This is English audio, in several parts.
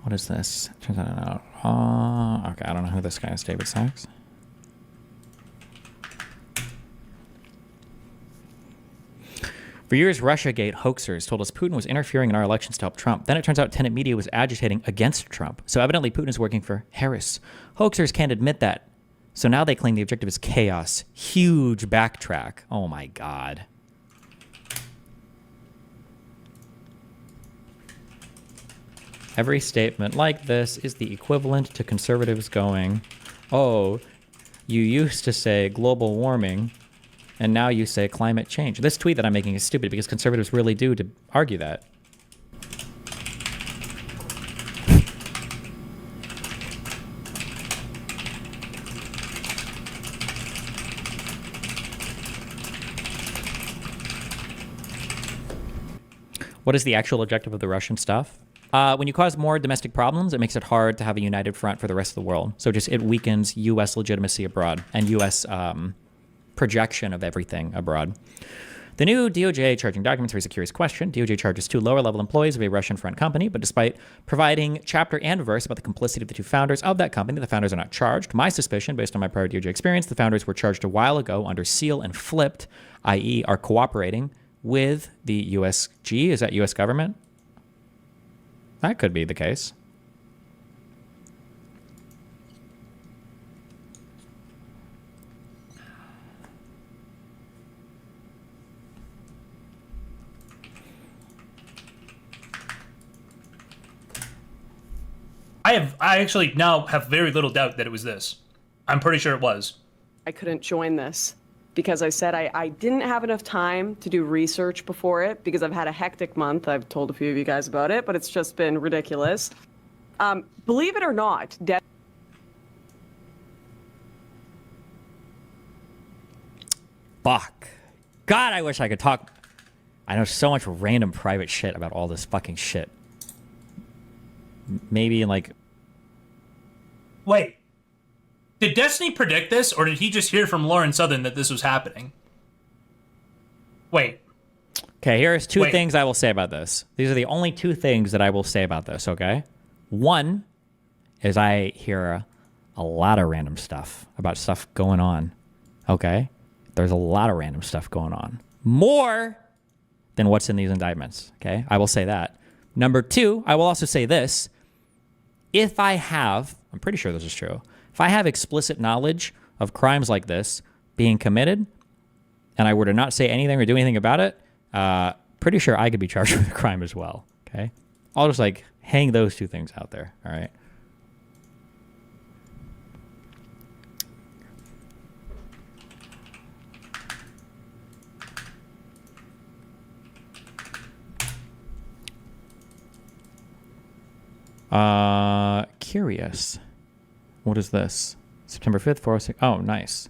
What is this? Turns out I don't know. Okay, I don't know who this guy is. David Sachs. For years, Russiagate hoaxers told us Putin was interfering in our elections to help Trump. Then it turns out Tenant media was agitating against Trump. So evidently Putin is working for Harris. Hoaxers can't admit that. So now they claim the objective is chaos. Huge backtrack. Oh my God. Every statement like this is the equivalent to conservatives going, oh, you used to say global warming, and now you say climate change. This tweet that I'm making is stupid because conservatives really do to argue that. What is the actual objective of the Russian stuff? When you cause more domestic problems, it makes it hard to have a united front for the rest of the world. So just it weakens U.S. legitimacy abroad and U.S. Projection of everything abroad. The new DOJ charging documents raise a curious question. DOJ charges 2 lower-level employees of a Russian front company, but despite providing chapter and verse about the complicity of the 2 founders of that company, the founders are not charged. My suspicion, based on my prior DOJ experience, the founders were charged a while ago under seal and flipped, i.e. are cooperating with the USG. Is that U.S. government? That could be the case. I actually now have very little doubt that it was this. I'm pretty sure it was. I couldn't join this because I said I didn't have enough time to do research before it because I've had a hectic month. I've told a few of you guys about it, but it's just been ridiculous. Believe it or not, Fuck. God, I wish I could talk. I know so much random private shit about all this fucking shit. Maybe in like... Wait. Did Destiny predict this, or did he just hear from Lauren Southern that this was happening? Wait. Okay, here's 2 things I will say about this. These are the only 2 things that I will say about this, okay? One is I hear a lot of random stuff about stuff going on, okay? There's a lot of random stuff going on. More than what's in these indictments, okay? I will say that. Number 2, I will also say this. If I have, I'm pretty sure this is true, if I have explicit knowledge of crimes like this being committed, and I were to not say anything or do anything about it, pretty sure I could be charged with a crime as well, okay? I'll just, like, hang those 2 things out there, all right? Curious. What is this? September 5th, 406. Oh, nice.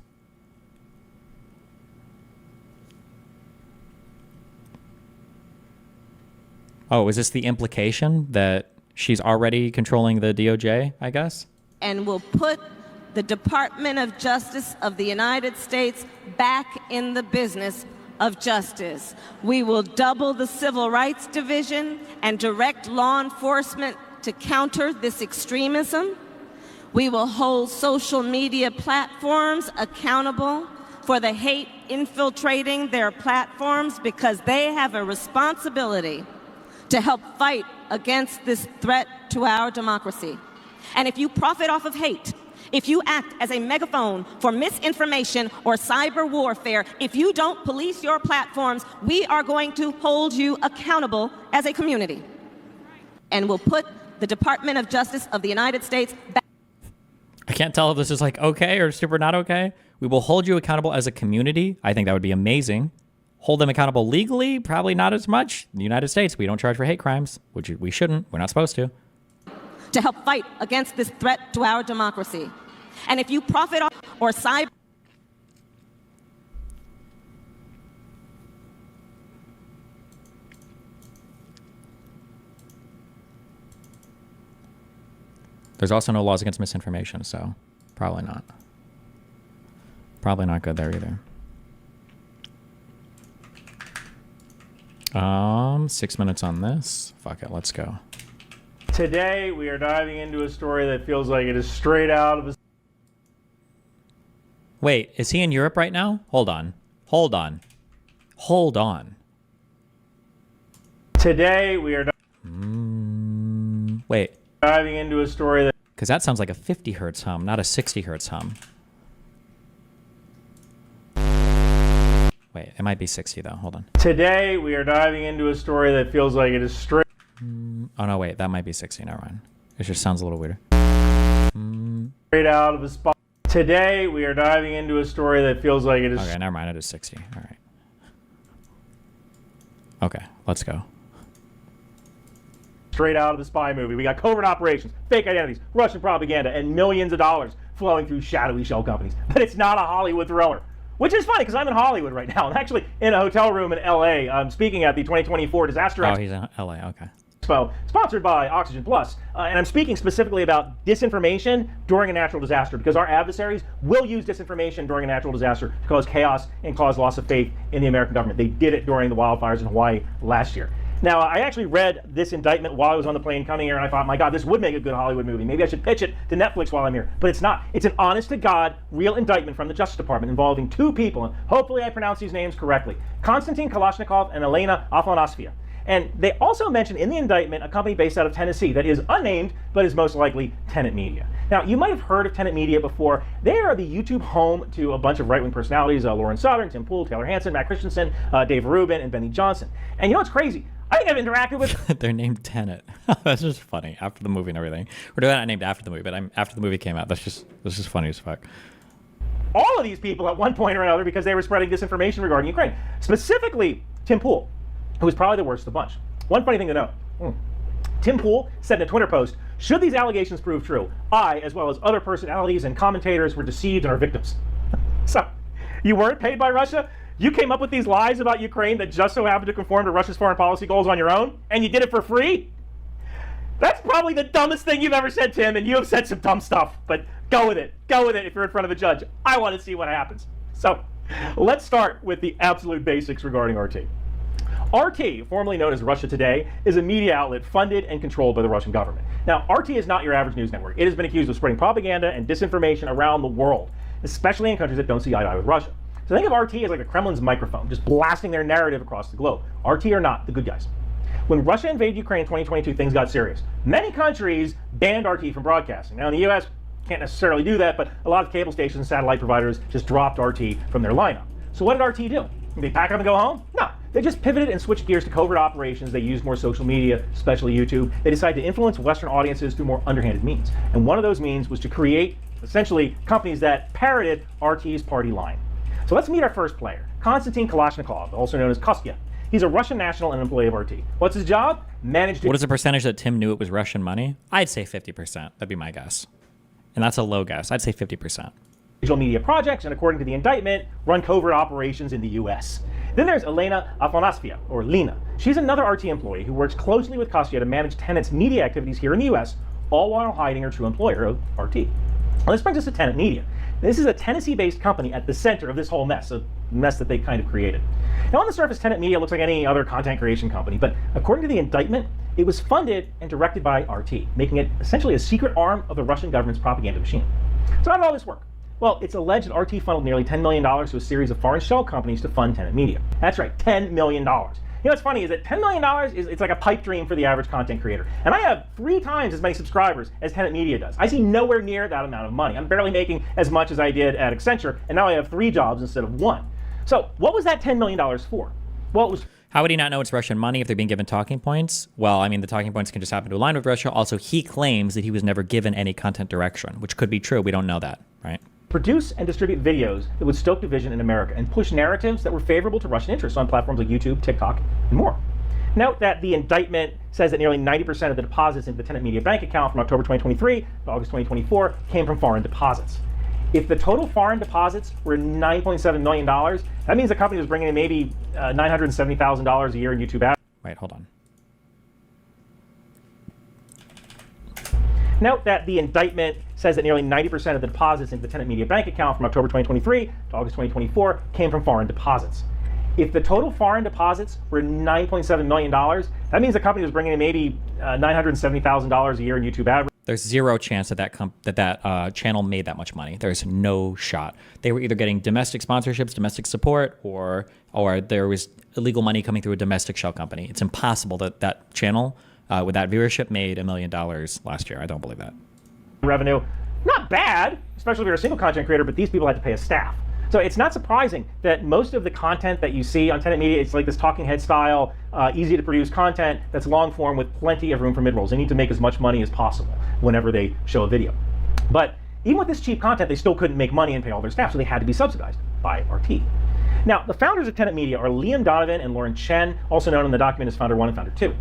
Oh, is this the implication that she's already controlling the DOJ, I guess? And will put the Department of Justice of the United States back in the business of justice. We will double the Civil Rights Division and direct law enforcement to counter this extremism. We will hold social media platforms accountable for the hate infiltrating their platforms because they have a responsibility to help fight against this threat to our democracy. And if you profit off of hate, if you act as a megaphone for misinformation or cyber warfare, if you don't police your platforms, we are going to hold you accountable as a community. And we'll put the Department of Justice of the United States back. I can't tell if this is like okay or super not okay. We will hold you accountable as a community. I think that would be amazing. Hold them accountable legally? Probably not as much. In the United States, we don't charge for hate crimes, which we shouldn't. We're not supposed to. To help fight against this threat to our democracy. And if you profit off or cyber... There's also no laws against misinformation, so probably not. Probably not good there either. 6 minutes on this. Fuck it, let's go. Today, we are diving into a story that feels like it is straight out of a... Wait, is he in Europe right now? Hold on. Hold on. Hold on. Today, we are Wait. diving into a story that... Because that sounds like a 50 hertz hum, not a 60 hertz hum. Wait, it might be 60 though. Hold on. Today, we are diving into a story that feels like it is straight... Oh no, wait, that might be 60. Never mind. It just sounds a little weirder. straight out of a spot. Today, we are diving into a story that feels like it is... Okay, never mind. It is 60. All right. Okay, let's go. straight out of the spy movie. We got covert operations, fake identities, Russian propaganda, and millions of dollars flowing through shadowy shell companies. But it's not a Hollywood thriller. Which is funny, because I'm in Hollywood right now. I'm actually in a hotel room in L.A. I'm speaking at the 2024 Disaster Oh, he's in LA. Okay. Expo, sponsored by Oxygen Plus. And I'm speaking specifically about disinformation during a natural disaster, because our adversaries will use disinformation during a natural disaster to cause chaos and cause loss of faith in the American government. They did it during the wildfires in Hawaii last year. Now, I actually read this indictment while I was on the plane coming here, and I thought, my God, this would make a good Hollywood movie. Maybe I should pitch it to Netflix while I'm here. But it's not. It's an honest-to-God, real indictment from the Justice Department involving two people, and hopefully I pronounce these names correctly, Konstantin Kalashnikov and Elena Afanasyeva. And they also mention in the indictment a company based out of Tennessee that is unnamed, but is most likely Tenant Media. Now, you might have heard of Tenant Media before. They are the YouTube home to a bunch of right-wing personalities, Lauren Southern, Tim Pool, Taylor Hanson, Matt Christensen, Dave Rubin, and Benny Johnson. And you know what's crazy? I think I've interacted with... They're named Tenant. That's just funny, after the movie and everything. Or they're not named after the movie, but after the movie came out. That's just funny as fuck. all of these people at one point or another because they were spreading disinformation regarding Ukraine. Specifically, Tim Pool, who was probably the worst of the bunch. One funny thing to note. Tim Pool said in a Twitter post, should these allegations prove true, I, as well as other personalities and commentators, were deceived and are victims. So, you weren't paid by Russia? You came up with these lies about Ukraine that just so happened to conform to Russia's foreign policy goals on your own, and you did it for free? That's probably the dumbest thing you've ever said, Tim, and you have said some dumb stuff, but go with it. Go with it if you're in front of a judge. I want to see what happens. So, let's start with the absolute basics regarding RT. RT, formerly known as Russia Today, is a media outlet funded and controlled by the Russian government. Now, RT is not your average news network. It has been accused of spreading propaganda and disinformation around the world, especially in countries that don't see eye to eye with Russia. So think of RT as like the Kremlin's microphone, just blasting their narrative across the globe. RT or not, the good guys. When Russia invaded Ukraine in 2022, things got serious. Many countries banned RT from broadcasting. Now, in the US, can't necessarily do that, but a lot of cable stations and satellite providers just dropped RT from their lineup. So what did RT do? Did they pack up and go home? No. They just pivoted and switched gears to covert operations. They used more social media, especially YouTube. They decided to influence Western audiences through more underhanded means. And one of those means was to create, essentially, companies that parroted RT's party line. So let's meet our first player, Konstantin Kalashnikov, also known as Kostya. He's a Russian national and employee of RT. What's his job? What is the percentage that Tim knew it was Russian money? I'd say 50%. That'd be my guess. And that's a low guess. I'd say 50%. Digital media projects, and according to the indictment, run covert operations in the US. Then there's Elena Afanasyeva, or Lena. She's another RT employee who works closely with Kostya to manage Tenant's media activities here in the US, all while hiding her true employer, RT. Now, this brings us to Tenant Media. This is a Tennessee-based company at the center of this whole mess, a mess that they kind of created. Now, on the surface, Tenant Media looks like any other content creation company, but according to the indictment, it was funded and directed by RT, making it essentially a secret arm of the Russian government's propaganda machine. So how did all this work? Well, it's alleged that RT funneled nearly $10 million to a series of foreign shell companies to fund Tenant Media. That's right, $10 million. You know what's funny is that $10 million it's like a pipe dream for the average content creator. And I have 3 times as many subscribers as Tenant Media does. I see nowhere near that amount of money. I'm barely making as much as I did at Accenture, and now I have 3 jobs instead of 1. So what was that $10 million for? Well, it was... How would he not know it's Russian money if they're being given talking points? Well, I mean, the talking points can just happen to align with Russia. Also, he claims that he was never given any content direction, which could be true. We don't know that, right? Produce and distribute videos that would stoke division in America and push narratives that were favorable to Russian interests on platforms like YouTube, TikTok, and more. Note that the indictment says that nearly 90% of the deposits into the Tenant Media bank account from October 2023 to August 2024 came from foreign deposits. If the total foreign deposits were $9.7 million, that means the company was bringing in maybe $970,000 a year in YouTube ads. Wait, hold on. Note that the indictment says that nearly 90% of the deposits into the Tenant Media bank account from October 2023 to August 2024 came from foreign deposits. If the total foreign deposits were $9.7 million, that means the company was bringing in maybe $970,000 a year in YouTube ad. There's zero chance that channel made that much money. There's no shot. They were either getting domestic sponsorships, domestic support, or there was illegal money coming through a domestic shell company. It's impossible that channel with that viewership made $1 million last year. I don't believe that. Revenue, not bad, especially if you're a single content creator, but these people had to pay a staff. So it's not surprising that most of the content that you see on Tenant Media, it's like this talking head style, easy to produce content that's long form with plenty of room for mid-rolls. They need to make as much money as possible whenever they show a video. But even with this cheap content, they still couldn't make money and pay all their staff, so they had to be subsidized by RT. Now, the founders of Tenant Media are Liam Donovan and Lauren Chen, also known in the document as Founder 1 and Founder 2.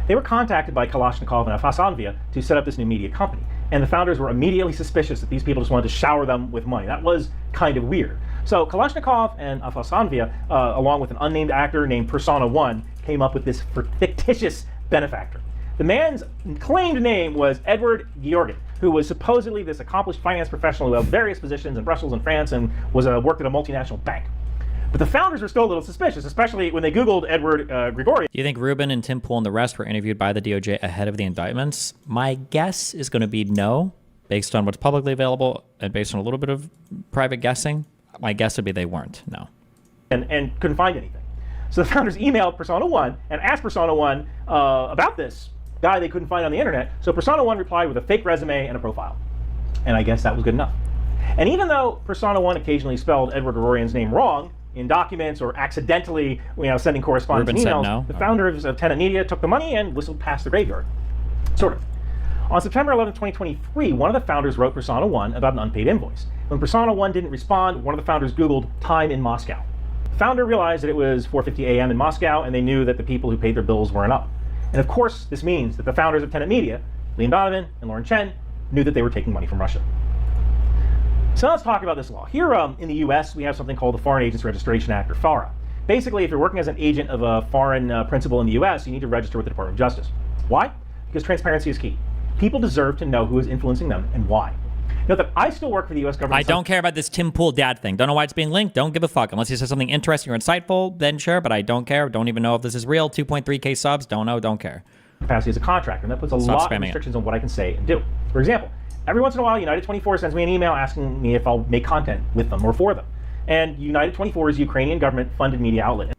They were contacted by Kalashnikov and Afasanvia to set up this new media company. And the founders were immediately suspicious that these people just wanted to shower them with money. That was kind of weird. So Kalashnikov and Afasanvia, along with an unnamed actor named Persona 1, came up with this fictitious benefactor. The man's claimed name was Edward Georgin, who was supposedly this accomplished finance professional who held various positions in Brussels and France and was worked at a multinational bank. But the founders were still a little suspicious, especially when they Googled Edward Grigorian. Do you think Rubin and Tim Pool and the rest were interviewed by the DOJ ahead of the indictments? My guess is going to be no, based on what's publicly available and based on a little bit of private guessing. My guess would be they weren't, no. And couldn't find anything. So the founders emailed Persona 1 and asked Persona 1 about this guy they couldn't find on the internet. So Persona 1 replied with a fake resume and a profile. And I guess that was good enough. And even though Persona 1 occasionally spelled Edward Grigorian's name wrong in documents or accidentally sending correspondence Rubin emails, said no. The founders of Tenant Media took the money and whistled past the graveyard. Sort of. On September 11, 2023, one of the founders wrote Persona 1 about an unpaid invoice. When Persona 1 didn't respond, one of the founders Googled time in Moscow. The founder realized that it was 4:50 a.m. in Moscow, and they knew that the people who paid their bills weren't up. And of course, this means that the founders of Tenant Media, Liam Donovan and Lauren Chen, knew that they were taking money from Russia. So let's talk about this law. Here in the US, we have something called the Foreign Agents Registration Act, or FARA. Basically, if you're working as an agent of a foreign principal in the US, you need to register with the Department of Justice. Why? Because transparency is key. People deserve to know who is influencing them and why. Note that I still work for the US government. I don't care about this Tim Pool dad thing. Don't know why it's being linked. Don't give a fuck. Unless he says something interesting or insightful, then sure, but I don't care. Don't even know if this is real. 2.3K subs. Don't know. Don't care. Capacity as a contractor, and that puts a lot of restrictions on what I can say and do. For example, every once in a while, United 24 sends me an email asking me if I'll make content with them or for them. And United 24 is a Ukrainian government-funded media outlet.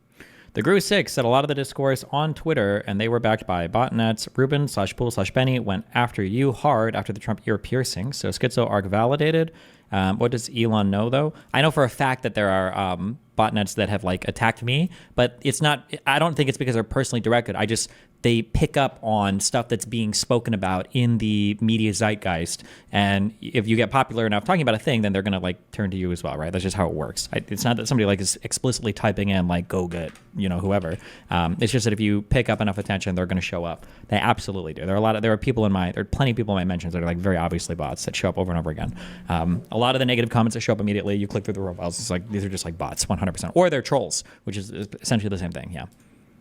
The GRU6 said a lot of the discourse on Twitter, and they were backed by botnets. Rubin/Pool/Benny went after you hard after the Trump ear piercing. So Schizo arc validated. What does Elon know, though? I know for a fact that there are botnets that have attacked me, but it's not. I don't think it's because they're personally directed. They pick up on stuff that's being spoken about in the media zeitgeist, and if you get popular enough talking about a thing, then they're gonna turn to you as well, right? That's just how it works. It's not that somebody is explicitly typing in go get whoever. It's just that if you pick up enough attention, they're gonna show up. They absolutely do. There are plenty of people in my mentions that are very obviously bots that show up over and over again. A lot of the negative comments that show up immediately, you click through the profiles, it's these are just bots, 100%, or they're trolls, which is essentially the same thing. Yeah.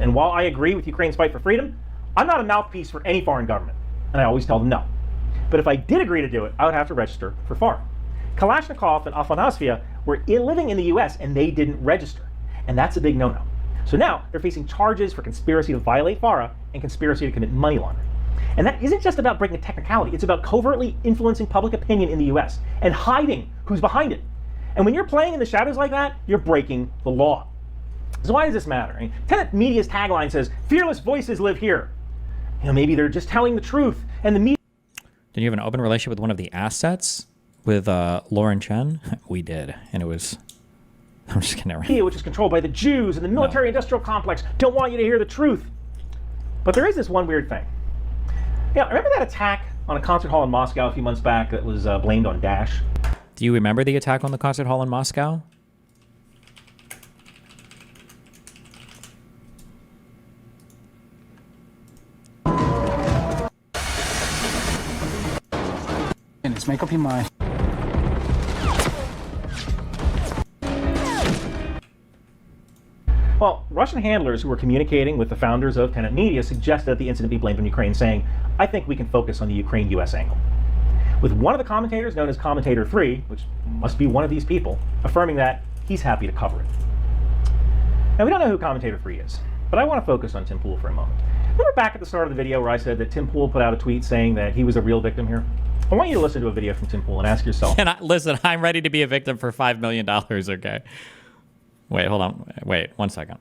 And while I agree with Ukraine's fight for freedom, I'm not a mouthpiece for any foreign government, and I always tell them no. But if I did agree to do it, I would have to register for FARA. Kalashnikov and Afanasvia were living in the US and they didn't register, and that's a big no-no. So now they're facing charges for conspiracy to violate FARA and conspiracy to commit money laundering. And that isn't just about breaking a technicality, it's about covertly influencing public opinion in the US and hiding who's behind it. And when you're playing in the shadows like that, you're breaking the law. So why does this matter? Tenant Media's tagline says, "Fearless voices live here." Maybe they're just telling the truth, and the media... Did you have an open relationship with one of the assets with Lauren Chen? We did, and it was... I'm just kidding. Which is controlled by the Jews and the military-industrial complex don't want you to hear the truth. But there is this one weird thing. Remember that attack on a concert hall in Moscow a few months back that was blamed on Daesh? Do you remember the attack on the concert hall in Moscow? Make up your mind. Well, Russian handlers who were communicating with the founders of Tenant Media suggested that the incident be blamed on Ukraine, saying, "I think we can focus on the Ukraine-US angle." With one of the commentators, known as Commentator 3, which must be one of these people, affirming that he's happy to cover it. Now, we don't know who Commentator 3 is, but I want to focus on Tim Pool for a moment. Remember back at the start of the video where I said that Tim Pool put out a tweet saying that he was a real victim here? I want you to listen to a video from Tim Pool and ask yourself. Listen, I'm ready to be a victim for $5 million, okay? Wait, hold on. Wait, 1 second.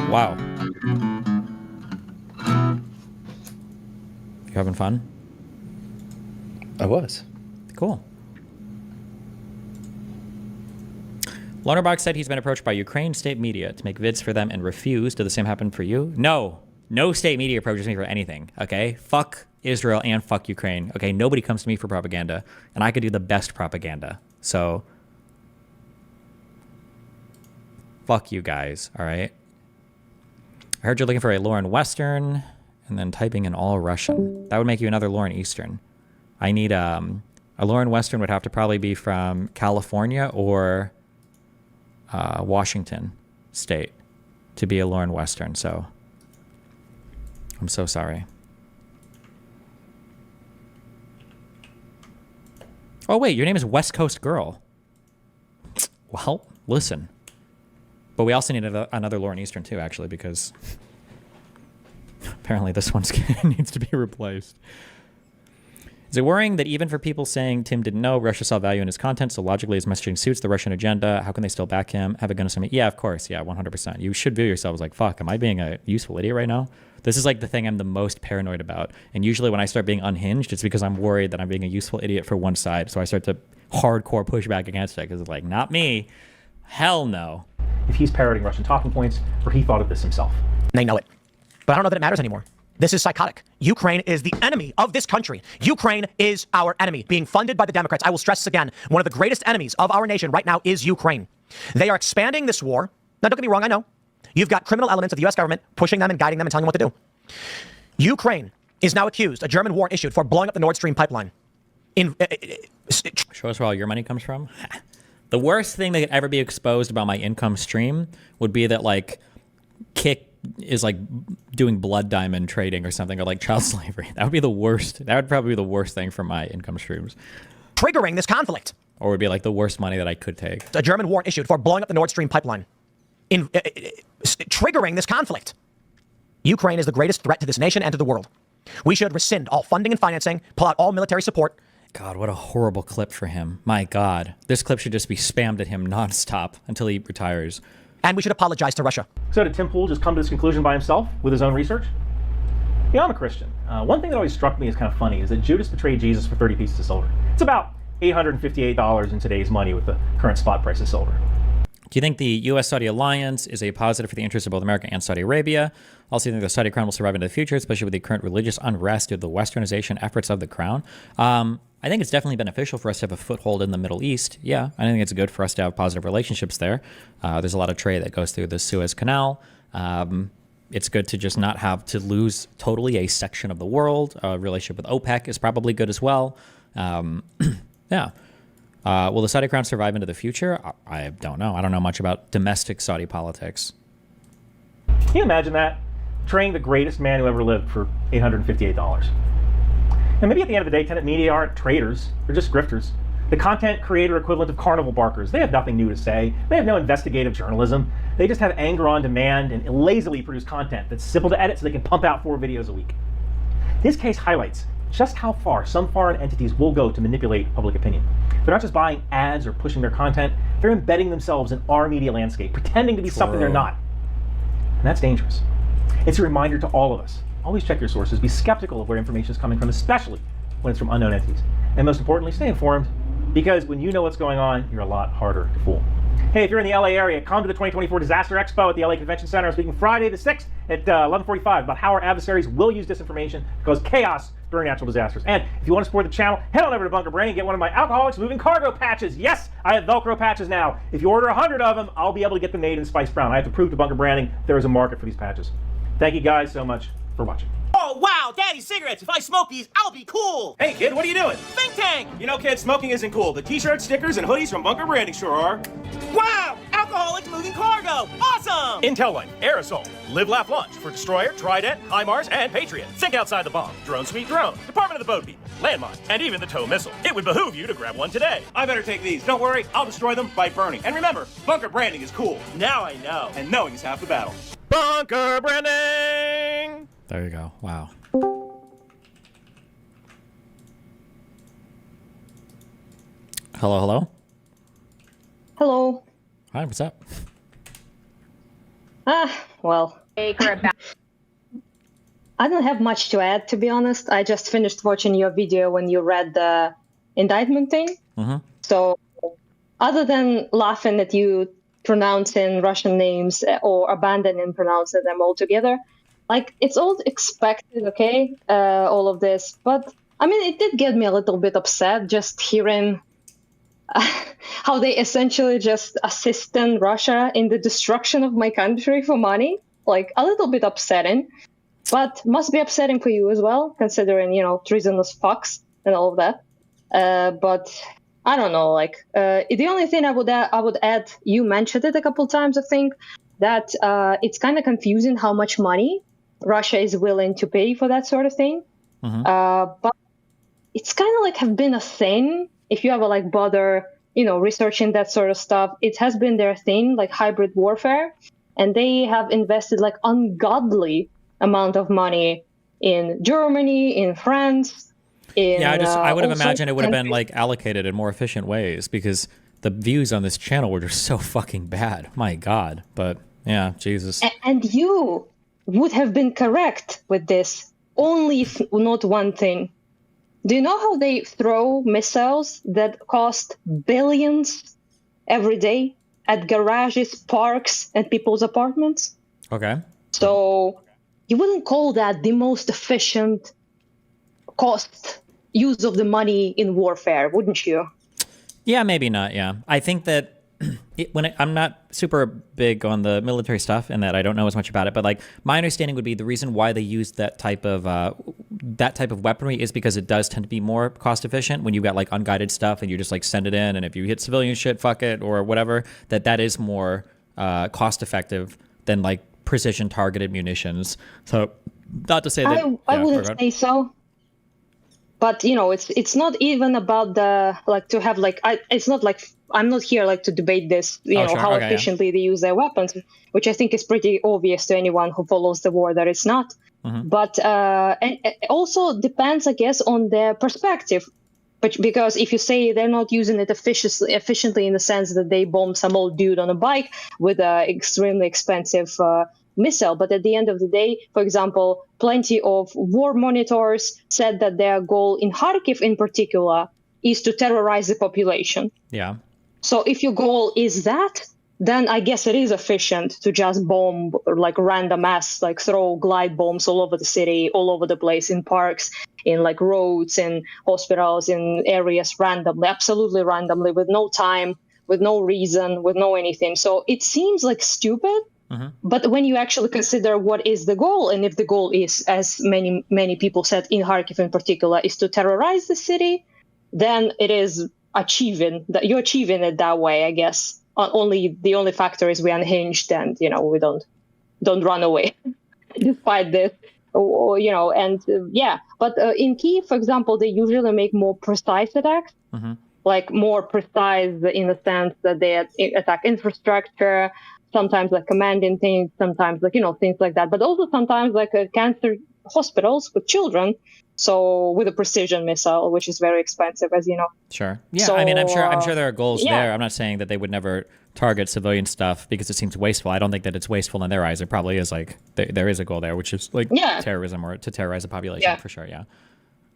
Wow. You having fun? I was. Cool. Lonerbox said he's been approached by Ukraine state media to make vids for them and refused. Did the same happen for you? No. No state media approaches me for anything, okay? Fuck Israel and fuck Ukraine, okay? Nobody comes to me for propaganda, and I could do the best propaganda. So, fuck you guys, all right? I heard you're looking for a Lauren Western and then typing in all Russian. That would make you another Lauren Eastern. I need A Lauren Western would have to probably be from California or Washington State to be a Lauren Western. So I'm so sorry. Oh, wait, your name is West Coast Girl. Well, listen. But we also need another Lauren Eastern, too, actually, because apparently this one needs to be replaced. Is it worrying that even for people saying Tim didn't know, Russia saw value in his content, so logically his messaging suits the Russian agenda? How can they still back him? Have a gun to me? Yeah, of course. Yeah, 100%. You should view yourself as like, fuck, am I being a useful idiot right now? This is like the thing I'm the most paranoid about. And usually when I start being unhinged, it's because I'm worried that I'm being a useful idiot for one side. So I start to hardcore push back against it because it's like, not me. Hell no. If he's parroting Russian talking points, or he thought of this himself. They know it. But I don't know that it matters anymore. This is psychotic. Ukraine is the enemy of this country. Ukraine is our enemy, being funded by the Democrats. I will stress this again. One of the greatest enemies of our nation right now is Ukraine. They are expanding this war. Now, don't get me wrong, I know. You've got criminal elements of the U.S. government pushing them and guiding them and telling them what to do. Ukraine is now accused, a German warrant issued for blowing up the Nord Stream pipeline. Show us where all your money comes from. The worst thing that could ever be exposed about my income stream would be that, like, Kik is like doing blood diamond trading or something, or like child slavery. That would be the worst. That would probably be the worst thing for my income streams. Triggering this conflict. Or would be like the worst money that I could take. A German warrant issued for blowing up the Nord Stream pipeline. Triggering this conflict. Ukraine is the greatest threat to this nation and to the world. We should rescind all funding and financing, pull out all military support. God, what a horrible clip for him. My God. This clip should just be spammed at him nonstop until he retires. And we should apologize to Russia. So did Tim Pool just come to this conclusion by himself with his own research? Yeah, I'm a Christian. One thing that always struck me as kind of funny is that Judas betrayed Jesus for 30 pieces of silver. It's about $858 in today's money with the current spot price of silver. Do you think the U.S.-Saudi alliance is a positive for the interests of both America and Saudi Arabia? Also, do you think the Saudi crown will survive into the future, especially with the current religious unrest due to the westernization efforts of the crown? I think it's definitely beneficial for us to have a foothold in the Middle East. Yeah, I think it's good for us to have positive relationships there. There's a lot of trade that goes through the Suez Canal. It's good to just not have to lose totally a section of the world. A relationship with OPEC is probably good as well. Yeah. Will the Saudi crown survive into the future? I don't know. I don't know much about domestic Saudi politics. Can you imagine that? Betraying the greatest man who ever lived for $858. And maybe at the end of the day, Tenant Media aren't traitors. They're just grifters. The content creator equivalent of carnival barkers. They have nothing new to say. They have no investigative journalism. They just have anger on demand and lazily produce content that's simple to edit so they can pump out 4 videos a week. This case highlights just how far some foreign entities will go to manipulate public opinion. They're not just buying ads or pushing their content, they're embedding themselves in our media landscape, pretending to be something they're not. And that's dangerous. It's a reminder to all of us. Always check your sources, be skeptical of where information is coming from, especially when it's from unknown entities. And most importantly, stay informed, because when you know what's going on, you're a lot harder to fool. Hey, if you're in the LA area, come to the 2024 Disaster Expo at the LA Convention Center. I'm speaking Friday the 6th at 11:45 about how our adversaries will use disinformation to cause chaos during natural disasters. And if you want to support the channel, head on over to Bunker Branding and get one of my Alcoholics Moving Cargo patches. Yes, I have Velcro patches now. If you order 100 of them, I'll be able to get them made in Spice Brown. I have to prove to Bunker Branding there is a market for these patches. Thank you guys so much for watching. Oh, wow, Daddy, cigarettes. If I smoke these, I'll be cool. Hey, kid, what are you doing? Think tank. You know, kid, smoking isn't cool. The t-shirts, stickers, and hoodies from Bunker Branding sure are. Wow, Alcoholics Moving Cargo. Awesome. Intel Light, Aerosol, Live Laugh Launch for Destroyer, Trident, HIMARS, and Patriot. Think outside the bomb. Drone Sweet Drone, Department of the Boat People, Landmine, and even the tow missile. It would behoove you to grab one today. I better take these. Don't worry, I'll destroy them by burning. And remember, Bunker Branding is cool. Now I know. And knowing is half the battle. Bunker Branding! There you go. Wow. Hello, hello. Hello. Hi, what's up? Well, I don't have much to add, to be honest. I just finished watching your video when you read the indictment thing. Mm-hmm. So, other than laughing at you pronouncing Russian names or abandoning pronouncing them altogether, like, it's all expected, okay, all of this. But, I mean, it did get me a little bit upset just hearing how they essentially just assisting Russia in the destruction of my country for money. Like, a little bit upsetting, but must be upsetting for you as well, considering, you know, treasonous fucks and all of that. But I don't know. Like the only thing I would add, you mentioned it a couple times, I think, that it's kind of confusing how much money Russia is willing to pay for that sort of thing. But it's kind of like have been a thing. If you ever like bother, researching that sort of stuff, it has been their thing, like hybrid warfare, and they have invested like ungodly amount of money in Germany, in France. I would have imagined it would have been like allocated in more efficient ways because the views on this channel were just so fucking bad. My God. But yeah, Jesus. And you would have been correct with this. Only if not one thing. Do you know how they throw missiles that cost billions every day at garages, parks, and people's apartments? Okay. So you wouldn't call that the most efficient cost use of the money in warfare, wouldn't you? Yeah, maybe not. Yeah, I think that I'm not super big on the military stuff, and that I don't know as much about it. But like my understanding would be the reason why they use that type of weaponry is because it does tend to be more cost efficient when you've got like unguided stuff and you just like send it in, and if you hit civilian shit, fuck it or whatever. That is more cost effective than like precision targeted munitions. So not to say that I wouldn't say so. But it's not even about the like to have like it's not like I'm not here like to debate this how efficiently they use their weapons, which I think is pretty obvious to anyone who follows the war that it's not. But and it also depends, I guess, on their perspective. But because if you say they're not using it efficiently in the sense that they bomb some old dude on a bike with an extremely expensive missile, but at the end of the day, for example, plenty of war monitors said that their goal in Kharkiv in particular is to terrorize the population. Yeah. So if your goal is that, then I guess it is efficient to just bomb like random ass, like throw glide bombs all over the city, all over the place, in parks, in like roads, in hospitals, in areas randomly, absolutely randomly, with no time, with no reason, with no anything. So it seems like stupid. But when you actually consider what is the goal, and if the goal is, as many people said in Kharkiv in particular, is to terrorize the city, then it is you're achieving it that way, I guess. The only factor is we unhinged and we don't run away despite this, But in Kyiv, for example, they usually make more precise attacks, like more precise in the sense that they attack infrastructure. Sometimes like commanding things, sometimes like, things like that. But also sometimes like cancer hospitals with children. So with a precision missile, which is very expensive, as you know. Sure. Yeah. So, I mean, I'm sure there are goals there. I'm not saying that they would never target civilian stuff because it seems wasteful. I don't think that it's wasteful in their eyes. It probably is like there is a goal there, which is like terrorism or to terrorize a population for sure. Yeah.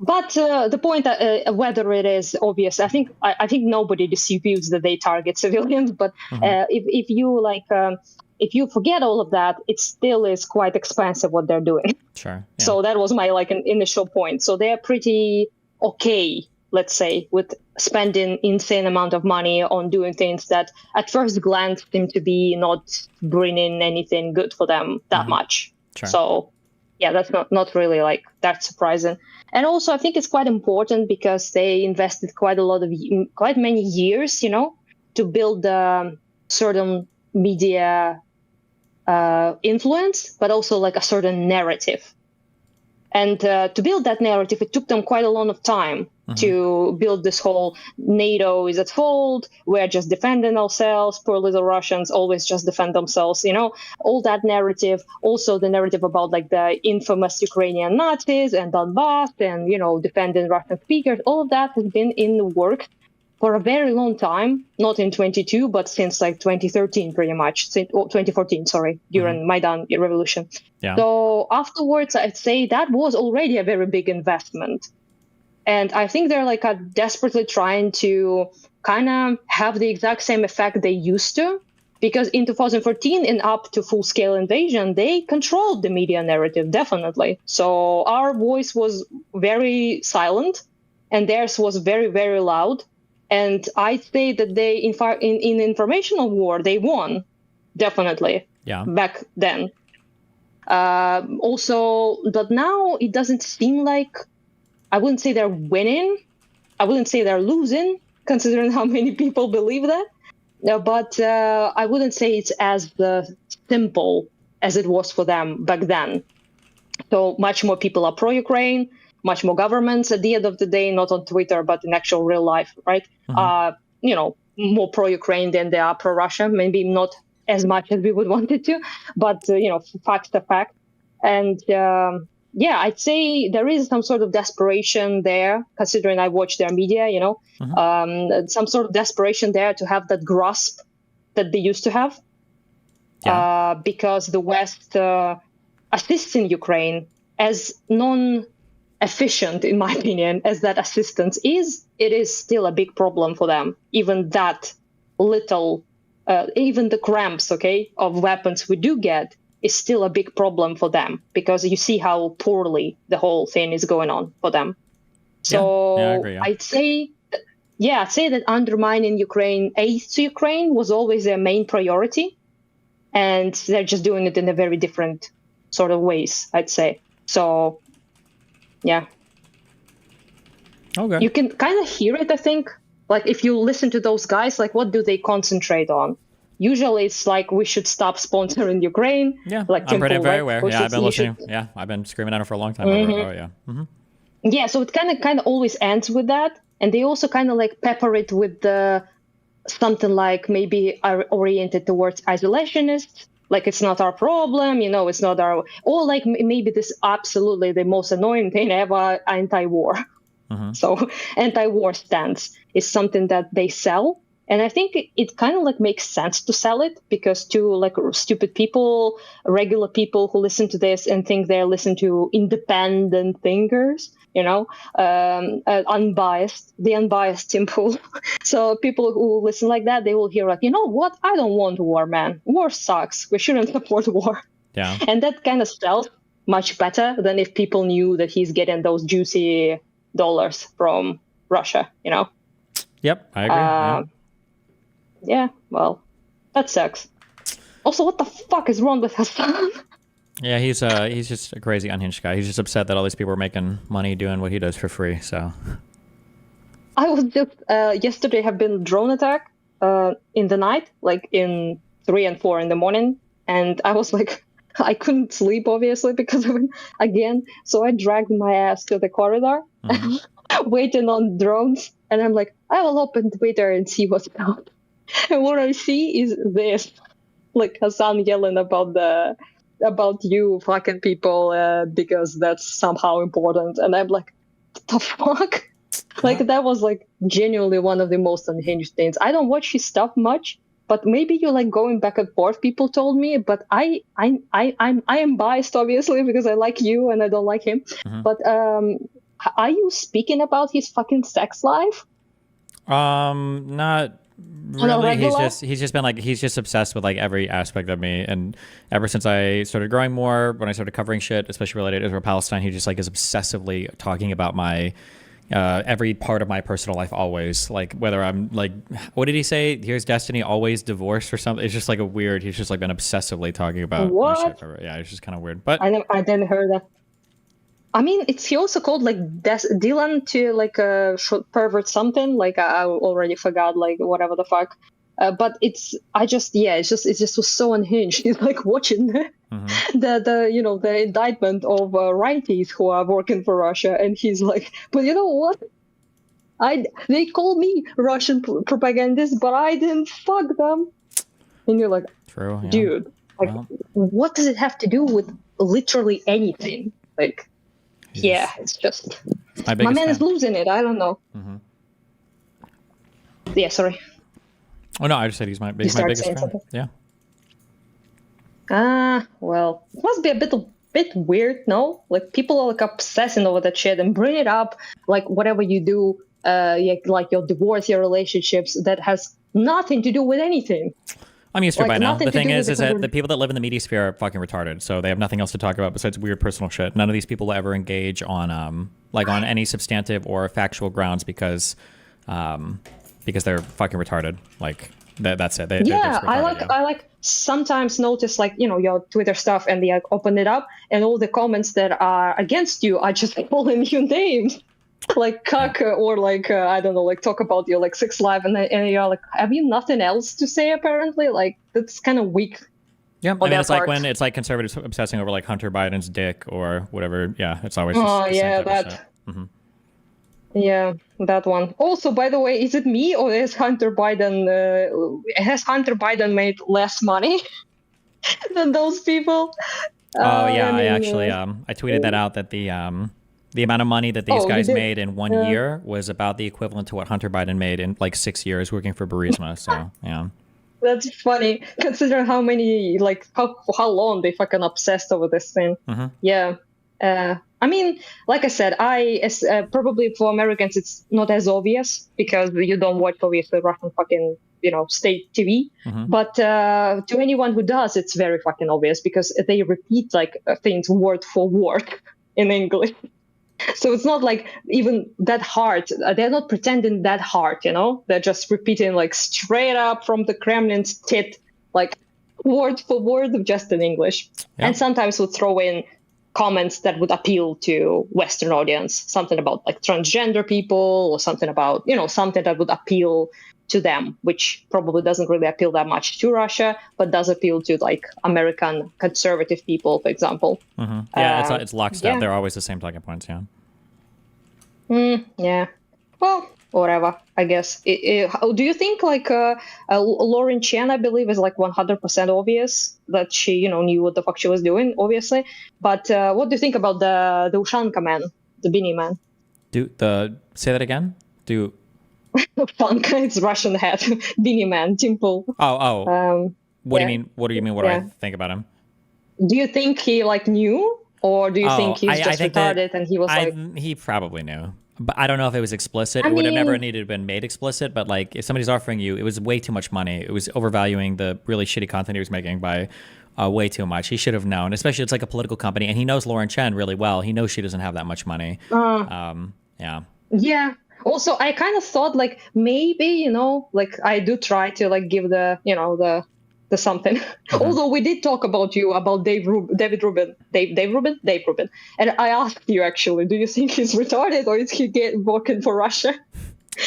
But the point, whether it is obvious, I think nobody disputes that they target civilians. But if you forget all of that, it still is quite expensive what they're doing. Sure. Yeah. So that was my an initial point. So they're pretty okay, let's say, with spending insane amount of money on doing things that at first glance seem to be not bringing anything good for them that much. Sure. So yeah, that's not really like that surprising. And also, I think it's quite important because they invested quite many years, to build certain media influence, but also like a certain narrative. And to build that narrative, it took them quite a lot of time to build this whole NATO is at fault, we're just defending ourselves, poor little Russians always just defend themselves, all that narrative. Also the narrative about like the infamous Ukrainian Nazis and Donbass and, defending Russian speakers, all of that has been in the works for a very long time, not in 22, but since like 2013, pretty much, 2014, sorry, during Maidan revolution. Yeah. So afterwards, I'd say that was already a very big investment. And I think they're like desperately trying to kind of have the exact same effect they used to, because in 2014 and up to full-scale invasion, they controlled the media narrative, definitely. So our voice was very silent and theirs was very, very loud. And I'd say that they, in informational war, they won, definitely, back then. Also, but now it doesn't seem like, I wouldn't say they're winning, I wouldn't say they're losing, considering how many people believe that. But I wouldn't say it's as simple as it was for them back then. So much more people are pro-Ukraine, much more governments at the end of the day, not on Twitter, but in actual real life, right? More pro-Ukraine than they are pro-Russia. Maybe not as much as we would want it to, but, facts are fact. And I'd say there is some sort of desperation there, considering I watch their media, some sort of desperation there to have that grasp that they used to have. Because the West assists in Ukraine as non-efficient, in my opinion, as that assistance is, it is still a big problem for them. Even that little, even the cramps, of weapons we do get is still a big problem for them, because you see how poorly the whole thing is going on for them. So I agree, I'd say that undermining Ukraine, aid to Ukraine was always their main priority. And they're just doing it in a very different sort of ways, I'd say. So, yeah. Okay. You can kind of hear it, I think. Like, if you listen to those guys, like, what do they concentrate on? Usually it's like, we should stop sponsoring Ukraine. Yeah, like I'm very aware. Yeah, I've been listening. Yeah, I've been screaming at it for a long time. Yeah, so it kind of always ends with that. And they also kind of like pepper it with something like maybe are oriented towards isolationists. Like, it's not our problem, it's not our... Or like maybe this absolutely the most annoying thing ever, anti-war. So anti-war stance is something that they sell. And I think it kind of like makes sense to sell it, because to like stupid people, regular people who listen to this and think they're listening to independent thinkers, unbiased, the unbiased Tim Pool. So people who listen like that, they will hear like, you know what? I don't want war, man. War sucks. We shouldn't support war. Yeah. And that kind of sells much better than if people knew that he's getting those juicy dollars from Russia, Yep, I agree. Yeah, well, that sucks. Also, what the fuck is wrong with Hassan? Yeah, he's just a crazy unhinged guy. He's just upset that all these people are making money doing what he does for free. So I was just yesterday have been drone attack in the night, like in 3 and 4 in the morning, and I was like, I couldn't sleep obviously because of it again. So I dragged my ass to the corridor, waiting on drones, and I'm like, I will open Twitter and see what's out. And what I see is this, like Hassan yelling about you fucking people because that's somehow important. And I'm like, what the fuck? Like, that was like genuinely one of the most unhinged things. I don't watch his stuff much, but maybe you're like going back and forth, people told me, but I am biased obviously because I like you and I don't like him. But are you speaking about his fucking sex life? Not really. He's just been like, he's just obsessed with like every aspect of me, and ever since I started growing more, when I started covering shit, especially related to Israel Palestine, he just like is obsessively talking about my every part of my personal life, always, like whether I'm like, what did he say? Here's Destiny always divorced or something. It's just like a weird. He's just like been obsessively talking about what? My shit. Yeah, it's just kind of weird. But I didn't hear that. I mean, he also called like Dylan to like pervert something. Like I already forgot, like whatever the fuck. But it just was so unhinged. He's like watching the indictment of righties who are working for Russia, and he's like, but you know what? They call me Russian propagandist, but I didn't fuck them. And you're like, true, yeah. Dude, like, what does it have to do with literally anything? Like. Yeah, it's just my man is losing it. I don't know. Yeah, sorry. Oh no, I just said he's my biggest fan. Something? Yeah. Well, it must be a bit weird, no? Like people are like obsessing over that shit and bring it up like whatever you do, like your divorce, your relationships, that has nothing to do with anything. I'm used to it by now. The thing is that the people that live in the media sphere are fucking retarded, so they have nothing else to talk about besides weird personal shit. None of these people will ever engage on on any substantive or factual grounds because they're fucking retarded. Like that's it. They're just retarded, I like sometimes notice like your Twitter stuff and they like open it up and all the comments that are against you are just calling you names. like cuck or like I don't know, like talk about your like sex life, and you're like, have you nothing else to say? Apparently, like that's kind of weak. Yeah, I mean, it's like when it's like conservatives obsessing over like Hunter Biden's dick or whatever. Yeah, it's always just the same type of shit. Mm-hmm. Yeah, that one. Also, by the way, is it me or has Hunter Biden made less money than those people? Oh yeah, I actually I tweeted that out, that the amount of money that these guys made in 1 year was about the equivalent to what Hunter Biden made in like 6 years working for Burisma. So yeah. That's funny, considering how many, like, how long they fucking obsessed over this thing. Mm-hmm. Yeah. I mean, like I said, probably for Americans, it's not as obvious because you don't watch, obviously, Russian fucking, state TV. Mm-hmm. But to anyone who does, it's very fucking obvious because they repeat, like, things word for word in English. So it's not like even that hard. They're not pretending that hard, They're just repeating like straight up from the Kremlin's tit, like word for word, just in English. Yeah. And sometimes would throw in comments that would appeal to Western audience, something about like transgender people or something about, something that would appeal to them, which probably doesn't really appeal that much to Russia, but does appeal to like American conservative people, for example. Mm-hmm. Yeah, it's lockstep. Yeah. They're always the same talking points. Yeah. Yeah. Well, whatever, I guess. Do you think like Lauren Chen, I believe, is like 100% obvious that she, knew what the fuck she was doing, obviously. But what do you think about the Ushanka man, the beanie man? Say that again? Ushanka, it's Russian hat, beanie man, Temple. Oh. What do you mean? What do you mean? What do I think about him? Do you think he like knew? Or do you think he's just retarded and he was He probably knew. But I don't know if it was explicit. It would have never needed to have been made explicit. But like, if somebody's offering you, it was way too much money. It was overvaluing the really shitty content he was making by way too much. He should have known, especially it's like a political company. And he knows Lauren Chen really well. He knows she doesn't have that much money. Yeah. Yeah. Also, I kind of thought like maybe, like I do try to like give the something. Mm-hmm. Although we did talk about David Rubin. And I asked you actually, do you think he's retarded or is he working for Russia?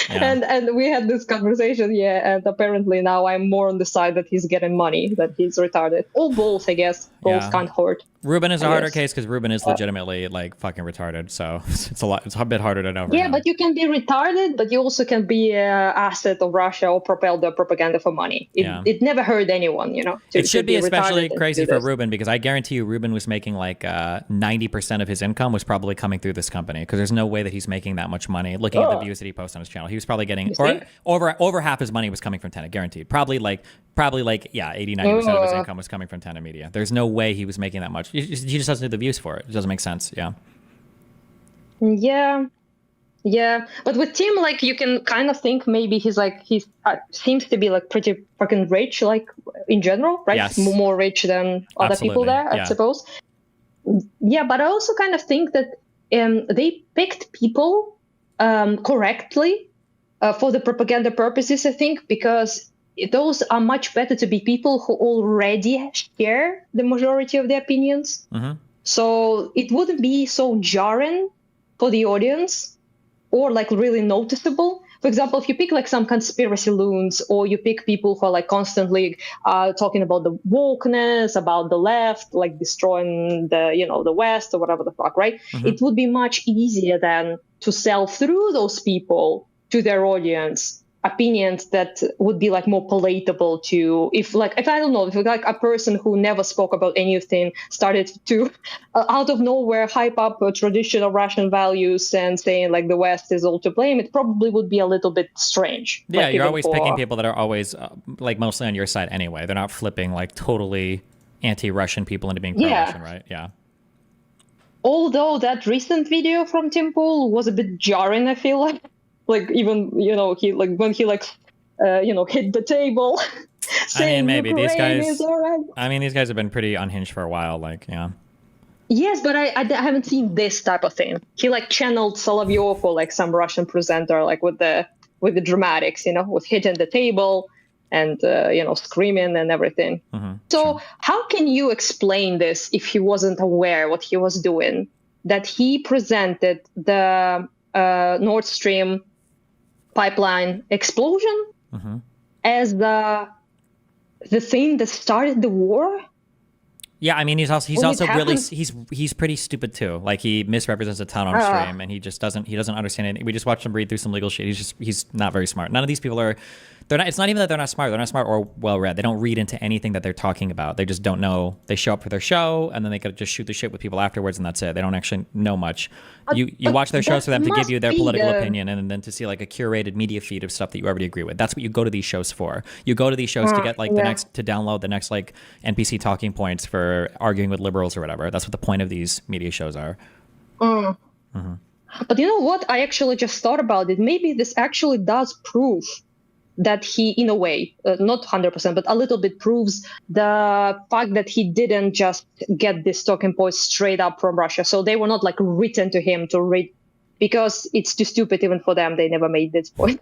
Yeah. And we had this conversation, and apparently now I'm more on the side that he's getting money, that he's retarded. Or both, I guess. Both can't hurt. Rubin is a harder case because Rubin is legitimately like fucking retarded, so it's a bit harder to know. Yeah, but you can be retarded, but you also can be an asset of Russia or propel their propaganda for money. It never hurt anyone, It should be especially crazy for Rubin because I guarantee you Rubin was making like 90% of his income was probably coming through this company because there's no way that he's making that much money. Looking at the views that he posts on his channel, he was probably getting over half his money was coming from Tenant, guaranteed. Probably 80-90% of his income was coming from Tenant Media. There's no way he was making that much. He just doesn't do the views for it. It doesn't make sense. Yeah. But with Tim, like you can kind of think maybe he seems to be like pretty fucking rich, like in general, right? Yes. More rich than other people there, I suppose. Yeah, but I also kind of think that they picked people correctly for the propaganda purposes, I think, because those are much better to be people who already share the majority of the opinions. Mm-hmm. So it wouldn't be so jarring for the audience or like really noticeable. For example, if you pick like some conspiracy loons or you pick people who are like constantly talking about the wokeness, about the left, like destroying the West or whatever the fuck, right? Mm-hmm. It would be much easier then to sell through those people to their audience opinions that would be like more palatable to if like a person who never spoke about anything started to out of nowhere hype up traditional Russian values and saying like the West is all to blame, it probably would be a little bit strange. Yeah, you're always picking people that are always like mostly on your side anyway. They're not flipping like totally anti-Russian people into being pro-Russian, right? Yeah. Although that recent video from Tim Pool was a bit jarring, I feel like. Like even he like when he like hit the table. I mean, maybe these guys. I mean, these guys have been pretty unhinged for a while. Like, yeah. Yes, but I haven't seen this type of thing. He like channeled Solovyov or like some Russian presenter, like with the dramatics, with hitting the table and screaming and everything. Mm-hmm. So how can you explain this if he wasn't aware what he was doing? That he presented the Nord Stream pipeline explosion as the thing that started the war. Yeah, I mean, he's also really he's pretty stupid too. Like he misrepresents a ton on stream, and he doesn't understand it. We just watched him read through some legal shit. He's not very smart. None of these people are. They're not. It's not even that they're not smart. They're not smart or well read. They don't read into anything that they're talking about. They just don't know. They show up for their show, and then they could just shoot the shit with people afterwards, and that's it. They don't actually know much. You watch their shows for them to give you their political opinion, and then to see like a curated media feed of stuff that you already agree with. That's what you go to these shows for. You go to these shows to get like to download the next like NPC talking points for arguing with liberals or whatever. That's what the point of these media shows are. But you know what? I actually just thought about it. Maybe this actually does prove that he, in a way, not 100%, but a little bit proves the fact that he didn't just get this talking points straight up from Russia. So they were not like written to him to read, because it's too stupid even for them. They never made this point.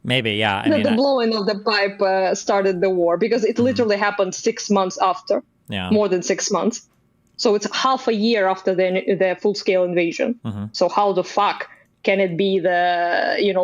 Maybe, yeah. The blowing of the pipe started the war, because it literally happened 6 months after. Yeah. More than 6 months. So it's half a year after the full-scale invasion. So how the fuck can it be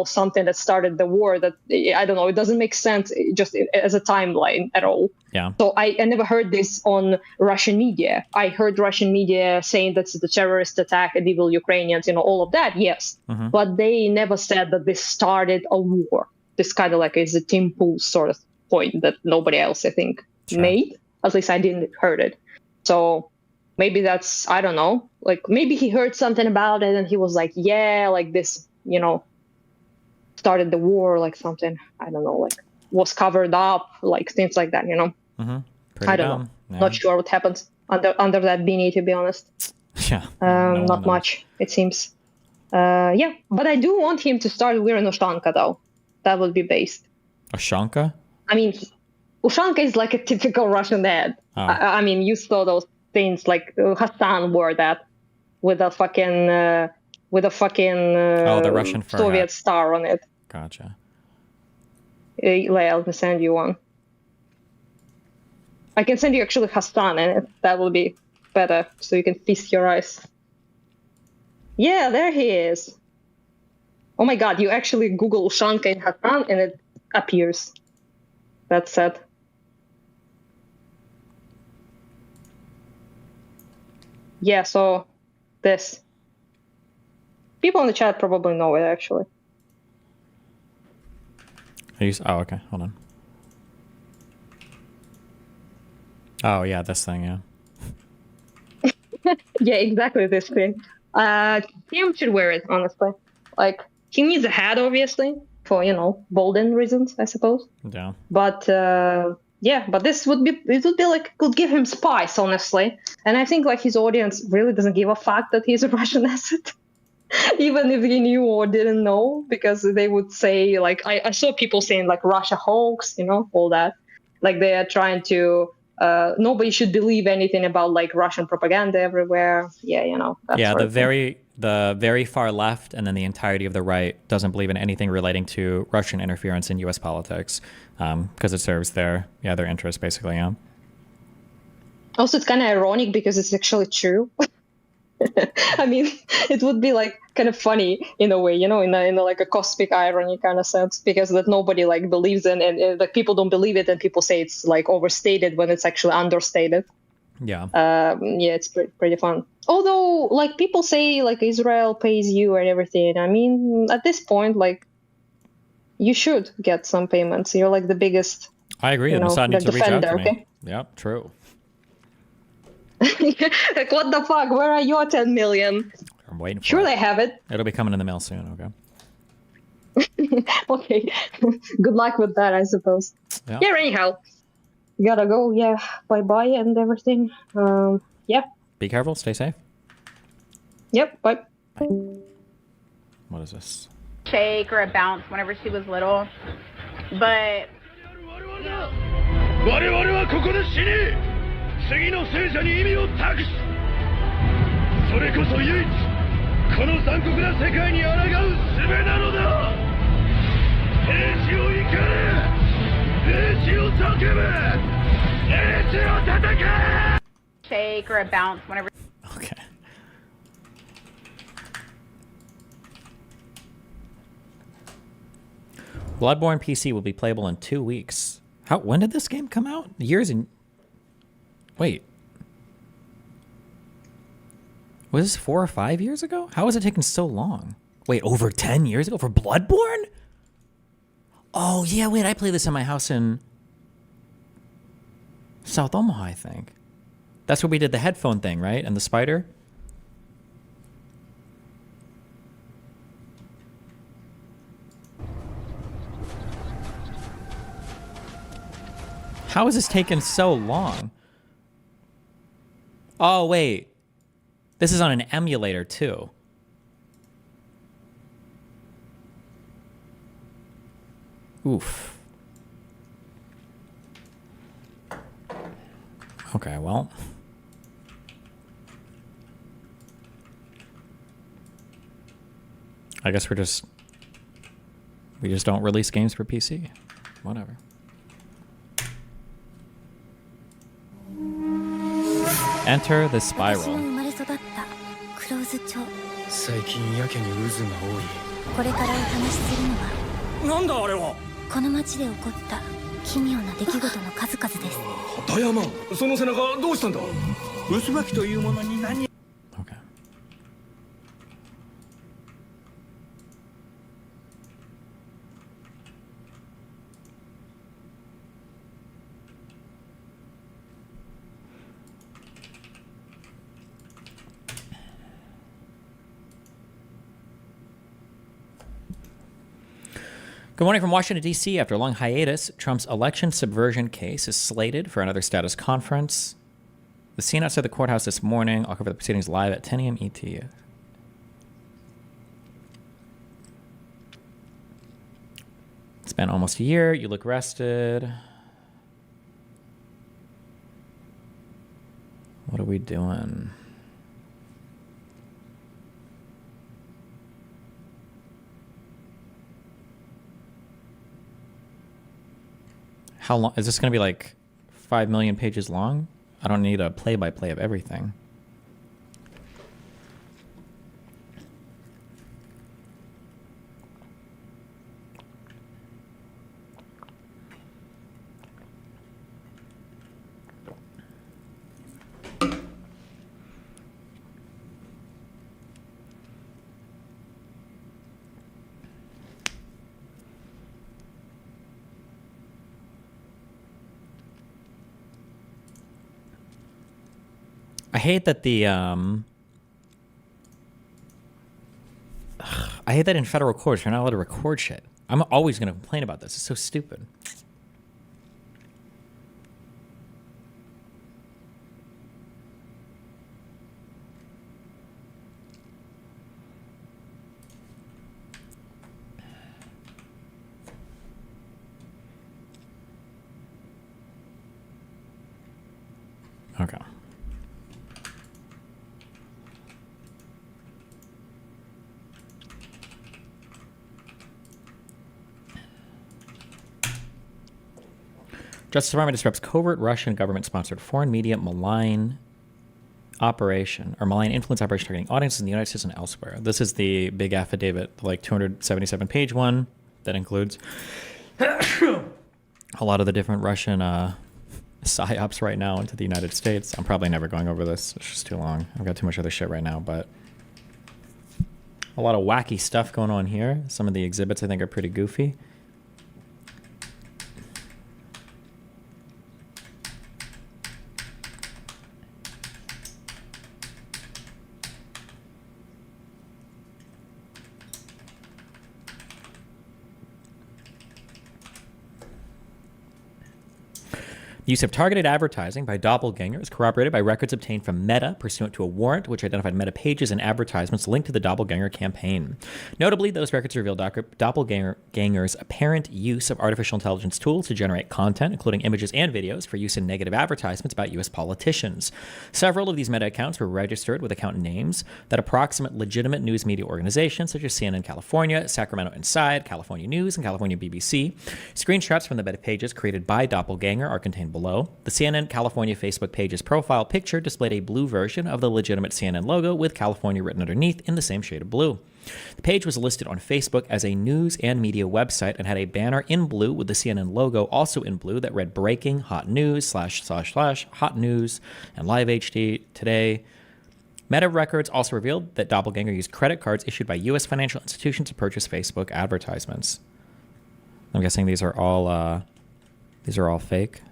something that started the war? That, I don't know, it doesn't make sense just as a timeline at all. Yeah. So I never heard this on Russian media. I heard Russian media saying that's the terrorist attack and evil Ukrainians, all of that, yes. But they never said that this started a war. This kind of like is a Tim Pool sort of point that nobody else, I think, made. At least I didn't heard it. So maybe that's, I don't know, like maybe he heard something about it and he was like, yeah, like this, started the war, like something, I don't know, like was covered up, like things like that, I don't know. Yeah. Not sure what happened under that beanie, to be honest. Yeah. Not much, it seems. Yeah, but I do want him to start wearing Ushanka, though. That would be based. Ushanka? I mean, Ushanka is like a typical Russian ad. Oh. I mean, you saw those things like Hassan wore that with a fucking the Russian fur Soviet hat. star on it. Gotcha. Let me send you one. I can send you actually Hassan, and that will be better, so you can feast your eyes. Yeah, there he is. Oh my god, you actually Google Ushanka and Hassan, and it appears. That's it. Yeah, so this. People in the chat probably know it, actually. Oh, okay. Hold on. Oh, yeah, this thing, yeah. Yeah, exactly this thing. Tim should wear it, honestly. Like, he needs a hat, obviously, for, Bolden reasons, I suppose. Yeah. But, but this would be like, could give him spice, honestly. And I think, like, his audience really doesn't give a fuck that he's a Russian asset. Even if he knew or didn't know, because they would say, like, I saw people saying, like, Russia hoax, all that. Like, they are trying to, nobody should believe anything about, like, Russian propaganda everywhere. Yeah, that yeah, sort of thing. the very far left and then the entirety of the right doesn't believe in anything relating to Russian interference in U.S. politics, because it serves their interests, basically, yeah. Also, it's kind of ironic because it's actually true. I mean, it would be like kind of funny in a way, in a like a cosmic irony kind of sense, because that nobody like believes in, and like people don't believe it, and people say it's like overstated when it's actually understated. Yeah. Yeah, it's pretty fun. Although, like people say, like Israel pays you and everything. I mean, at this point, like you should get some payments. You're like the biggest. I agree. The Mossad needs to reach out to me. Okay? Yep, true. Like, what the fuck? Where are your 10 million? I'm waiting for Sure, it. they have it. It'll be coming in the mail soon, okay? Okay. Good luck with that, I suppose. Yeah, anyhow. Gotta go, yeah. Bye-bye and everything. Yeah. Be careful, stay safe. Yep, bye. What is this? Shake or a bounce whenever she was little. But 次の聖者に意味を託すそれこそ唯一この残酷な世界に抗う術なのだ英知を怒れ英知を叫べ英知を叩け shake or a bounce whenever. Okay. Bloodborne PC will be playable in 2 weeks. When did this game come out? Years and... Wait. Was this 4 or 5 years ago? How has it taken so long? Wait, over 10 years ago for Bloodborne? Oh, yeah, wait, I played this in my house in South Omaha, I think. That's where we did the headphone thing, right? And the spider? How has this taken so long? Oh, wait. This is on an emulator, too. Oof. Okay, well. I guess we just don't release games for PC. Whatever. Enter the spiral. 最近やけに渦が多い。これからお話しするのはなんだあれは。この町で起こった奇妙な出来事の数々です。ダイヤマン、その背中どうしたんだ。薄巻というものに何。Okay. Good morning from Washington, D.C. After a long hiatus, Trump's election subversion case is slated for another status conference. The scene outside the courthouse this morning. I'll cover the proceedings live at 10 a.m. ET. It's been almost a year. You look rested. What are we doing? How long is this going to be? Like 5 million pages long? I don't need a play-by-play of everything. I hate that I hate that in federal courts you're not allowed to record shit. I'm always going to complain about this. It's so stupid. Okay. Justice Department disrupts covert Russian government-sponsored foreign media malign operation, or malign influence operation targeting audiences in the United States and elsewhere. This is the big affidavit, the like 277-page one that includes a lot of the different Russian psyops right now into the United States. I'm probably never going over this. It's just too long. I've got too much other shit right now, but a lot of wacky stuff going on here. Some of the exhibits I think are pretty goofy. Use of targeted advertising by doppelgangers corroborated by records obtained from Meta pursuant to a warrant which identified Meta pages and advertisements linked to the doppelganger campaign. Notably, those records reveal doppelgangers' apparent use of artificial intelligence tools to generate content, including images and videos, for use in negative advertisements about U.S. politicians. Several of these Meta accounts were registered with account names that approximate legitimate news media organizations such as CNN California, Sacramento Inside, California News, and California BBC. Screenshots from the Meta pages created by Doppelganger are contained below. below. The CNN California Facebook page's profile picture displayed a blue version of the legitimate CNN logo with California written underneath in the same shade of blue. The page was listed on Facebook as a news and media website and had a banner in blue with the CNN logo also in blue that read breaking hot news / hot news and live HD today. Meta Records also revealed that Doppelganger used credit cards issued by U.S. financial institutions to purchase Facebook advertisements. I'm guessing these are all fake.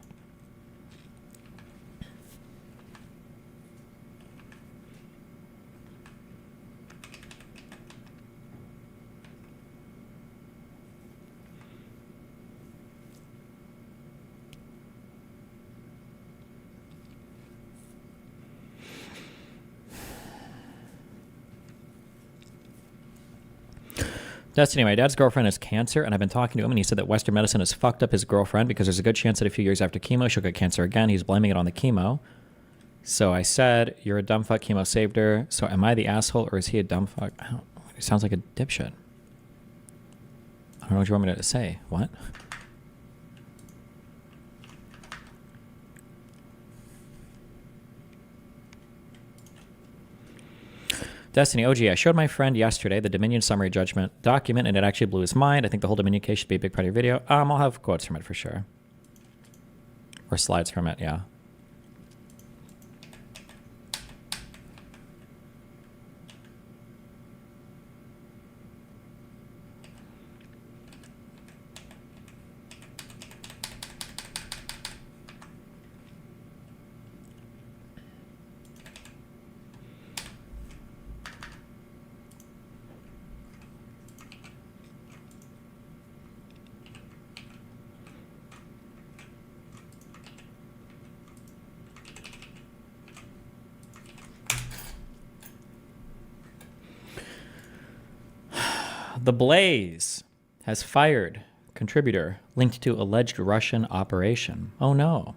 Destiny, my dad's girlfriend has cancer, and I've been talking to him, and he said that Western medicine has fucked up his girlfriend because there's a good chance that a few years after chemo, she'll get cancer again. He's blaming it on the chemo. So I said, you're a dumb fuck, chemo saved her. So am I the asshole, or is he a dumb fuck? He sounds like a dipshit. I don't know what you want me to say. What? Destiny, OG, I showed my friend yesterday the Dominion summary judgment document, and it actually blew his mind. I think the whole Dominion case should be a big part of your video. I'll have quotes from it for sure. Or slides from it, yeah. The Blaze has fired contributor linked to alleged Russian operation. Oh no.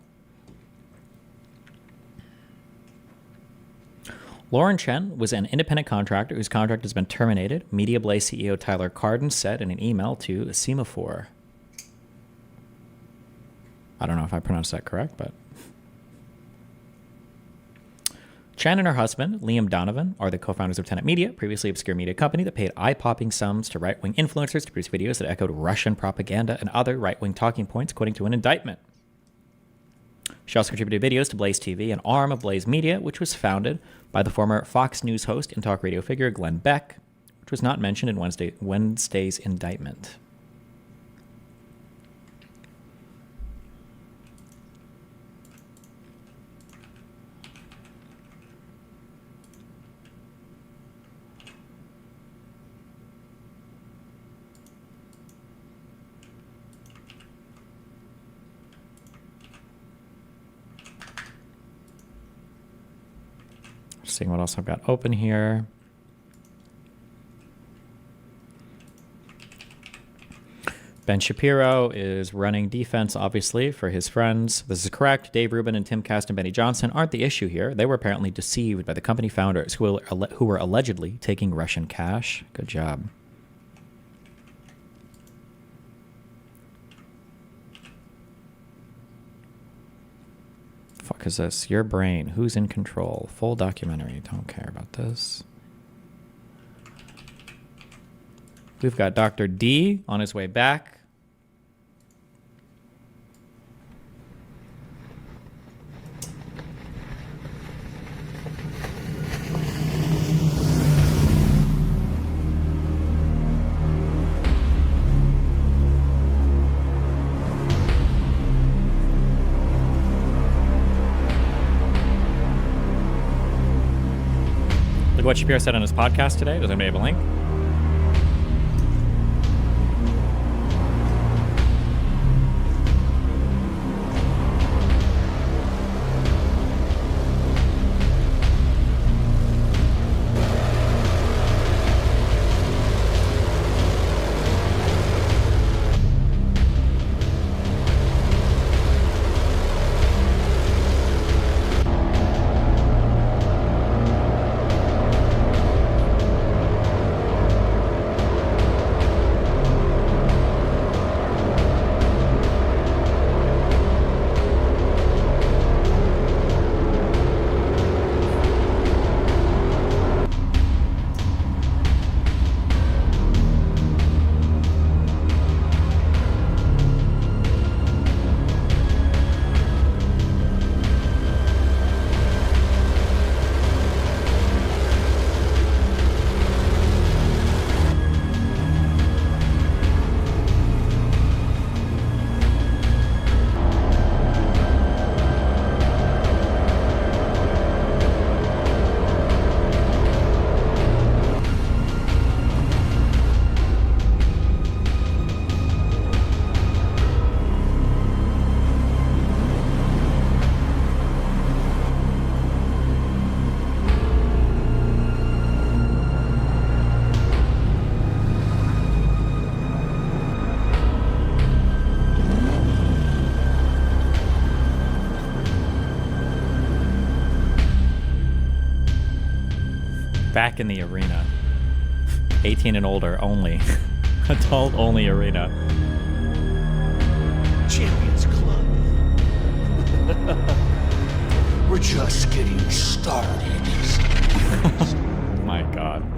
Lauren Chen was an independent contractor whose contract has been terminated, Media Blaze CEO Tyler Carden said in an email to Semaphore. I don't know if I pronounced that correct, but... Chen and her husband, Liam Donovan, are the co-founders of Tenant Media, previously obscure media company that paid eye-popping sums to right-wing influencers to produce videos that echoed Russian propaganda and other right-wing talking points, according to an indictment. She also contributed videos to Blaze TV, an arm of Blaze Media, which was founded by the former Fox News host and talk radio figure Glenn Beck, which was not mentioned in Wednesday's indictment. Seeing what else I've got open here. Ben Shapiro is running defense, obviously, for his friends. This is correct. Dave Rubin and Tim Cast and Benny Johnson aren't the issue here. They were apparently deceived by the company founders who were allegedly taking Russian cash. Good job. Fuck is this? Your brain. Who's in control? Full documentary. Don't care about this. We've got Dr. D on his way back. Look what Shapiro said on his podcast today. Does anybody have a link? back in the arena. 18 and older only. Adult only arena. Champions Club. We're just getting started. My God.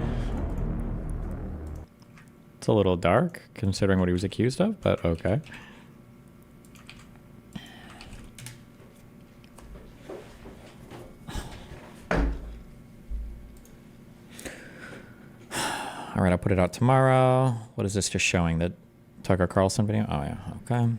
It's a little dark considering what he was accused of, but okay. All right, I'll put it out tomorrow. What is this just showing? The Tucker Carlson video? Oh, yeah. Okay.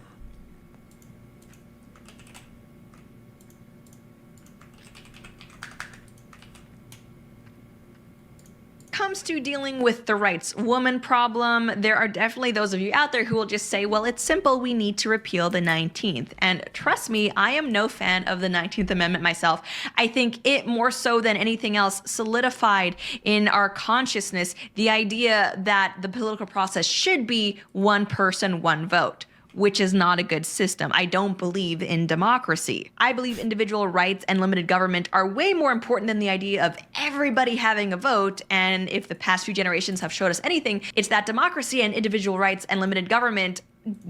Comes to dealing with the rights woman problem, there are definitely those of you out there who will just say, well, it's simple, we need to repeal the 19th. And trust me, I am no fan of the 19th Amendment myself. I think it, more so than anything else, solidified in our consciousness the idea that the political process should be one person, one vote, which is not a good system. I don't believe in democracy. I believe individual rights and limited government are way more important than the idea of everybody having a vote. And if the past few generations have showed us anything, it's that democracy and individual rights and limited government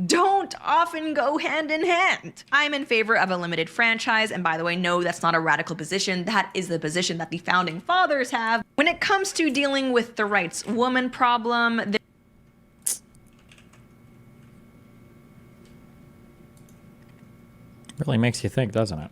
don't often go hand in hand. I'm in favor of a limited franchise, and by the way, no, that's not a radical position. That is the position that the founding fathers have. When it comes to dealing with the rights woman problem, Really makes you think, doesn't it?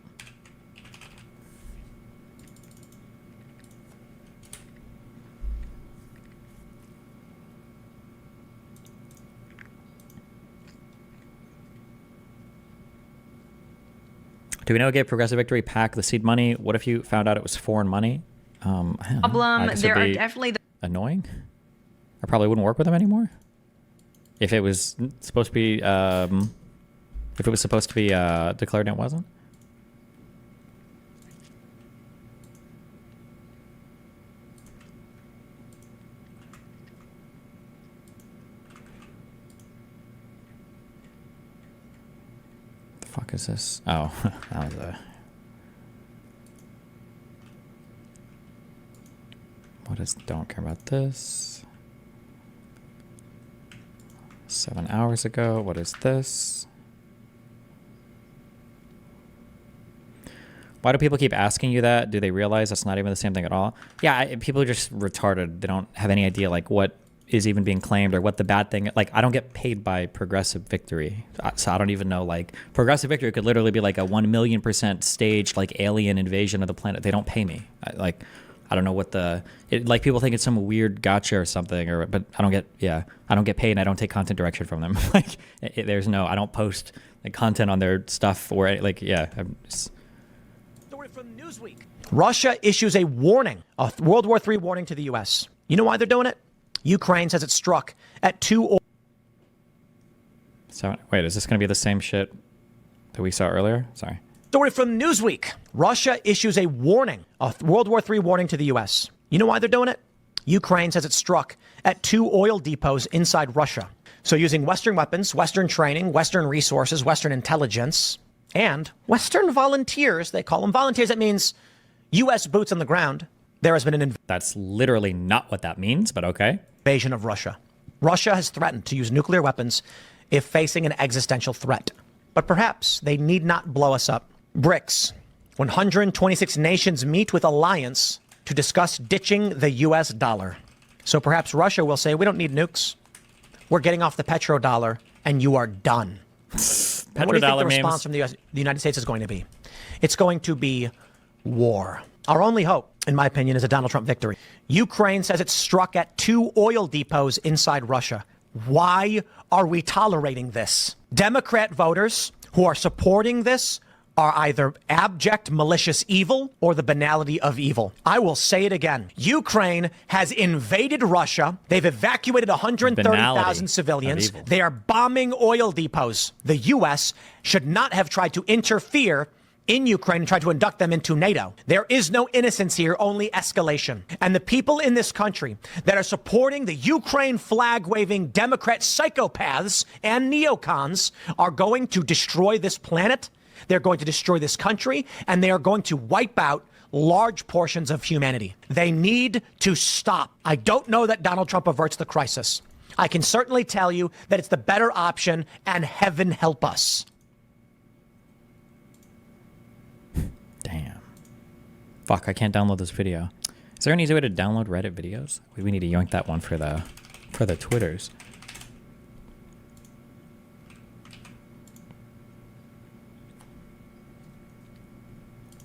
Do we know gave Progressive Victory PAC the seed money? What if you found out it was foreign money? problem, there are definitely annoying. I probably wouldn't work with them anymore. If it was supposed to be declared and it wasn't. The fuck is this? Oh, that was a. What is? Don't care about this. 7 hours ago. What is this? Why do people keep asking you that? Do they realize that's not even the same thing at all? Yeah, people are just retarded. They don't have any idea like what is even being claimed or what the bad thing. Like, I don't get paid by Progressive Victory, so I don't even know. Like, Progressive Victory could literally be like a 1,000,000% staged like alien invasion of the planet. They don't pay me. I don't know what like people think it's some weird gotcha or something, but I don't get paid and I don't take content direction from them. Like, there's no, I don't post like content on their stuff or I'm just. Story from Newsweek. Russia issues a warning, a World War III warning to the U.S. You know why they're doing it? Ukraine says it struck at two. So wait, is this going to be the same shit that we saw earlier? Sorry. Story from Newsweek. Russia issues a warning, a World War III warning to the U.S. You know why they're doing it? Ukraine says it struck at 2 oil depots inside Russia. So using Western weapons, Western training, Western resources, Western intelligence, and Western volunteers, they call them volunteers. That means U.S. boots on the ground. There has been an That's literally not what that means, but okay. Invasion of Russia. Russia has threatened to use nuclear weapons if facing an existential threat. But perhaps they need not blow us up. BRICS. 126 nations meet with alliance to discuss ditching the U.S. dollar. So perhaps Russia will say, we don't need nukes. We're getting off the petrodollar, and you are done. And what do you think the response from the United States is going to be? It's going to be war. Our only hope, in my opinion, is a Donald Trump victory. Ukraine says it struck at 2 oil depots inside Russia. Why are we tolerating this? Democrat voters who are supporting this are either abject, malicious evil or the banality of evil. I will say it again. Ukraine has invaded Russia. They've evacuated 130,000 civilians. They are bombing oil depots. The U.S. should not have tried to interfere in Ukraine and tried to induct them into NATO. There is no innocence here, only escalation. And the people in this country that are supporting the Ukraine flag-waving Democrat psychopaths and neocons are going to destroy this planet. They're going to destroy this country, and they are going to wipe out large portions of humanity. They need to stop. I don't know that Donald Trump averts the crisis. I can certainly tell you that it's the better option, and heaven help us. Damn. Fuck, I can't download this video. Is there an easy way to download Reddit videos? We need to yoink that one for the Twitters.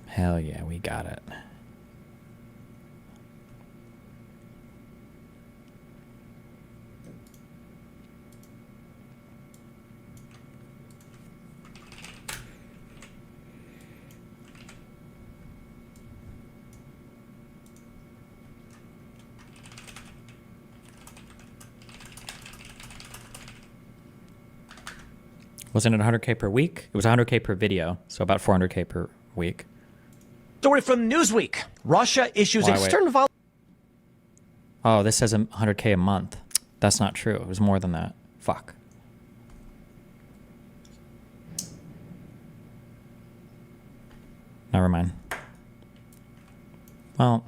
Hell yeah, we got it. Wasn't it 100K per week? It was 100K per video, so about 400K per week. Story from Newsweek. Russia issues a stern violation. Oh, this says 100K a month. That's not true. It was more than that. Fuck. Never mind. Well.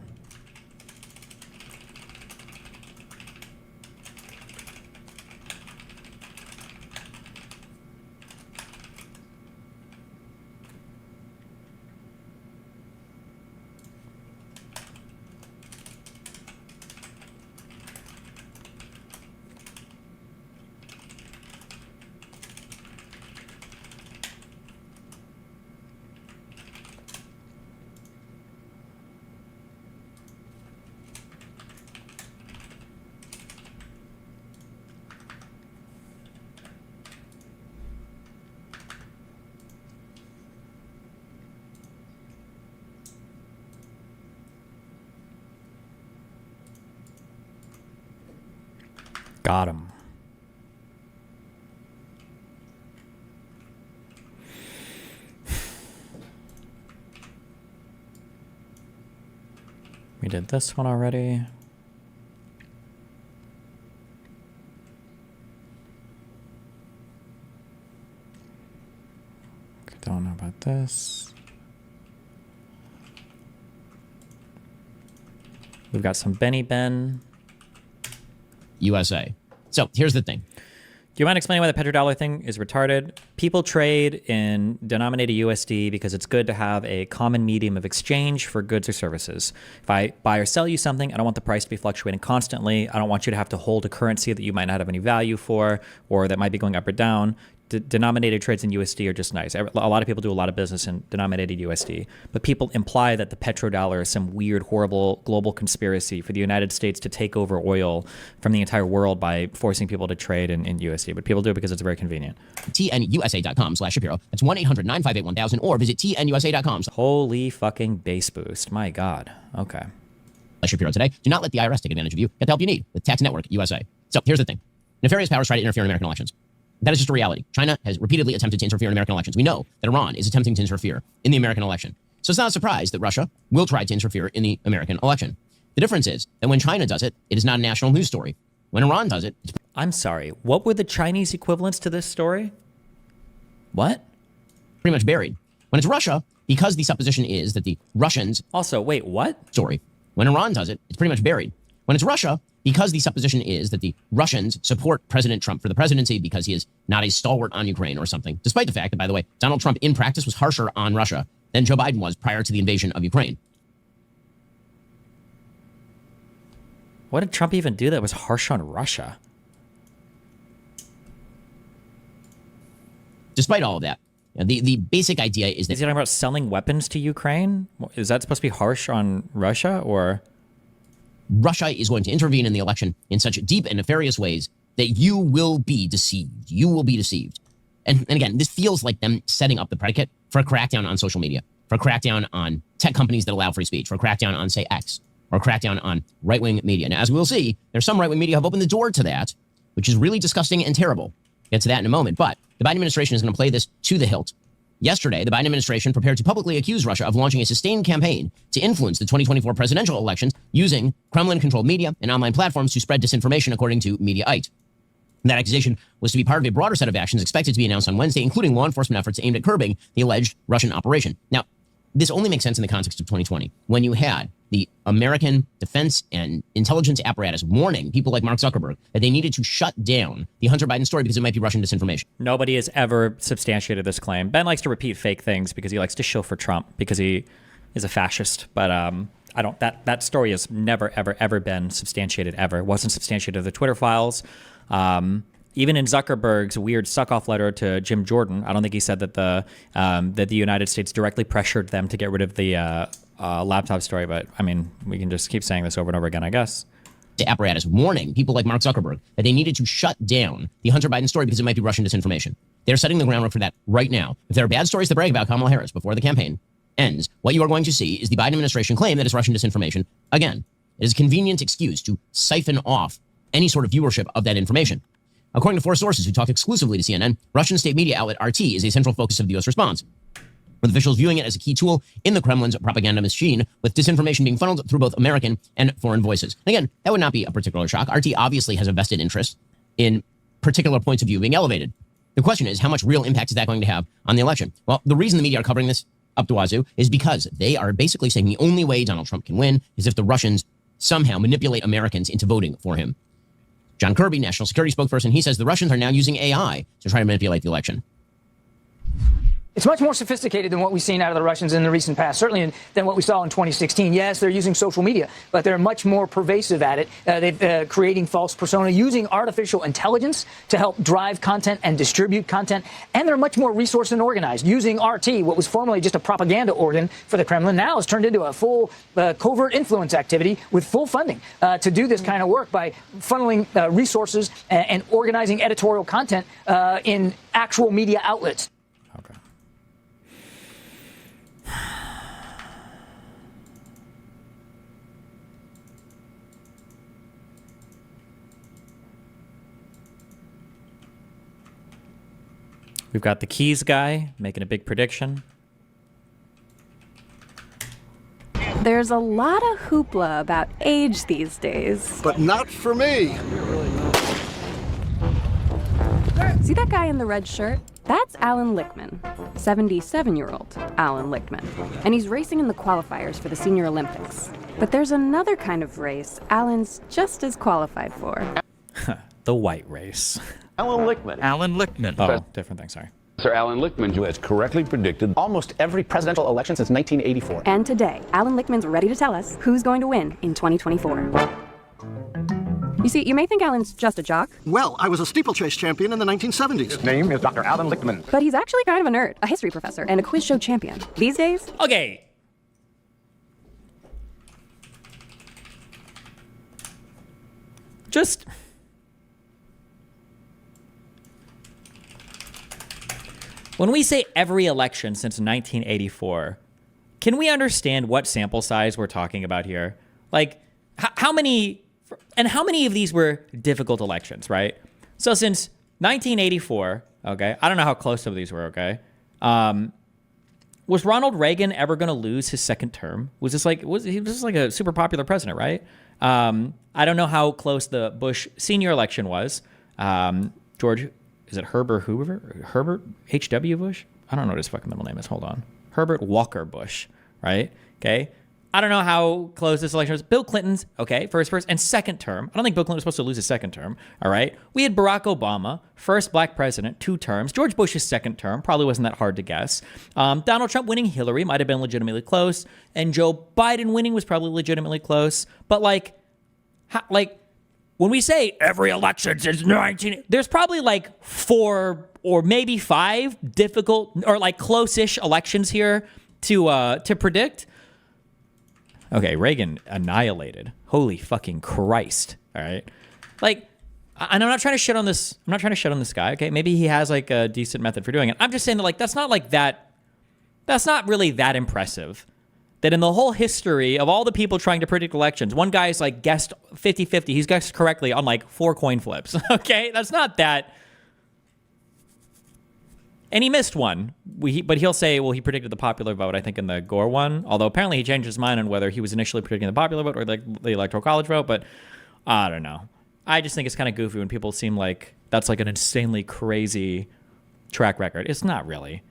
Got him. We did this one already. Don't know about this. We've got some Benny Ben. USA. So here's the thing. Do you mind explaining why the petrodollar thing is retarded? People trade in denominated USD because it's good to have a common medium of exchange for goods or services. If I buy or sell you something, I don't want the price to be fluctuating constantly. I don't want you to have to hold a currency that you might not have any value for or that might be going up or down. Denominated trades in USD are just nice. A lot of people do a lot of business in denominated USD, but people imply that the petrodollar is some weird, horrible global conspiracy for the United States to take over oil from the entire world by forcing people to trade in USD. But people do it because it's very convenient. TNUSA.com/Shapiro. That's 1-800-958-1000 or visit TNUSA.com. Holy fucking base boost. My God. Okay. Shapiro today. Do not let the IRS take advantage of you. Get the help you need. The Tax Network USA. So here's the thing. Nefarious powers try to interfere in American elections. That is just a reality. China has repeatedly attempted to interfere in American elections. We know that Iran is attempting to interfere in the American election. So it's not a surprise that Russia will try to interfere in the American election. The difference is that when China does it, it is not a national news story. When Iran does it, it's I'm sorry. What were the Chinese equivalents to this story? What? pretty much buried. When it's Russia, because the supposition is that the Russians... Also, wait, what? Sorry. When Iran does it, it's pretty much buried. When it's Russia, because the supposition is that the Russians support President Trump for the presidency because he is not a stalwart on Ukraine or something, despite the fact that, by the way, Donald Trump in practice was harsher on Russia than Joe Biden was prior to the invasion of Ukraine. What did Trump even do that was harsh on Russia? Despite all of that, the basic idea is that... Is he talking about selling weapons to Ukraine? Is that supposed to be harsh on Russia, or... Russia is going to intervene in the election in such deep and nefarious ways that you will be deceived. You will be deceived. And again, this feels like them setting up the predicate for a crackdown on social media, for a crackdown on tech companies that allow free speech, for a crackdown on, say, X, or a crackdown on right-wing media. Now, as we'll see, there's some right-wing media have opened the door to that, which is really disgusting and terrible. Get to that in a moment. But the Biden administration is going to play this to the hilt. Yesterday, the Biden administration prepared to publicly accuse Russia of launching a sustained campaign to influence the 2024 presidential elections using Kremlin-controlled media and online platforms to spread disinformation, according to Mediaite. That accusation was to be part of a broader set of actions expected to be announced on Wednesday, including law enforcement efforts aimed at curbing the alleged Russian operation. Now, this only makes sense in the context of 2020, when you had the American defense and intelligence apparatus warning people like Mark Zuckerberg that they needed to shut down the Hunter Biden story because it might be Russian disinformation. Nobody has ever substantiated this claim. Ben likes to repeat fake things because he likes to shill for Trump because he is a fascist. But I don't. That story has never, ever been substantiated ever. It wasn't substantiated in the Twitter files. Even in Zuckerberg's weird suck-off letter to Jim Jordan, I don't think he said that the United States directly pressured them to get rid of the laptop story. But I mean, we can just keep saying this over and over again, I guess. The apparatus warning people like Mark Zuckerberg that they needed to shut down the Hunter Biden story because it might be Russian disinformation. They're setting the groundwork for that right now. If there are bad stories to brag about Kamala Harris before the campaign ends, what you are going to see is the Biden administration claim that it's Russian disinformation. Again, it is a convenient excuse to siphon off any sort of viewership of that information. According to 4 sources who talked exclusively to CNN, Russian state media outlet RT is a central focus of the U.S. response, with officials viewing it as a key tool in the Kremlin's propaganda machine, with disinformation being funneled through both American and foreign voices. And again, that would not be a particular shock. RT obviously has a vested interest in particular points of view being elevated. The question is, how much real impact is that going to have on the election? Well, the reason the media are covering this up to wazoo is because they are basically saying the only way Donald Trump can win is if the Russians somehow manipulate Americans into voting for him. John Kirby, national security spokesperson, he says the Russians are now using AI to try to manipulate the election. It's much more sophisticated than what we've seen out of the Russians in the recent past, certainly than what we saw in 2016. Yes, they're using social media, but they're much more pervasive at it. They're creating false persona, using artificial intelligence to help drive content and distribute content, and they're much more resourced and organized, using RT, what was formerly just a propaganda organ for the Kremlin, now has turned into a full covert influence activity with full funding to do this kind of work by funneling resources and organizing editorial content in actual media outlets. We've got the keys guy making a big prediction. There's a lot of hoopla about age these days. But not for me. See that guy in the red shirt? That's Alan Lichtman, 77-year-old Alan Lichtman. And he's racing in the qualifiers for the Senior Olympics. But there's another kind of race Alan's just as qualified for. The white race. Alan Lichtman. Alan Lichtman. Oh, different thing, sorry. Sir Alan Lichtman, who has correctly predicted almost every presidential election since 1984. And today, Alan Lichtman's ready to tell us who's going to win in 2024. You see, you may think Alan's just a jock. Well, I was a steeplechase champion in the 1970s. His name is Dr. Alan Lichtman. But he's actually kind of a nerd, a history professor, and a quiz show champion. These days... Okay. Just... when we say every election since 1984, can we understand what sample size we're talking about here? Like, how many of these were difficult elections, right? So since 1984, okay, I don't know how close some of these were, okay? Was Ronald Reagan ever going to lose his second term? Was he was just like a super popular president, right? I don't know how close the Bush senior election was. George... Is it Herbert Hoover? Herbert H.W. Bush? I don't know what his fucking middle name is. Hold on. Herbert Walker Bush, right? Okay. I don't know how close this election was. Bill Clinton's, okay, first and second term. I don't think Bill Clinton was supposed to lose his second term, all right? We had Barack Obama, first black president, 2 terms. George Bush's second term, probably wasn't that hard to guess. Donald Trump winning Hillary might have been legitimately close, and Joe Biden winning was probably legitimately close. But when we say every election since 19, there's probably like 4 or maybe 5 difficult or like close-ish elections here to predict. Okay, Reagan annihilated. Holy fucking Christ! All right, and I'm not trying to shit on this. I'm not trying to shit on this guy. Okay, maybe he has like a decent method for doing it. I'm just saying that that's not like that. That's not really that impressive. That in the whole history of all the people trying to predict elections, one guy's like guessed 50-50. He's guessed correctly on like 4 coin flips. Okay, that's not that. And he missed one. But he'll say, well, he predicted the popular vote, I think, in the Gore one. Although apparently he changed his mind on whether he was initially predicting the popular vote or the Electoral College vote. But I don't know. I just think it's kind of goofy when people seem like that's like an insanely crazy track record. It's not really.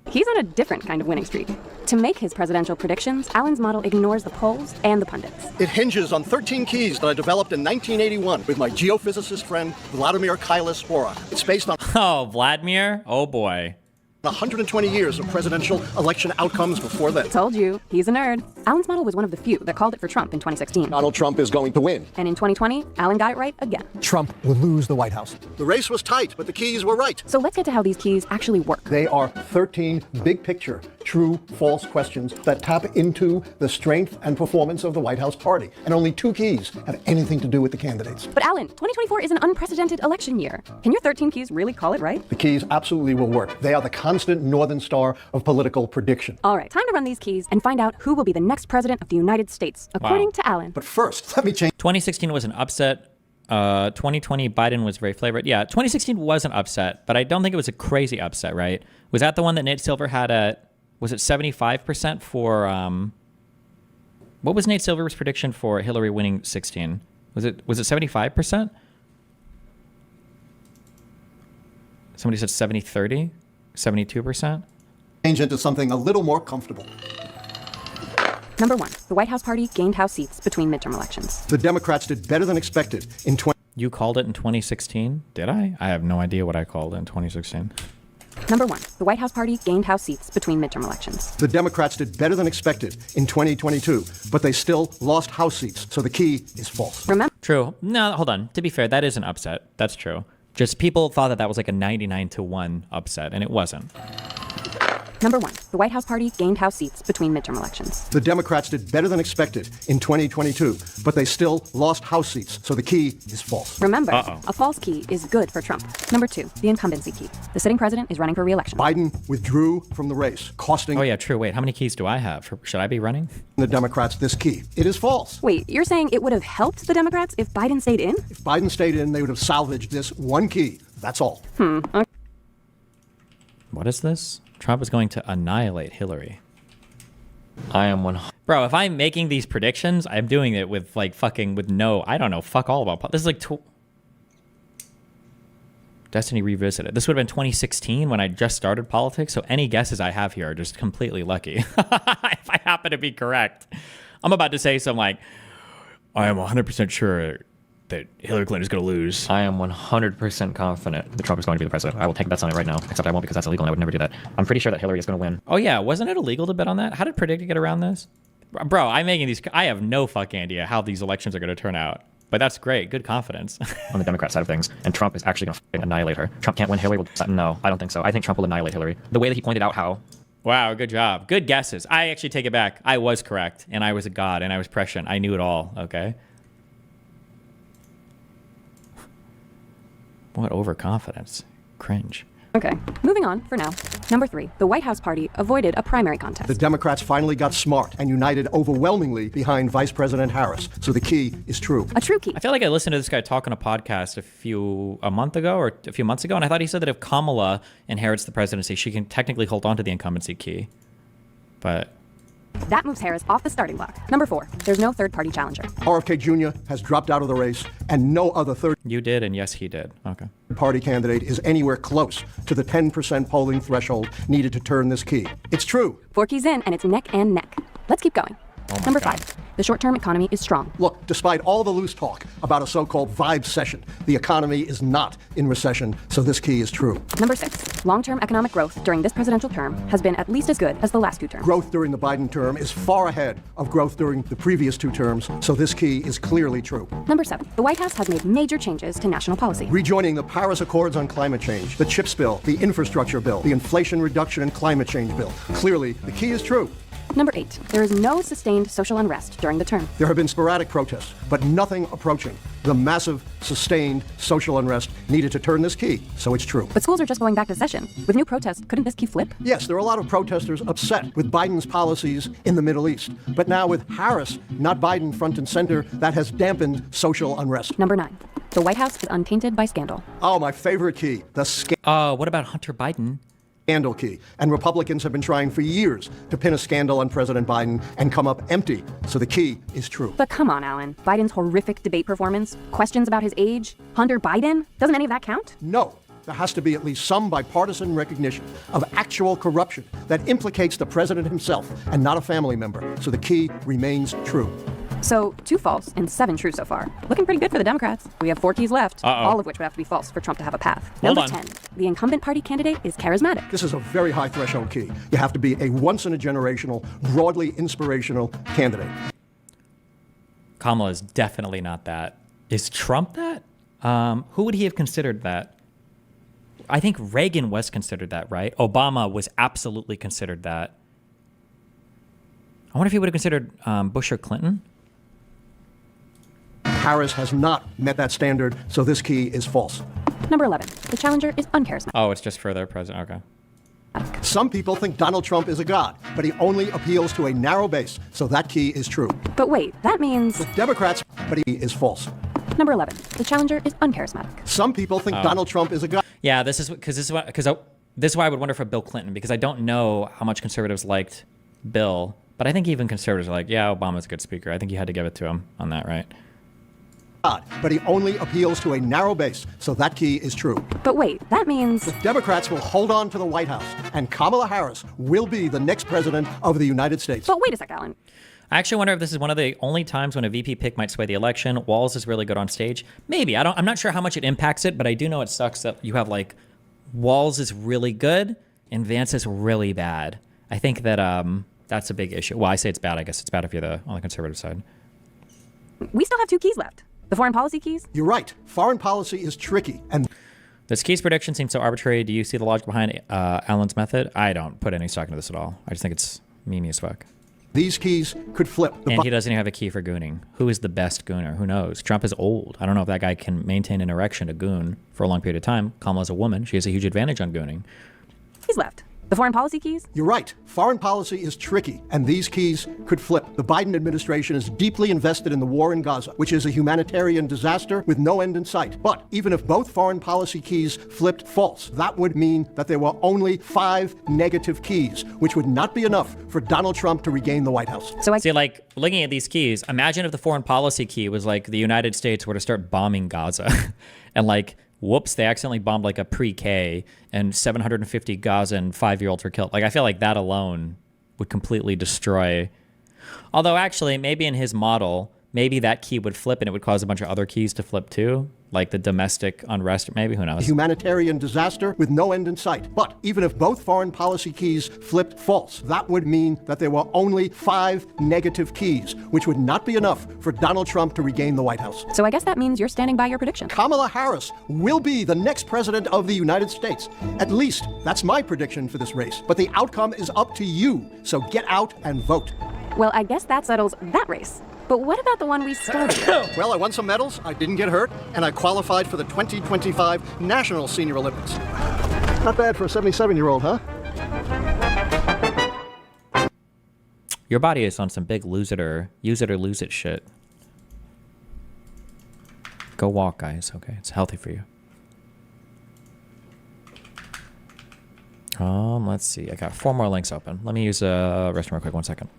He's on a different kind of winning streak. To make his presidential predictions, Allen's model ignores the polls and the pundits. It hinges on 13 keys that I developed in 1981 with my geophysicist friend Vladimir Kailas-Horak. It's based on Oh, Vladimir? Oh boy. 120 years of presidential election outcomes before then. Told you, he's a nerd. Allen's model was one of the few that called it for Trump in 2016. Donald Trump is going to win. And in 2020, Allen got it right again. Trump will lose the White House. The race was tight, but the keys were right. So let's get to how these keys actually work. They are 13 big picture, true, false questions that tap into the strength and performance of the White House party. And only 2 keys have anything to do with the candidates. But Allen, 2024 is an unprecedented election year. Can your 13 keys really call it right? The keys absolutely will work. They are the constant northern star of political prediction. All right, time to run these keys and find out who will be the next president of the United States, according to Allen. But first, let me change. 2016 was an upset. 2020, Biden was very flavored. Yeah, 2016 was an upset, but I don't think it was a crazy upset, right? Was that the one that Nate Silver had was it 75% for, what was Nate Silver's prediction for Hillary winning 16? Was it 75%? Somebody said 70-30? 72%? Change into something a little more comfortable. Number 1, the White House party gained House seats between midterm elections. The Democrats did better than expected in You called it in 2016? Did I? I have no idea what I called in 2016. Number 1, the White House party gained House seats between midterm elections. The Democrats did better than expected in 2022, but they still lost House seats, so the key is false. Remember? True. No, hold on. To be fair, that is an upset. That's true. Just people thought that was like a 99-1 upset, and it wasn't. Number 1, the White House party gained House seats between midterm elections. The Democrats did better than expected in 2022, but they still lost House seats, so the key is false. Remember, a false key is good for Trump. Number 2, the incumbency key. The sitting president is running for re-election. Biden withdrew from the race, costing... Oh yeah, true. Wait, how many keys do I have? Should I be running? The Democrats this key. It is false. Wait, you're saying it would have helped the Democrats if Biden stayed in? If Biden stayed in, they would have salvaged this one key. That's all. Okay. What is this? Trump is going to annihilate Hillary. I am one. Bro, if I'm making these predictions, I'm doing it with like fucking with no, I don't know, fuck all about. This is like Destiny Revisited. This would have been 2016 when I just started politics. So any guesses I have here are just completely lucky. If I happen to be correct, I'm about to say something like, I am 100% sure that Hillary Clinton is going to lose. I am 100% confident that Trump is going to be the president. I will take bets on it right now, except I won't because that's illegal and I would never do that. I'm pretty sure that Hillary is going to win. Oh yeah, wasn't it illegal to bet on that? How did Predict get around this? Bro, I'm making these, I have no fucking idea how these elections are going to turn out. But that's great, good confidence. On the Democrat side of things, and Trump is actually going to annihilate her. Trump can't win, Hillary will, no, I don't think so. I think Trump will annihilate Hillary. The way that he pointed out how. Wow, good job. Good guesses. I actually take it back. I was correct, and I was a god, and I was prescient. I knew it all, okay? What overconfidence. Cringe. Okay, moving on for now. Number 3, the White House party avoided a primary contest. The Democrats finally got smart and united overwhelmingly behind Vice President Harris. So the key is true. A true key. I feel like I listened to this guy talk on a podcast a few months ago, and I thought he said that if Kamala inherits the presidency, she can technically hold on to the incumbency key. But that moves Harris off the starting block. Number 4, there's no third-party challenger. RFK Jr. has dropped out of the race, and no other You did, and yes, he did. Okay. third-party candidate is anywhere close to the 10% polling threshold needed to turn this key. It's true. 4 keys in, and it's neck and neck. Let's keep going. Number 5, the short-term economy is strong. Look, despite all the loose talk about a so-called vibe session, the economy is not in recession, so this key is true. Number 6, long-term economic growth during this presidential term has been at least as good as the last 2 terms. Growth during the Biden term is far ahead of growth during the previous 2 terms, so this key is clearly true. Number 7, the White House has made major changes to national policy. Rejoining the Paris Accords on climate change, the CHIPS bill, the infrastructure bill, the Inflation Reduction and Climate Change bill. Clearly, the key is true. Number 8, there is no sustained social unrest during the term. There have been sporadic protests, but nothing approaching the massive, sustained social unrest needed to turn this key, so it's true. But schools are just going back to session. With new protests, couldn't this key flip? Yes, there are a lot of protesters upset with Biden's policies in the Middle East. But now with Harris, not Biden, front and center, that has dampened social unrest. Number 9, the White House is untainted by scandal. Oh, my favorite key, the what about Hunter Biden? Scandal key. And Republicans have been trying for years to pin a scandal on President Biden and come up empty. So the key is true. But come on, Alan. Biden's horrific debate performance, questions about his age, Hunter Biden, doesn't any of that count? No. there has to be at least some bipartisan recognition of actual corruption that implicates the president himself and not a family member. So the key remains true. So 2 false and 7 true so far. Looking pretty good for the Democrats. We have 4 keys left, all of which would have to be false for Trump to have a path. Hold Number on. 10. The incumbent party candidate is charismatic. This is a very high threshold key. You have to be a once-in-a-generational, broadly inspirational candidate. Kamala is definitely not that. Is Trump that? Who would he have considered that? I think Reagan was considered that, right? Obama was absolutely considered that. I wonder if he would have considered Bush or Clinton. Harris has not met that standard, so this key is false. Number 11. The challenger is uncharismatic. Oh, it's just for their president. Okay. Some people think Donald Trump is a god, but he only appeals to a narrow base, so that key is true. But wait, that means... With Democrats, but he is false. Number 11. The challenger is uncharismatic. Some people think Donald Trump is a god. Yeah, this is why I would wonder for Bill Clinton, because I don't know how much conservatives liked Bill, but I think even conservatives are like, yeah, Obama's a good speaker. I think you had to give it to him on that, right? But he only appeals to a narrow base, so that key is true. But wait, that means... The Democrats will hold on to the White House, and Kamala Harris will be the next president of the United States. But wait a sec, Alan. I actually wonder if this is one of the only times when a VP pick might sway the election. Walz is really good on stage. Maybe. I'm not sure how much it impacts it, but I do know it sucks that you have like Walz is really good and Vance is really bad. I think that that's a big issue. Well, I say it's bad. I guess it's bad if you're on the conservative side. We still have 2 keys left. The foreign policy keys? You're right. Foreign policy is tricky, and... This keys prediction seems so arbitrary. Do you see the logic behind Alan's method? I don't put any stock into this at all. I just think it's memey as fuck. These keys could flip. And he doesn't even have a key for gooning. Who is the best gooner? Who knows? Trump is old. I don't know if that guy can maintain an erection to goon for a long period of time. Kamala's a woman. She has a huge advantage on gooning. Keys left. The foreign policy keys? You're right. Foreign policy is tricky, and these keys could flip. The Biden administration is deeply invested in the war in Gaza, which is a humanitarian disaster with no end in sight. But even if both foreign policy keys flipped false, that would mean that there were only 5 negative keys, which would not be enough for Donald Trump to regain the White House. So see, like, looking at these keys, imagine if the foreign policy key was like the United States were to start bombing Gaza and like, whoops, they accidentally bombed like a pre-K and 750 Gazan 5-year-olds were killed. Like, I feel like that alone would completely destroy. Although actually, maybe in his model, maybe that key would flip and it would cause a bunch of other keys to flip too. Like the domestic unrest, maybe, who knows? A humanitarian disaster with no end in sight. But even if both foreign policy keys flipped false, that would mean that there were only 5 negative keys, which would not be enough for Donald Trump to regain the White House. So I guess that means you're standing by your prediction. Kamala Harris will be the next president of the United States. At least, that's my prediction for this race. But the outcome is up to you, so get out and vote. Well, I guess that settles that race. But what about the one we started with? Well, I won some medals, I didn't get hurt, and I qualified for the 2025 National Senior Olympics. Not bad for a 77-year-old, huh? Your body is on some big use it or lose it shit. Go walk, guys, okay? It's healthy for you. Let's see. I got 4 more links open. Let me use a restroom real quick. 1 second.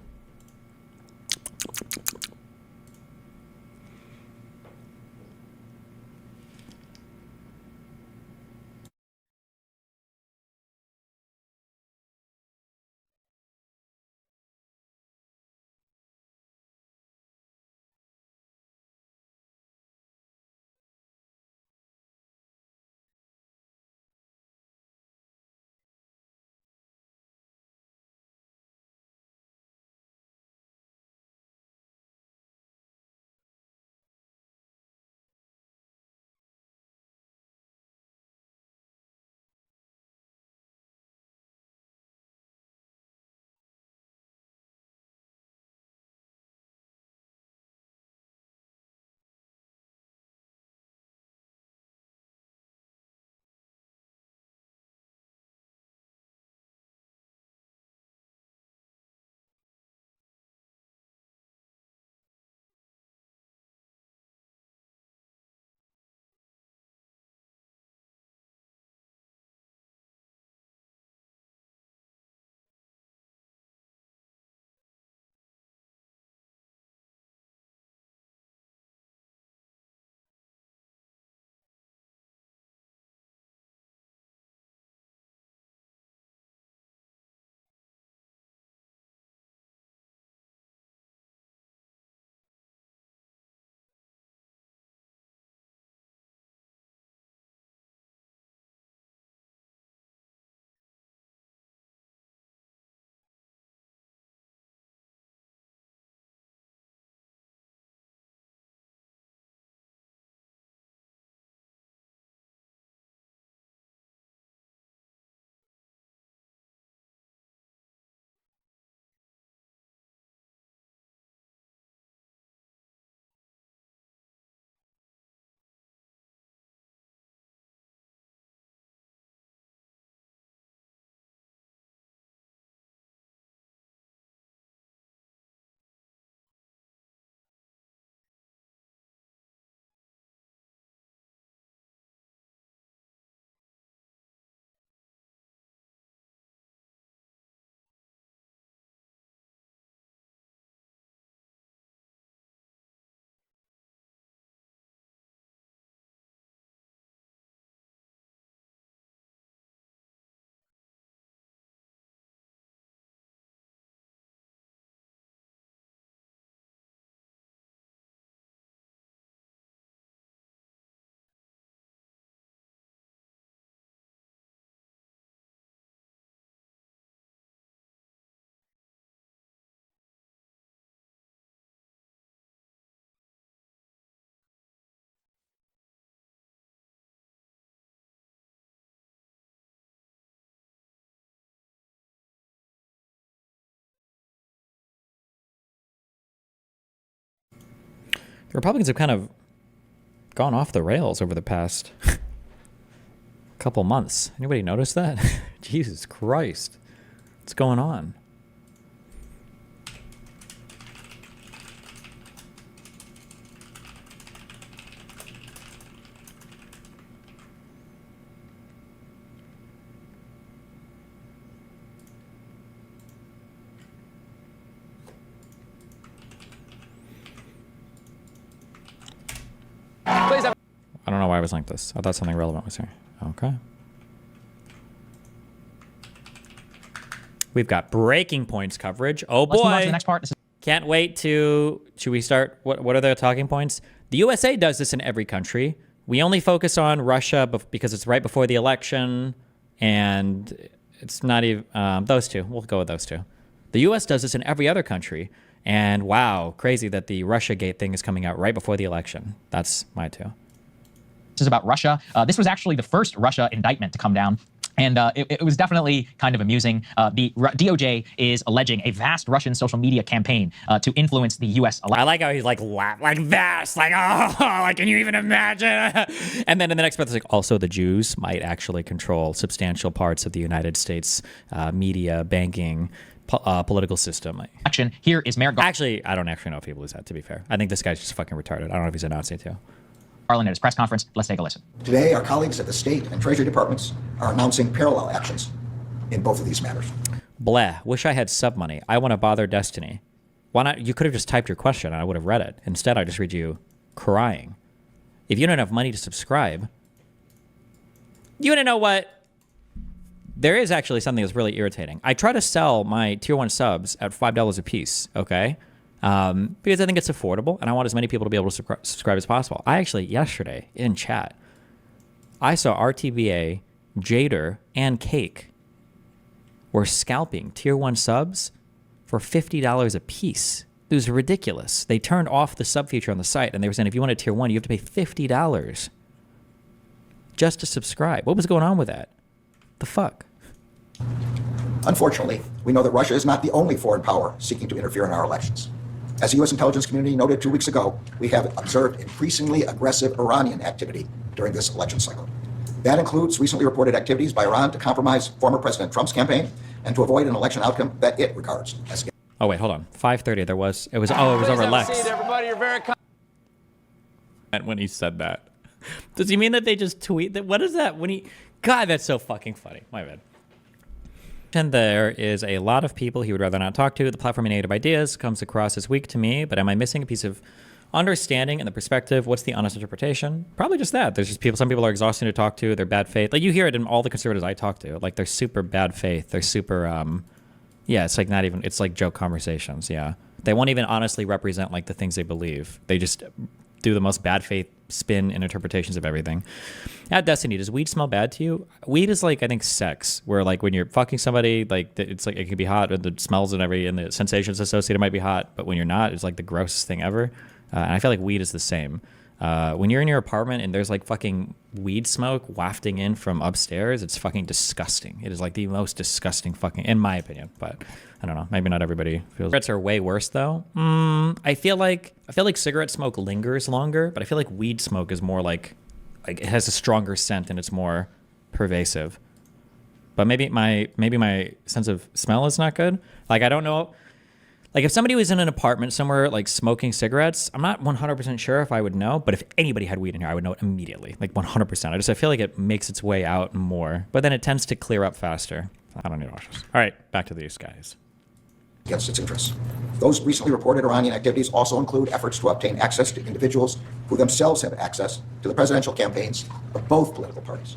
Republicans have kind of gone off the rails over the past couple months. Anybody notice that? Jesus Christ. What's going on? I don't know why I was like this. I thought something relevant was here. Okay. We've got breaking points coverage. Oh boy. Let's move on to the next part. Can't wait to... Should we start? What are the talking points? The USA does this in every country. We only focus on Russia because it's right before the election, and it's not even... those two. We'll go with those two. The US does this in every other country, and wow, crazy that the Russiagate thing is coming out right before the election. That's my two. This is about Russia. This was actually the first Russia indictment to come down. And it was definitely kind of amusing. The DOJ is alleging a vast Russian social media campaign to influence the U.S. election. I like how he's like vast, like, oh, like, can you even imagine? And then in the next breath, it's like, also the Jews might actually control substantial parts of the United States media, banking, political system. Action here is Mayor. Actually, I don't actually know if he believes that, to be fair. I think this guy's just fucking retarded. I don't know if he's a Nazi too. Garland at his press conference. Let's take a listen. Today, our colleagues at the State and Treasury Departments are announcing parallel actions in both of these matters. Blah. Wish I had sub money. I want to bother Destiny. Why not? You could have just typed your question and I would have read it. Instead, I just read you crying. If you don't have money to subscribe, you want to know what? There is actually something that's really irritating. I try to sell my tier 1 subs at $5 a piece, okay? Because I think it's affordable and I want as many people to be able to subscribe as possible. I actually, yesterday in chat, I saw RTBA, Jader, and Cake were scalping tier 1 subs for $50 a piece. It was ridiculous. They turned off the sub feature on the site and they were saying if you want a tier 1, you have to pay $50 just to subscribe. What was going on with that? The fuck? Unfortunately, we know that Russia is not the only foreign power seeking to interfere in our elections. As the U.S. intelligence community noted 2 weeks ago, we have observed increasingly aggressive Iranian activity during this election cycle. That includes recently reported activities by Iran to compromise former President Trump's campaign and to avoid an election outcome that it regards as... Oh, wait, hold on. 5:30, it was over Lex. Everybody, you're very And when he said that. Does he mean that they just tweet that? What is that? When he... God, that's so fucking funny. My bad. And there is a lot of people he would rather not talk to. The platform of native ideas comes across as weak to me, but am I missing a piece of understanding and the perspective? What's the honest interpretation? Probably just that. There's just people, some people are exhausting to talk to. They're bad faith. Like you hear it in all the conservatives I talk to. Like they're super bad faith. They're super, yeah, it's like not even, it's like joke conversations. Yeah. They won't even honestly represent like the things they believe. They just do the most bad faith spin and interpretations of everything. At Destiny, does weed smell bad to you? Weed is like, I think, sex, where like when you're fucking somebody, like it's like it can be hot, and the smells and the sensations associated might be hot, but when you're not, it's like the grossest thing ever. And I feel like weed is the same. When you're in your apartment and there's like fucking weed smoke wafting in from upstairs, it's fucking disgusting. It is like the most disgusting fucking, in my opinion, but I don't know. Maybe not everybody feels. Cigarettes are way worse though. I feel like cigarette smoke lingers longer, but I feel like weed smoke is more like it has a stronger scent and it's more pervasive. But maybe my sense of smell is not good. Like I don't know. Like if somebody was in an apartment somewhere like smoking cigarettes, I'm not 100% sure if I would know, but if anybody had weed in here, I would know it immediately, like 100%. I feel like it makes its way out more, but then it tends to clear up faster. I don't need to watch this. All right, back to these guys. Against its interests. Those recently reported Iranian activities also include efforts to obtain access to individuals who themselves have access to the presidential campaigns of both political parties.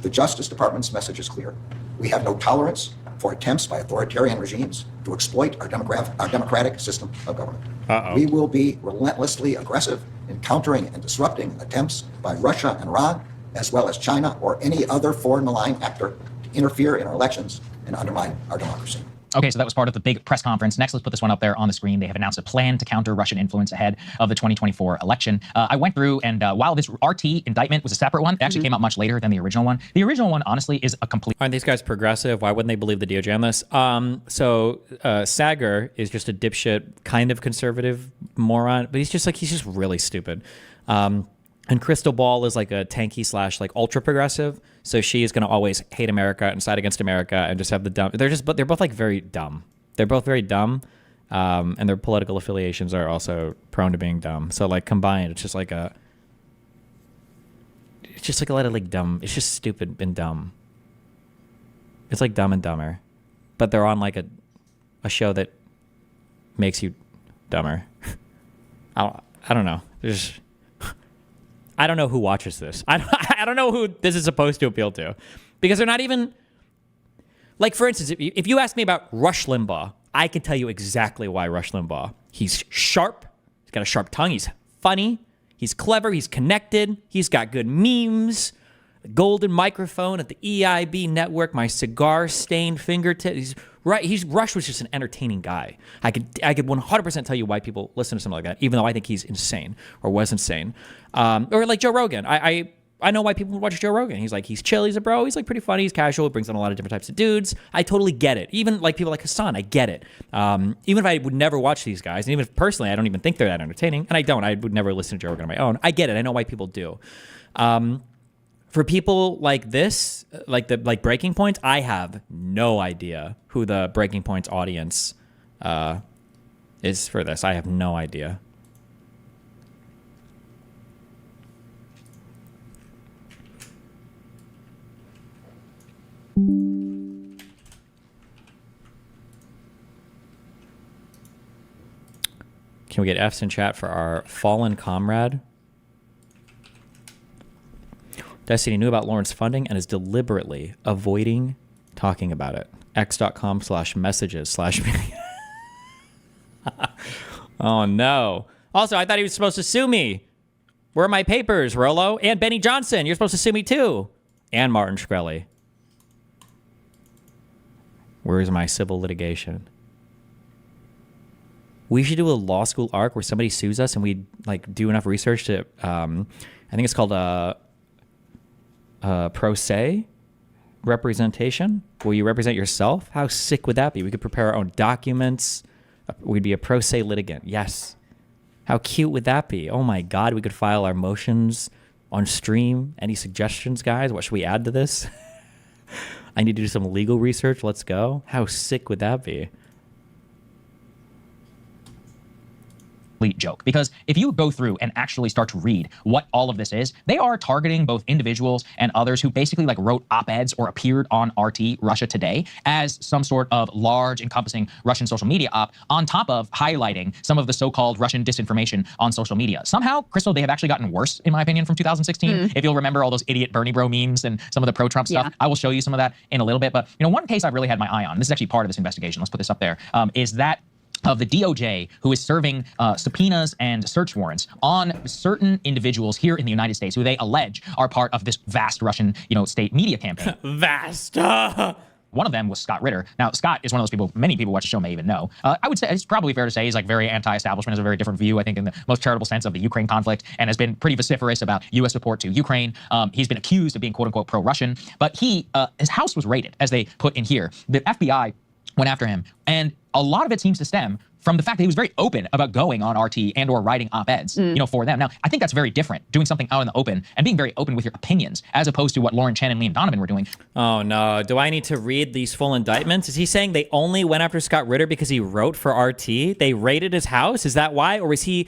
The Justice Department's message is clear. We have no tolerance for attempts by authoritarian regimes to exploit our democratic system of government. We will be relentlessly aggressive in countering and disrupting attempts by Russia and Iran, as well as China or any other foreign malign actor to interfere in our elections and undermine our democracy. Okay, so that was part of the big press conference. Next, let's put this one up there on the screen. They have announced a plan to counter Russian influence ahead of the 2024 election. I went through, and while this RT indictment was a separate one, it actually came out much later than the original one. The original one, honestly, is a complete... Aren't these guys progressive? Why wouldn't they believe the DOJ on this? Sager is just a dipshit, kind of conservative moron, but he's just really stupid. And Crystal Ball is like a tanky / like ultra progressive. So she is going to always hate America and side against America and just have the dumb. They're both like very dumb. They're both very dumb. And their political affiliations are also prone to being dumb. So like combined, it's just like a lot of like dumb. It's just stupid and dumb. It's like Dumb and Dumber, but they're on like a show that makes you dumber. I don't know. I don't know who watches this. I don't know who this is supposed to appeal to, because they're not even, like, for instance, if you ask me about Rush Limbaugh, I can tell you exactly why Rush Limbaugh. He's sharp. He's got a sharp tongue. He's funny. He's clever. He's connected. He's got good memes. The golden microphone at the EIB network. My cigar-stained fingertip. Rush was just an entertaining guy. I could 100% tell you why people listen to something like that, even though I think he's insane or was insane. Or like Joe Rogan. I know why people watch Joe Rogan. He's chill. He's a bro. He's like pretty funny. He's casual. He brings on a lot of different types of dudes. I totally get it. Even like people like Hassan, I get it. Even if I would never watch these guys, and even if personally I don't even think they're that entertaining, and I would never listen to Joe Rogan on my own. I get it. I know why people do. For people like this, like Breaking Points, I have no idea who the Breaking Points audience is for this. I have no idea. Can we get F's in chat for our fallen comrade? Destiny knew about Lauren's funding and is deliberately avoiding talking about it. x.com/messages/ Oh no. Also, I thought he was supposed to sue me. Where are my papers, Rolo? And Benny Johnson, you're supposed to sue me too. And Martin Shkreli. Where is my civil litigation? We should do a law school arc where somebody sues us and we like do enough research to I think it's called pro se representation. Will you represent yourself? How sick would that be? We could prepare our own documents. We'd be a pro se litigant. Yes. How cute would that be? Oh my God, we could file our motions on stream. Any suggestions, guys? What should we add to this? I need to do some legal research. Let's go. How sick would that be? Joke, because if you go through and actually start to read what all of this is, they are targeting both individuals and others who basically like wrote op-eds or appeared on RT Russia Today as some sort of large encompassing Russian social media op, on top of highlighting some of the so-called Russian disinformation on social media. Somehow, Crystal, they have actually gotten worse, in my opinion, from 2016. If you'll remember all those idiot Bernie bro memes and some of the pro-Trump stuff, I will show you some of that in a little bit. But one case I've really had my eye on, this is actually part of this investigation, let's put this up there, is that of the DOJ, who is serving subpoenas and search warrants on certain individuals here in the United States who they allege are part of this vast Russian, state media campaign. Vast. One of them was Scott Ritter. Now, Scott is one of those people, many people watch the show may even know. I would say it's probably fair to say he's like very anti-establishment, has a very different view, I think, in the most charitable sense of the Ukraine conflict, and has been pretty vociferous about U.S. support to Ukraine. He's been accused of being quote-unquote pro-Russian, but his house was raided, as they put in here. The FBI went after him, and a lot of it seems to stem from the fact that he was very open about going on RT and or writing op-eds, for them. Now, I think that's very different, doing something out in the open and being very open with your opinions, as opposed to what Lauren Chen and Liam Donovan were doing. Oh no, do I need to read these full indictments? Is he saying they only went after Scott Ritter because he wrote for RT? They raided his house? Is that why? Or is he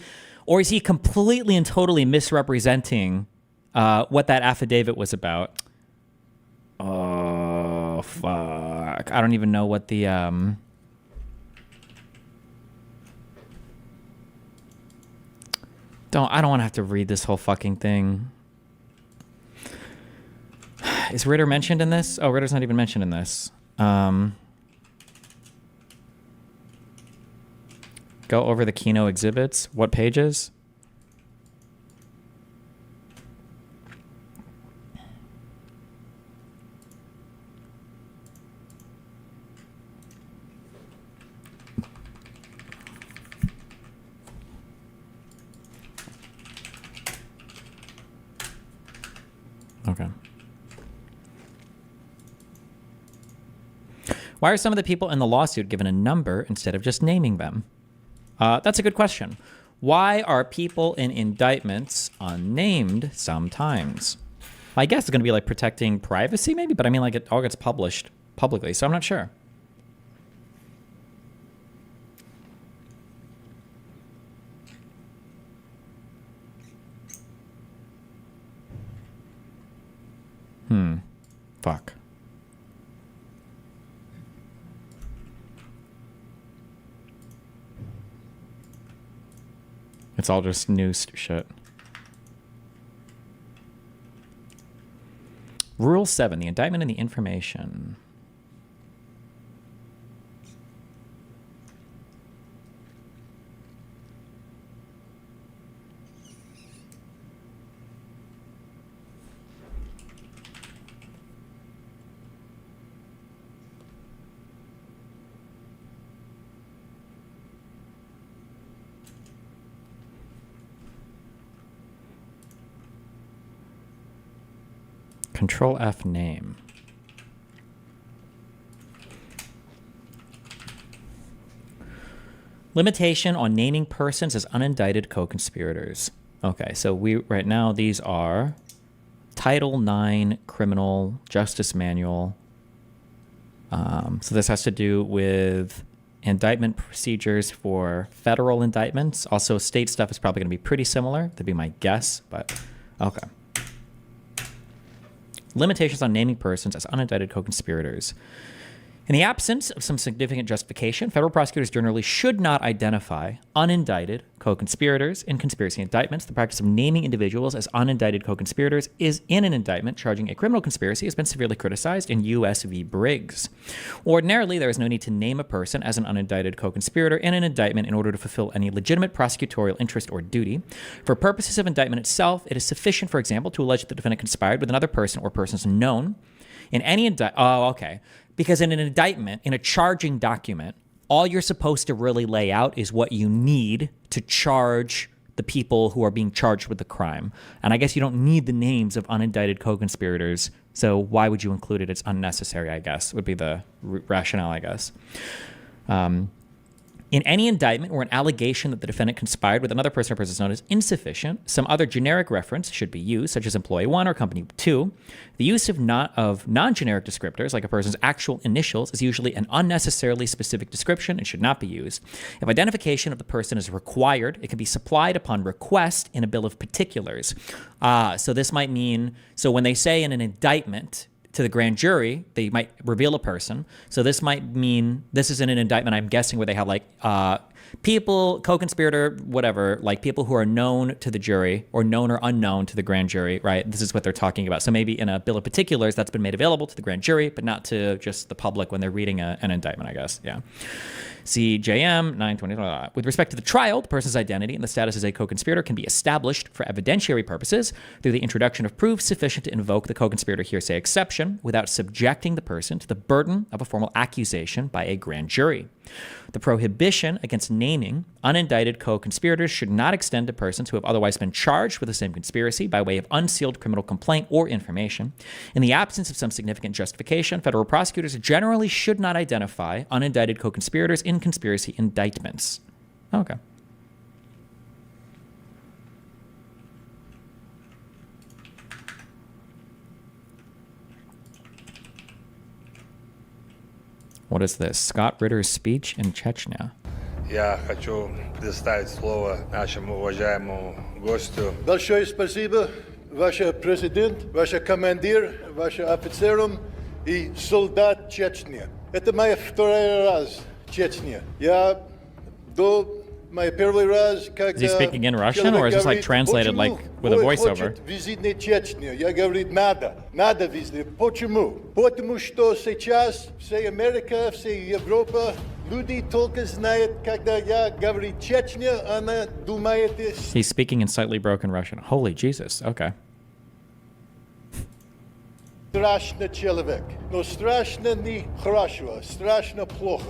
completely and totally misrepresenting what that affidavit was about? Oh, fuck. I don't even know what the, I don't want to have to read this whole fucking thing. Is Ritter mentioned in this? Oh, Ritter's not even mentioned in this. Go over the Kino exhibits. What pages? Okay. Why are some of the people in the lawsuit given a number instead of just naming them? That's a good question. Why are people in indictments unnamed sometimes? I guess it's going to be like protecting privacy maybe, but I mean like it all gets published publicly, so I'm not sure. Fuck. It's all just new shit. Rule 7, the indictment and the information. Control F name. Limitation on naming persons as unindicted co-conspirators. Okay, so right now these are Title IX Criminal Justice Manual. So this has to do with indictment procedures for federal indictments. Also, state stuff is probably going to be pretty similar. That'd be my guess, but okay. Limitations on naming persons as unindicted co-conspirators. In the absence of some significant justification, federal prosecutors generally should not identify unindicted co-conspirators in conspiracy indictments. The practice of naming individuals as unindicted co-conspirators is in an indictment charging a criminal conspiracy has been severely criticized in U.S. v. Briggs. Ordinarily, there is no need to name a person as an unindicted co-conspirator in an indictment in order to fulfill any legitimate prosecutorial interest or duty. For purposes of indictment itself, it is sufficient, for example, to allege that the defendant conspired with another person or persons known in any because in an indictment, in a charging document, all you're supposed to really lay out is what you need to charge the people who are being charged with the crime. And I guess you don't need the names of unindicted co-conspirators, so why would you include it? It's unnecessary, I guess, would be the rationale, I guess. In any indictment where an allegation that the defendant conspired with another person or persons known is insufficient, some other generic reference should be used, such as employee 1 or company 2. The use of non-generic descriptors, like a person's actual initials, is usually an unnecessarily specific description and should not be used. If identification of the person is required, it can be supplied upon request in a bill of particulars. So this might mean, so when they say in an indictment to the grand jury, they might reveal a person. So this might mean, this is in an indictment, I'm guessing, where they have like people, co-conspirator, whatever, like people who are known to the jury or known or unknown to the grand jury, right? This is what they're talking about. So maybe in a bill of particulars that's been made available to the grand jury, but not to just the public when they're reading an indictment, I guess. Yeah. CJM 920. With respect to the trial, the person's identity and the status as a co-conspirator can be established for evidentiary purposes through the introduction of proof sufficient to invoke the co-conspirator hearsay exception without subjecting the person to the burden of a formal accusation by a grand jury. The prohibition against naming unindicted co-conspirators should not extend to persons who have otherwise been charged with the same conspiracy by way of unsealed criminal complaint or information. In the absence of some significant justification, federal prosecutors generally should not identify unindicted co-conspirators in conspiracy indictments. Okay. What is this? Scott Ritter's speech in Chechnya. Я хочу предоставить слово нашему уважаемому гостю. Большое спасибо, ваш президент, ваш командир, вашим офицерам и солдат Чечни. Это моя второй раз в Чечне. Я до мой первый раз, когда... Is he speaking in Russian, or is this like translated like with a voiceover? Визитный Чечню. Я говорю, надо визит. Почему? Потому что сейчас вся Америка, вся Европа, люди только знают, когда я говорю Чечня, она думает... He's speaking in slightly broken Russian. Holy Jesus, okay. Страшный человек. Но страшно не хорошо, страшно плохо.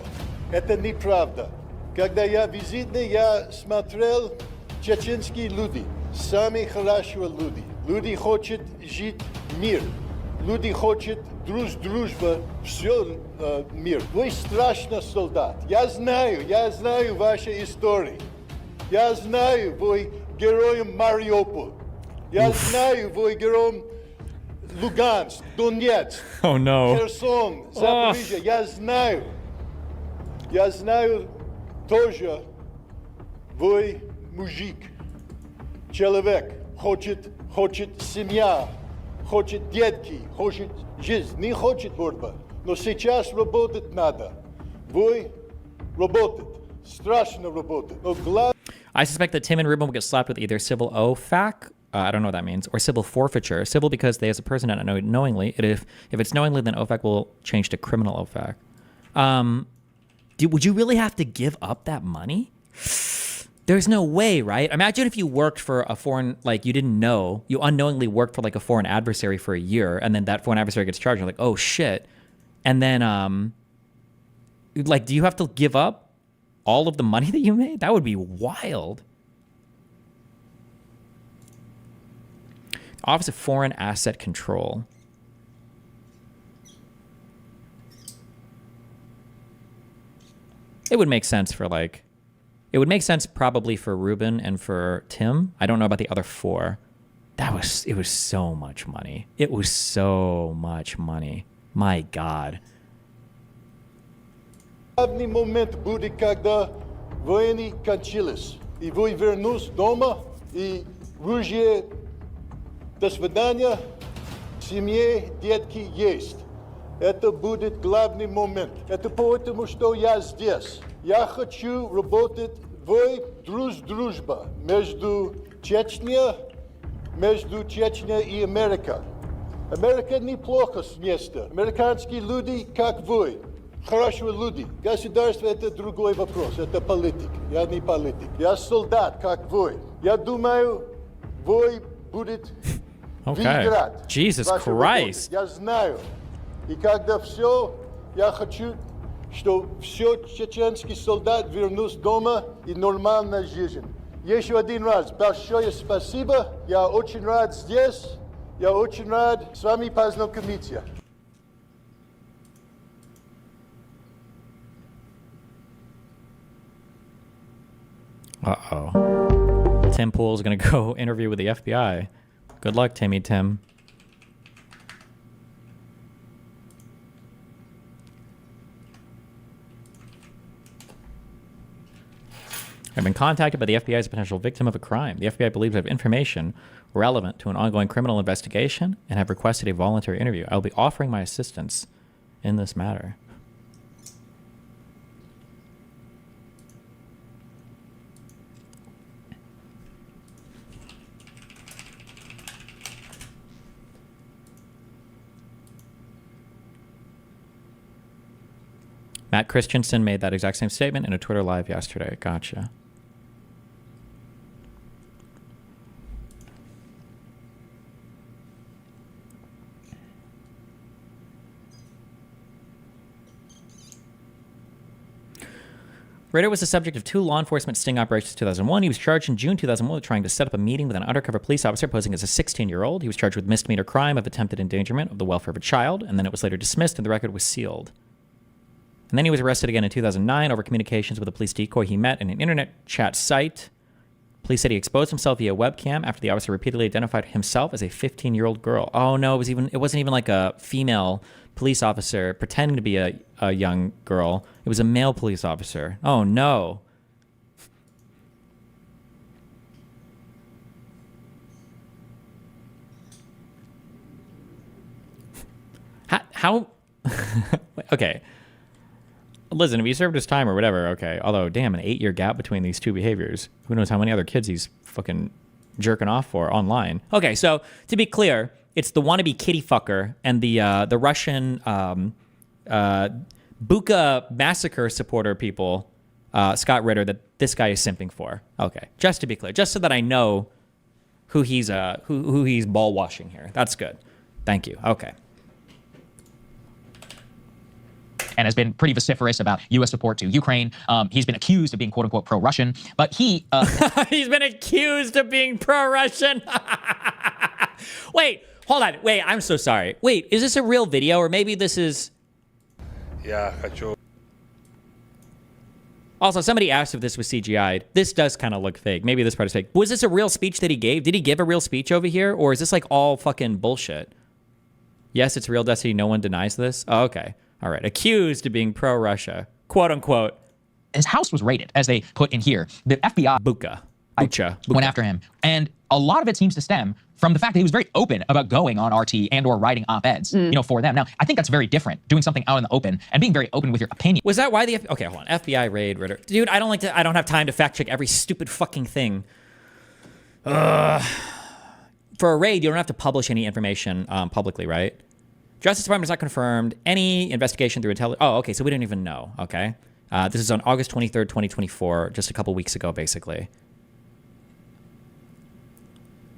Это неправда. Когда я визитный, я смотрел чеченские люди, самые хорошие люди. Люди хотят жить мир. Люди хотят дружба, все мир. Вы страшный солдат. Я знаю ваши истории. Я знаю, вы героем Мариуполь. Я знаю, вы героем Луганск, Донецк, Oh no. Херсон, Запорожье. Я знаю тоже, вы мужик, человек, хочет семья, хочет детки, хочет жизнь, не хочет борьба. Но сейчас работать надо. Вы работать, страшно работать. Но главное... I suspect that Tim and Ruben will get slapped with either civil OFAC, I don't know what that means, or civil forfeiture. Civil because they, as a person, not know it knowingly. And if it's knowingly, then OFAC will change to criminal OFAC. Would you really have to give up that money? There's no way, right? Imagine if you worked for a foreign, like you didn't know, you unknowingly worked for like a foreign adversary for a year, and then that foreign adversary gets charged. You're like, oh shit. And then, like, do you have to give up all of the money that you made? That would be wild. Office of Foreign Asset Control. It would make sense for like, it would make sense probably for Ruben and for Tim. I don't know about the other four. It was so much money. It was so much money. My God. Главный момент будет, когда войны кончились, и вы вернусь дома, и ружье, до свидания, семье, детки есть. Это будет главный момент. Это потому, что я здесь. Я хочу работать в дружба между Чечней и Америкой. Америка неплохо место. Американские люди, как вы. Хорошие люди. Государство – это другой вопрос. Это политик. Я не политик. Я солдат, как вы. Я думаю, вы будете выиграть. Jesus Christ. Я знаю. И когда все, я хочу, что все чеченские солдаты вернутся дома и нормальная жизнь. Еще один раз большое спасибо. Я очень рад здесь. Я очень рад с вами познакомиться. Uh-oh. Tim Pool's going to go interview with the FBI. Good luck, Tim. I've been contacted by the FBI as a potential victim of a crime. The FBI believes I have information relevant to an ongoing criminal investigation and have requested a voluntary interview. I will be offering my assistance in this matter. Matt Christensen made that exact same statement in a Twitter live yesterday. Gotcha. Ritter was the subject of 2 law enforcement sting operations in 2001. He was charged in June 2001 with trying to set up a meeting with an undercover police officer posing as a 16-year-old. He was charged with misdemeanor crime of attempted endangerment of the welfare of a child, and then it was later dismissed and the record was sealed. And then he was arrested again in 2009 over communications with a police decoy he met in an internet chat site. Police said he exposed himself via webcam after the officer repeatedly identified himself as a 15-year-old girl. Oh no, it wasn't even like a female police officer pretending to be a young girl. It was a male police officer. Oh no. How? Okay. Listen, if he served his time or whatever, okay. Although, damn, an 8-year gap between these two behaviors. Who knows how many other kids he's fucking jerking off for online. Okay, so to be clear, it's the wannabe kitty fucker and the Russian Bucha massacre supporter people, Scott Ritter, that this guy is simping for. Okay, just to be clear, just so that I know who he's ball washing here. That's good. Thank you. Okay. And has been pretty vociferous about U.S. support to Ukraine. He's been accused of being quote-unquote pro-Russian, but he... He's been accused of being pro-Russian. Wait, hold on. Wait, I'm so sorry. Wait, is this a real video or maybe this is... Я хочу... Also, somebody asked if this was CGI'd. This does kind of look fake. Maybe this part is fake. Was this a real speech that he gave? Did he give a real speech over here? Or is this like all fucking bullshit? Yes, it's real, Destiny. No one denies this. Oh, okay. All right. Accused of being pro-Russia. Quote unquote. His house was raided, as they put in here. The FBI went after him. And a lot of it seems to stem from the fact that he was very open about going on RT and or writing op-eds, you know, for them. Now, I think that's very different, doing something out in the open and being very open with your opinion. Was that why the... Okay, hold on. FBI raid, Ritter. Dude, I don't have time to fact check every stupid fucking thing. For a raid, you don't have to publish any information publicly, right? Justice Department has not confirmed any investigation through intelligence. Oh, okay, so we don't even know, okay? This is on August 23rd, 2024, just a couple weeks ago, basically.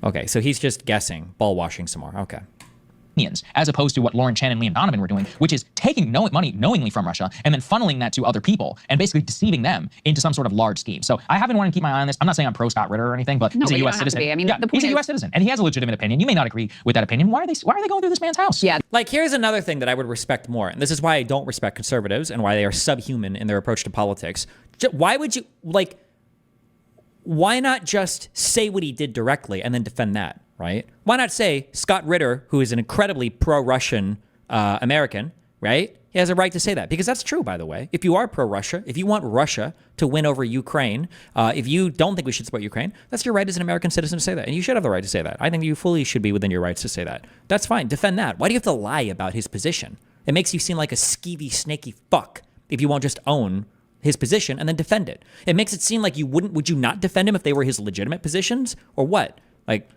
Okay, so he's just guessing, ball washing some more. Okay. As opposed to what Lauren Chen and Liam Donovan were doing, which is taking money knowingly from Russia and then funneling that to other people and basically deceiving them into some sort of large scheme. So I haven't wanted to keep my eye on this. I'm not saying I'm pro Scott Ritter or anything, but he's a U.S. citizen. I mean, yeah, he's a U.S. citizen, and he has a legitimate opinion. You may not agree with that opinion. Why are they going through this man's house? Yeah. Like, here's another thing that I would respect more, and this is why I don't respect conservatives and why they are subhuman in their approach to politics. Why would you, like, why not just say what he did directly and then defend that? Right? Why not say Scott Ritter, who is an incredibly pro-Russian American, right? He has a right to say that because that's true, by the way. If you are pro-Russia, if you want Russia to win over Ukraine, if you don't think we should support Ukraine, that's your right as an American citizen to say that. And you should have the right to say that. I think you fully should be within your rights to say that. That's fine. Defend that. Why do you have to lie about his position? It makes you seem like a skeevy, snaky fuck if you won't just own his position and then defend it. It makes it seem like would you not defend him if they were his legitimate positions or what? Like,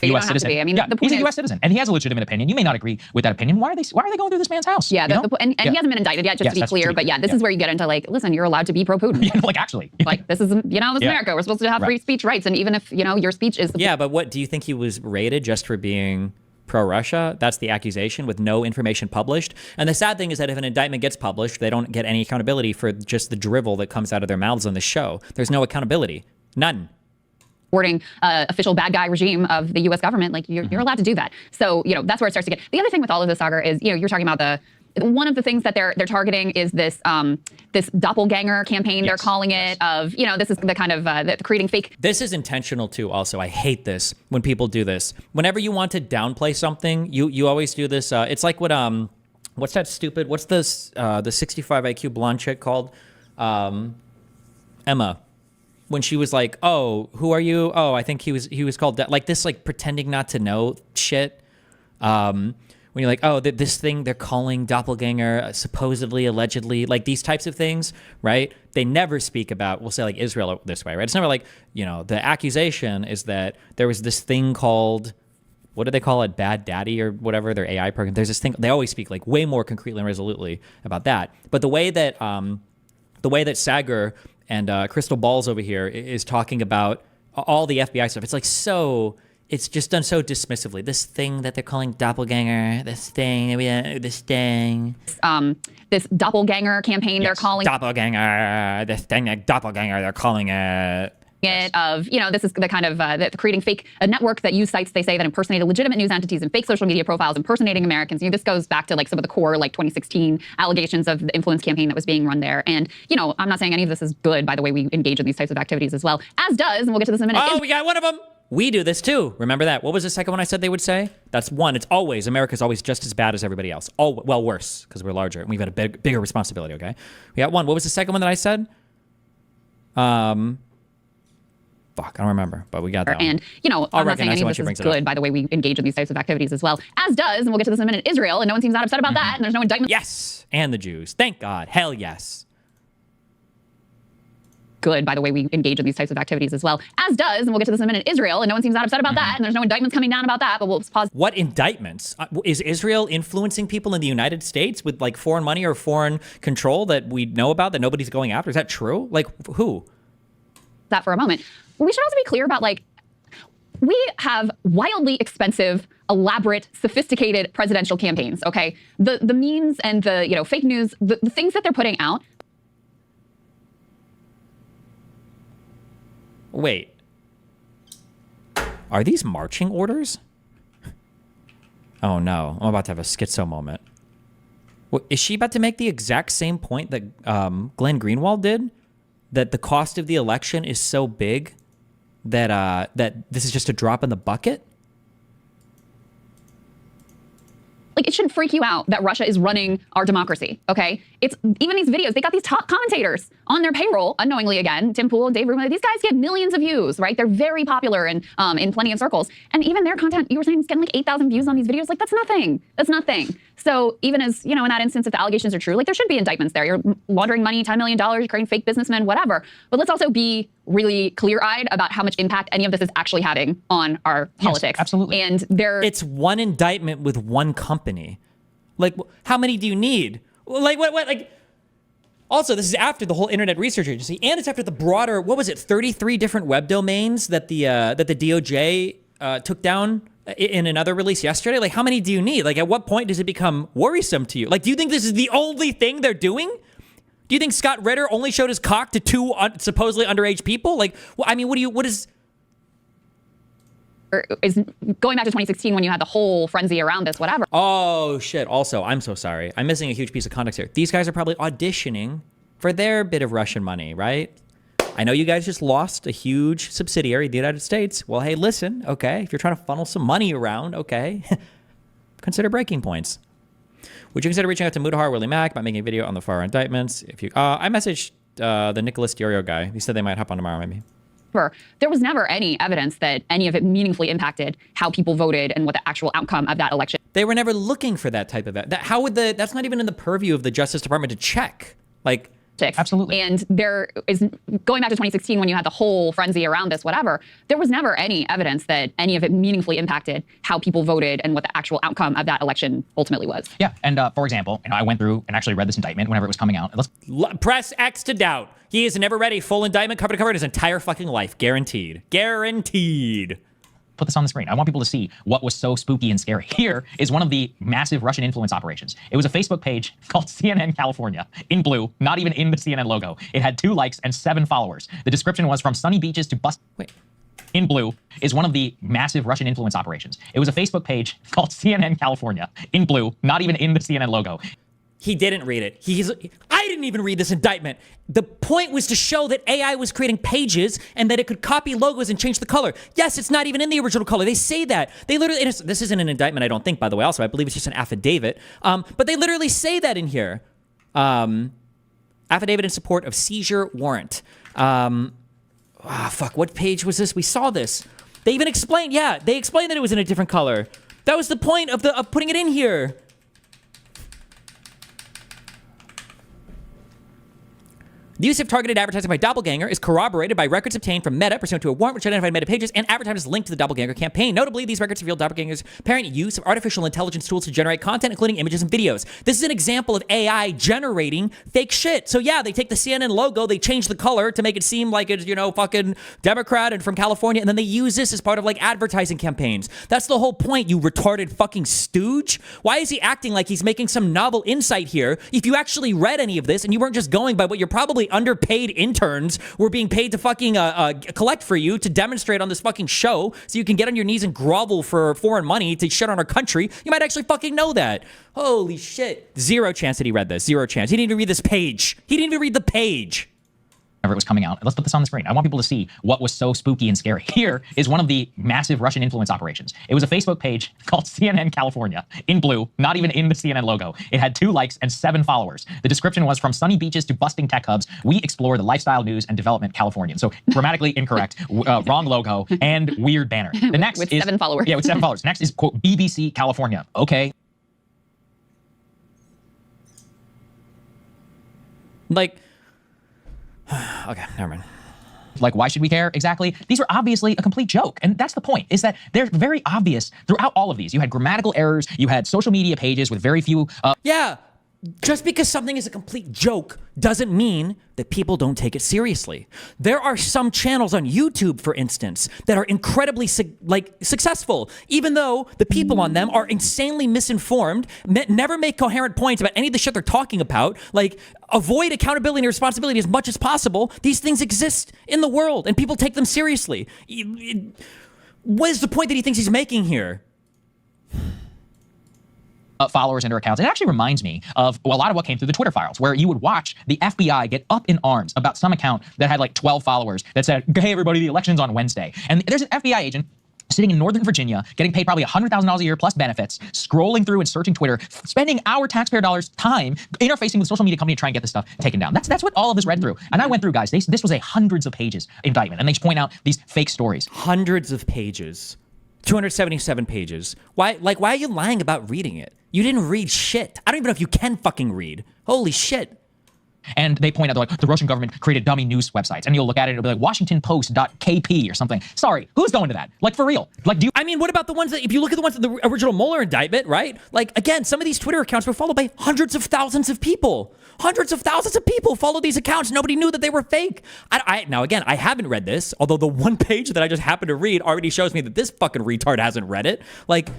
U.S. citizen. I mean, yeah, the point he's a is, U.S. citizen, and he has a legitimate opinion. You may not agree with that opinion. Why are they going through this man's house? Yeah, and he hasn't been indicted yet, just to be clear. But yeah, this is where you get into like, listen, you're allowed to be pro-Putin. Yeah, like actually, like this is this is America. We're supposed to have free speech rights, and even if your speech is but what do you think he was raided just for being pro-Russia? That's the accusation with no information published. And the sad thing is that if an indictment gets published, they don't get any accountability for just the drivel that comes out of their mouths on the show. There's no accountability, none. Supporting official bad guy regime of the U.S. government, like you're allowed to do that. So that's where it starts to get. The other thing with all of this, Sagar, is you're talking about one of the things that they're targeting is this this doppelganger campaign. They're calling it of this is the kind of the creating fake. This is intentional too. Also, I hate this when people do this. Whenever you want to downplay something, you always do this. It's like what what's that stupid? What's this the 65 IQ blonde chick called? Emma. When she was like, "Oh, who are you?" Oh, I think he was called like this, like pretending not to know shit. When you're like, "Oh, this thing they're calling doppelganger, supposedly, allegedly," like these types of things, right? They never speak about. We'll say like Israel this way, right? It's never like the accusation is that there was this thing called, what do they call it, Bad Daddy or whatever, their AI program. There's this thing. They always speak like way more concretely and resolutely about that. But the way that Sagar and Crystal Balls over here is talking about all the FBI stuff. It's like it's just done so dismissively. This thing that they're calling doppelganger, this thing. This doppelganger campaign they're calling. Doppelganger, this thing like doppelganger, they're calling it. This is the kind of the creating fake a network that use sites they say that impersonate legitimate news entities and fake social media profiles impersonating Americans. This goes back to like some of the core like 2016 allegations of the influence campaign that was being run there. And I'm not saying any of this is good. By the way, we engage in these types of activities as well, as does, and we'll get to this in a minute. Oh, we got one of them. We do this too. Remember that? What was the second one I said they would say? That's one. It's always America's always just as bad as everybody else. Well, worse because we're larger and we've got a bigger responsibility. Okay, we got one. What was the second one that I said? Fuck, I don't remember, but we got that and, I'm not saying any of this is good. By the way, we engage in these types of activities as well, as does, and we'll get to this in a minute, Israel, and no one seems that upset about that, and there's no indictment. Yes, and the Jews. Thank God. Hell yes. Good, by the way, we engage in these types of activities as well, as does, and we'll get to this in a minute, Israel, and no one seems that upset about that, and there's no indictments coming down about that, but we'll pause. What indictments? Is Israel influencing people in the United States with like foreign money or foreign control that we know about that nobody's going after? Is that true? Like who? That for a moment. We should also be clear about we have wildly expensive, elaborate, sophisticated presidential campaigns, okay? The memes and the fake news, the things that they're putting out. Wait. Are these marching orders? Oh no, I'm about to have a schizo moment. What, is she about to make the exact same point that Glenn Greenwald did? That the cost of the election is so big that that this is just a drop in the bucket? Like, it shouldn't freak you out that Russia is running our democracy, okay? It's even these videos, they got these top commentators on their payroll, unknowingly again, Tim Pool, Dave Rubin, these guys get millions of views, right? They're very popular in plenty of circles. And even their content, you were saying, is getting like 8,000 views on these videos. Like, that's nothing. That's nothing. So even as, you know, in that instance, if the allegations are true, like there should be indictments there. You're laundering money, $10 million, you're creating fake businessmen, whatever. But let's also be really clear-eyed about how much impact any of this is actually having on our politics. Yes, absolutely. And it's one indictment with one company. Like, how many do you need? Like, what, like, also, this is after the whole Internet Research Agency, and it's after the broader, what was it, 33 different web domains that the DOJ took down in another release yesterday? Like, how many do you need? Like, at what point does it become worrisome to you? Like, do you think this is the only thing they're doing? Do you think Scott Ritter only showed his cock to two supposedly underage people? Like, well, I mean, what is going back to 2016 when you had the whole frenzy around this, whatever. Oh, shit. Also, I'm so sorry. I'm missing a huge piece of context here. These guys are probably auditioning for their bit of Russian money, right? I know you guys just lost a huge subsidiary of the United States. Well, hey, listen, okay, if you're trying to funnel some money around, okay, consider breaking points. Would you consider reaching out to Mudahar, Willie Mack about making a video on the FAR indictments? If you, I messaged the Nicholas Diorio guy. He said they might hop on tomorrow, maybe. There was never any evidence that any of it meaningfully impacted how people voted and what the actual outcome of that election. They were never looking for that type of how would that's not even in the purview of the Justice Department to check. Like, absolutely. And there is, going back to 2016 when you had the whole frenzy around this, whatever, there was never any evidence that any of it meaningfully impacted how people voted and what the actual outcome of that election ultimately was. Yeah, and for example, I went through and actually read this indictment whenever it was coming out. Press X to doubt. He has never read a full indictment cover to cover in his entire fucking life. Guaranteed. Guaranteed. Put this on the screen. I want people to see what was so spooky and scary. Here is one of the massive Russian influence operations. It was a Facebook page called CNN California, in blue, not even in the CNN logo. It had 2 likes and 7 followers. The description was from sunny beaches to bust. Wait. In blue is one of the massive Russian influence operations. It was a Facebook page called CNN California, in blue, not even in the CNN logo. He didn't read it. I didn't even read this indictment. The point was to show that AI was creating pages and that it could copy logos and change the color. Yes, it's not even in the original color. They say that. They literally, this isn't an indictment, I don't think, by the way. Also, I believe it's just an affidavit. But they literally say that in here. Affidavit in support of seizure warrant. Fuck, what page was this? We saw this. They even explained, they explained that it was in a different color. That was the point of putting it in here. The use of targeted advertising by Doppelganger is corroborated by records obtained from Meta pursuant to a warrant which identified Meta pages and advertisers linked to the Doppelganger campaign. Notably, these records revealed Doppelganger's apparent use of artificial intelligence tools to generate content, including images and videos. This is an example of AI generating fake shit. So yeah, they take the CNN logo, they change the color to make it seem like it's, fucking Democrat and from California, and then they use this as part of like advertising campaigns. That's the whole point, you retarded fucking stooge. Why is he acting like he's making some novel insight here if you actually read any of this and you weren't just going by what you're probably underpaid interns were being paid to fucking collect for you to demonstrate on this fucking show so you can get on your knees and grovel for foreign money to shit on our country? You might actually fucking know that. Holy shit. Zero chance that he read this. Zero chance. He didn't even read this page. He didn't even read the page. Whenever it was coming out. Let's put this on the screen. I want people to see what was so spooky and scary. Here is one of the massive Russian influence operations. It was a Facebook page called CNN California, in blue, not even in the CNN logo. It had 2 likes and 7 followers. The description was from sunny beaches to busting tech hubs. We explore the lifestyle, news, and development Californian. So grammatically incorrect, wrong logo, and weird banner. The next with is 7 followers. Yeah, with 7 followers. Next is quote BBC California. Okay. Like, okay, never mind. Like, why should we care exactly? These were obviously a complete joke. And that's the point, is that they're very obvious throughout all of these. You had grammatical errors, you had social media pages with very few... Yeah, just because something is a complete joke doesn't mean that people don't take it seriously. There are some channels on YouTube, for instance, that are incredibly successful, even though the people on them are insanely misinformed, never make coherent points about any of the shit they're talking about, like avoid accountability and responsibility as much as possible. These things exist in the world and people take them seriously. What is the point that he thinks he's making here? followers into accounts. It actually reminds me of a lot of what came through the Twitter files, where you would watch the FBI get up in arms about some account that had like 12 followers that said, hey, everybody, the election's on Wednesday. And there's an FBI agent sitting in Northern Virginia, getting paid probably $100,000 a year plus benefits, scrolling through and searching Twitter, spending our taxpayer dollars time interfacing with social media company to try and get this stuff taken down. That's what all of this read through. And I went through, guys, this was a hundreds of pages indictment, and they point out these fake stories. Hundreds of pages. 277 pages. Why are you lying about reading it? You didn't read shit. I don't even know if you can fucking read. Holy shit. And they point out, like, the Russian government created dummy news websites. And you'll look at it, it'll be like WashingtonPost.kp or something. Sorry, who's going to that? Like, for real. Like, I mean, what about the ones that, if you look at the ones in the original Mueller indictment, right? Like, again, some of these Twitter accounts were followed by hundreds of thousands of people. Hundreds of thousands of people followed these accounts. Nobody knew that they were fake. Now, again, I haven't read this, although the one page that I just happened to read already shows me that this fucking retard hasn't read it. Like,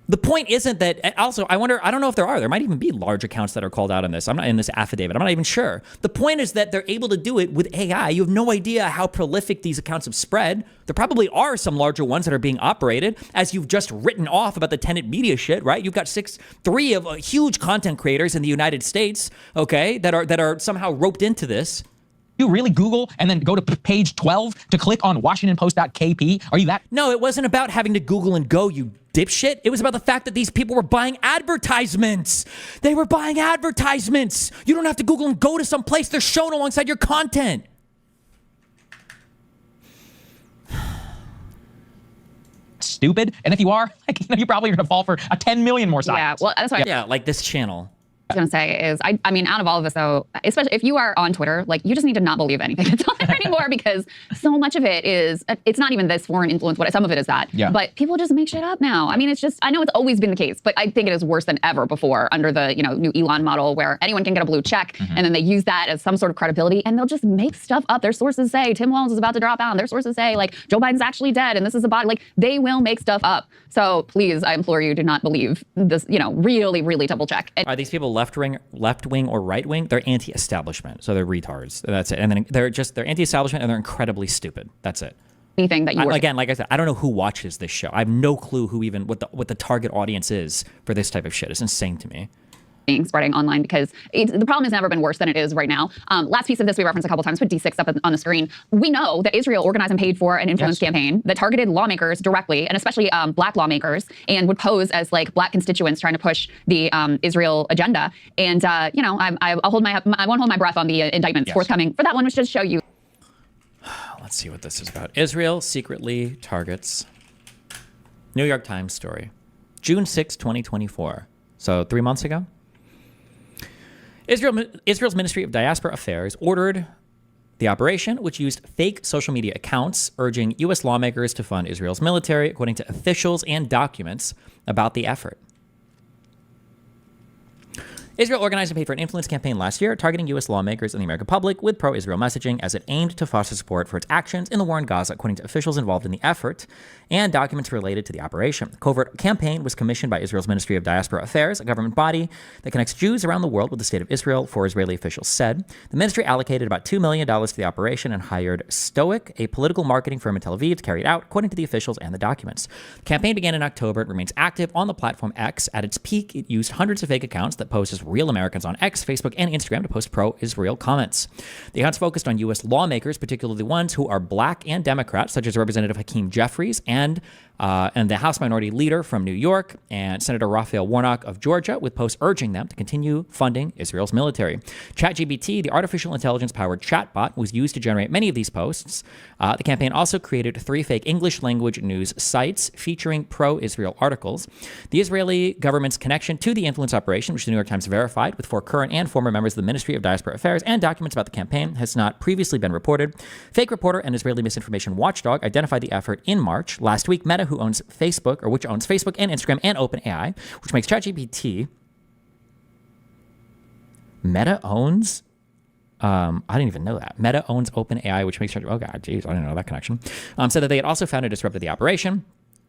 the point isn't that, also, I don't know if there might even be large accounts that are called out on this. I'm not in this affidavit. I'm not even sure. The point is that they're able to do it with AI. You have no idea how prolific these accounts have spread. There probably are some larger ones that are being operated, as you've just written off about the Tenant media shit, right? You've got three of huge content creators in the United States, okay, that are somehow roped into this. You really Google and then go to page 12 to click on WashingtonPost.kp? Are you that? No, it wasn't about having to Google and go, you dipshit. It was about the fact that these people were buying advertisements. They were buying advertisements. You don't have to Google and go to some place. They're shown alongside your content. Stupid. And if you are, you probably are going to fall for a 10 million more sites. Yeah, well, that's why. Yeah, like this channel. I was going to say is, I mean, out of all of this, though, especially if you are on Twitter, like, you just need to not believe anything that's on there anymore, because so much of it is, it's not even this foreign influence, some of it is that. Yeah. But people just make shit up now. I mean, it's just, I know it's always been the case, but I think it is worse than ever before under the, new Elon model, where anyone can get a blue check, and then they use that as some sort of credibility, and they'll just make stuff up. Their sources say Tim Walz is about to drop out, and their sources say, like, Joe Biden's actually dead, and this is a body. Like, they will make stuff up. So please, I implore you, do not believe this, really, really double check. Are these people left wing or right wing? They're anti-establishment, so they're retards. That's it. And then they're anti-establishment, and they're incredibly stupid. That's it. Anything that you again, like I said, I don't know who watches this show. I have no clue what the target audience is for this type of shit. It's insane to me. Spreading online, because the problem has never been worse than it is right now. Last piece of this we referenced a couple times, put D6 up on the screen. We know that Israel organized and paid for an influence campaign that targeted lawmakers directly, and especially black lawmakers, and would pose as like black constituents trying to push the Israel agenda. And I won't hold my breath on the indictments forthcoming for that one, which does show you. Let's see what this is about. Israel secretly targets. New York Times story, June 6, 2024. So 3 months ago. Israel's Ministry of Diaspora Affairs ordered the operation, which used fake social media accounts urging U.S. lawmakers to fund Israel's military, according to officials and documents about the effort. Israel organized and paid for an influence campaign last year targeting U.S. lawmakers and the American public with pro-Israel messaging as it aimed to foster support for its actions in the war in Gaza, according to officials involved in the effort and documents related to the operation. The covert campaign was commissioned by Israel's Ministry of Diaspora Affairs, a government body that connects Jews around the world with the state of Israel, four Israeli officials said. The ministry allocated about $2 million to the operation and hired Stoic, a political marketing firm in Tel Aviv, to carry it out, according to the officials and the documents. The campaign began in October and remains active on the platform X. At its peak, it used hundreds of fake accounts that posed as real Americans on X, Facebook, and Instagram to post pro-Israel comments. The accounts focused on U.S. lawmakers, particularly ones who are black and Democrats, such as Representative Hakeem Jeffries and the House Minority Leader from New York and Senator Raphael Warnock of Georgia, with posts urging them to continue funding Israel's military. ChatGPT, the artificial intelligence-powered chatbot, was used to generate many of these posts. The campaign also created 3 fake English-language news sites featuring pro-Israel articles. The Israeli government's connection to the influence operation, which the New York Times verified with 4 current and former members of the Ministry of Diaspora Affairs, and documents about the campaign, has not previously been reported. Fake reporter and Israeli misinformation watchdog identified the effort in March. Last week, Meta, which owns Facebook and Instagram and OpenAI, which makes ChatGPT. Meta owns. I didn't even know that. Meta owns OpenAI, which makes ChatGPT. Oh god, geez, I didn't know that connection. Said that they had also found and disrupted the operation.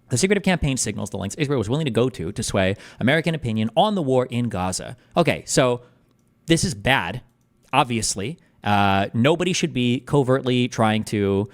The secretive campaign signals the lengths Israel was willing to go to sway American opinion on the war in Gaza. Okay, so this is bad, obviously. Nobody should be covertly trying to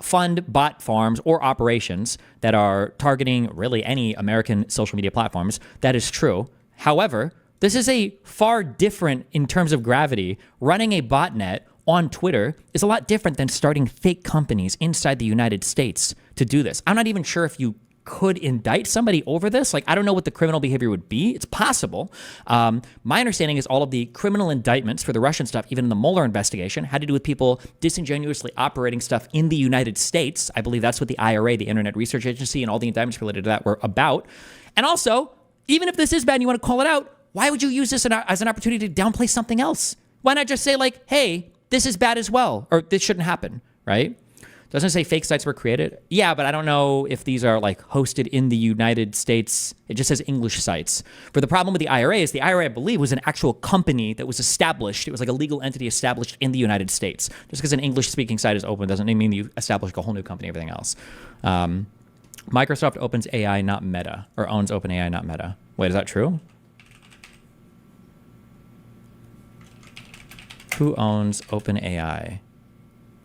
fund bot farms or operations that are targeting really any American social media platforms. That is true. However, this is a far different in terms of gravity. Running a botnet on Twitter is a lot different than starting fake companies inside the United States to do this. I'm not even sure if you could indict somebody over this. Like, I don't know what the criminal behavior would be. It's possible. My understanding is all of the criminal indictments for the Russian stuff, even in the Mueller investigation, had to do with people disingenuously operating stuff in the United States. I believe that's what the IRA, the Internet Research Agency, and all the indictments related to that were about. And also, even if this is bad and you want to call it out, why would you use this as an opportunity to downplay something else? Why not just say, like, hey, this is bad as well, or this shouldn't happen, right? Doesn't say fake sites were created. Yeah, but I don't know if these are like hosted in the United States. It just says English sites. For the problem with the IRA is the IRA, I believe, was an actual company that was established. It was like a legal entity established in the United States. Just because an English-speaking site is open doesn't mean you establish a whole new company, everything else. Microsoft opens AI, not Meta, or owns OpenAI, not Meta. Wait, is that true? Who owns OpenAI?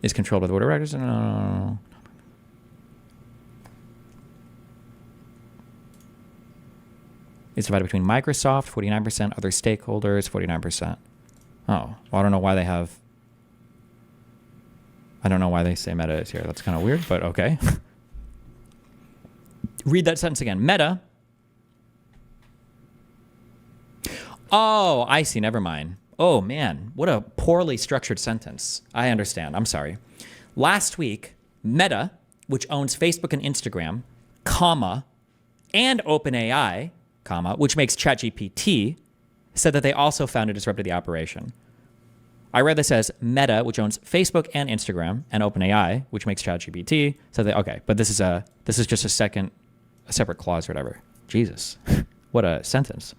Is controlled by the board of directors? No. It's divided between Microsoft, 49%, other stakeholders, 49%. Oh, well, I don't know why they have... I don't know why they say Meta is here. That's kind of weird, but okay. Read that sentence again. Meta. Oh, I see. Never mind. Oh, man. What a poorly structured sentence. I understand. I'm sorry. Last week, Meta, which owns Facebook and Instagram, comma, and OpenAI, comma, which makes ChatGPT, said that they also found and disrupted the operation. I read this as Meta, which owns Facebook and Instagram, and OpenAI, which makes ChatGPT, said that, okay, but this is just a separate clause or whatever. Jesus. What a sentence.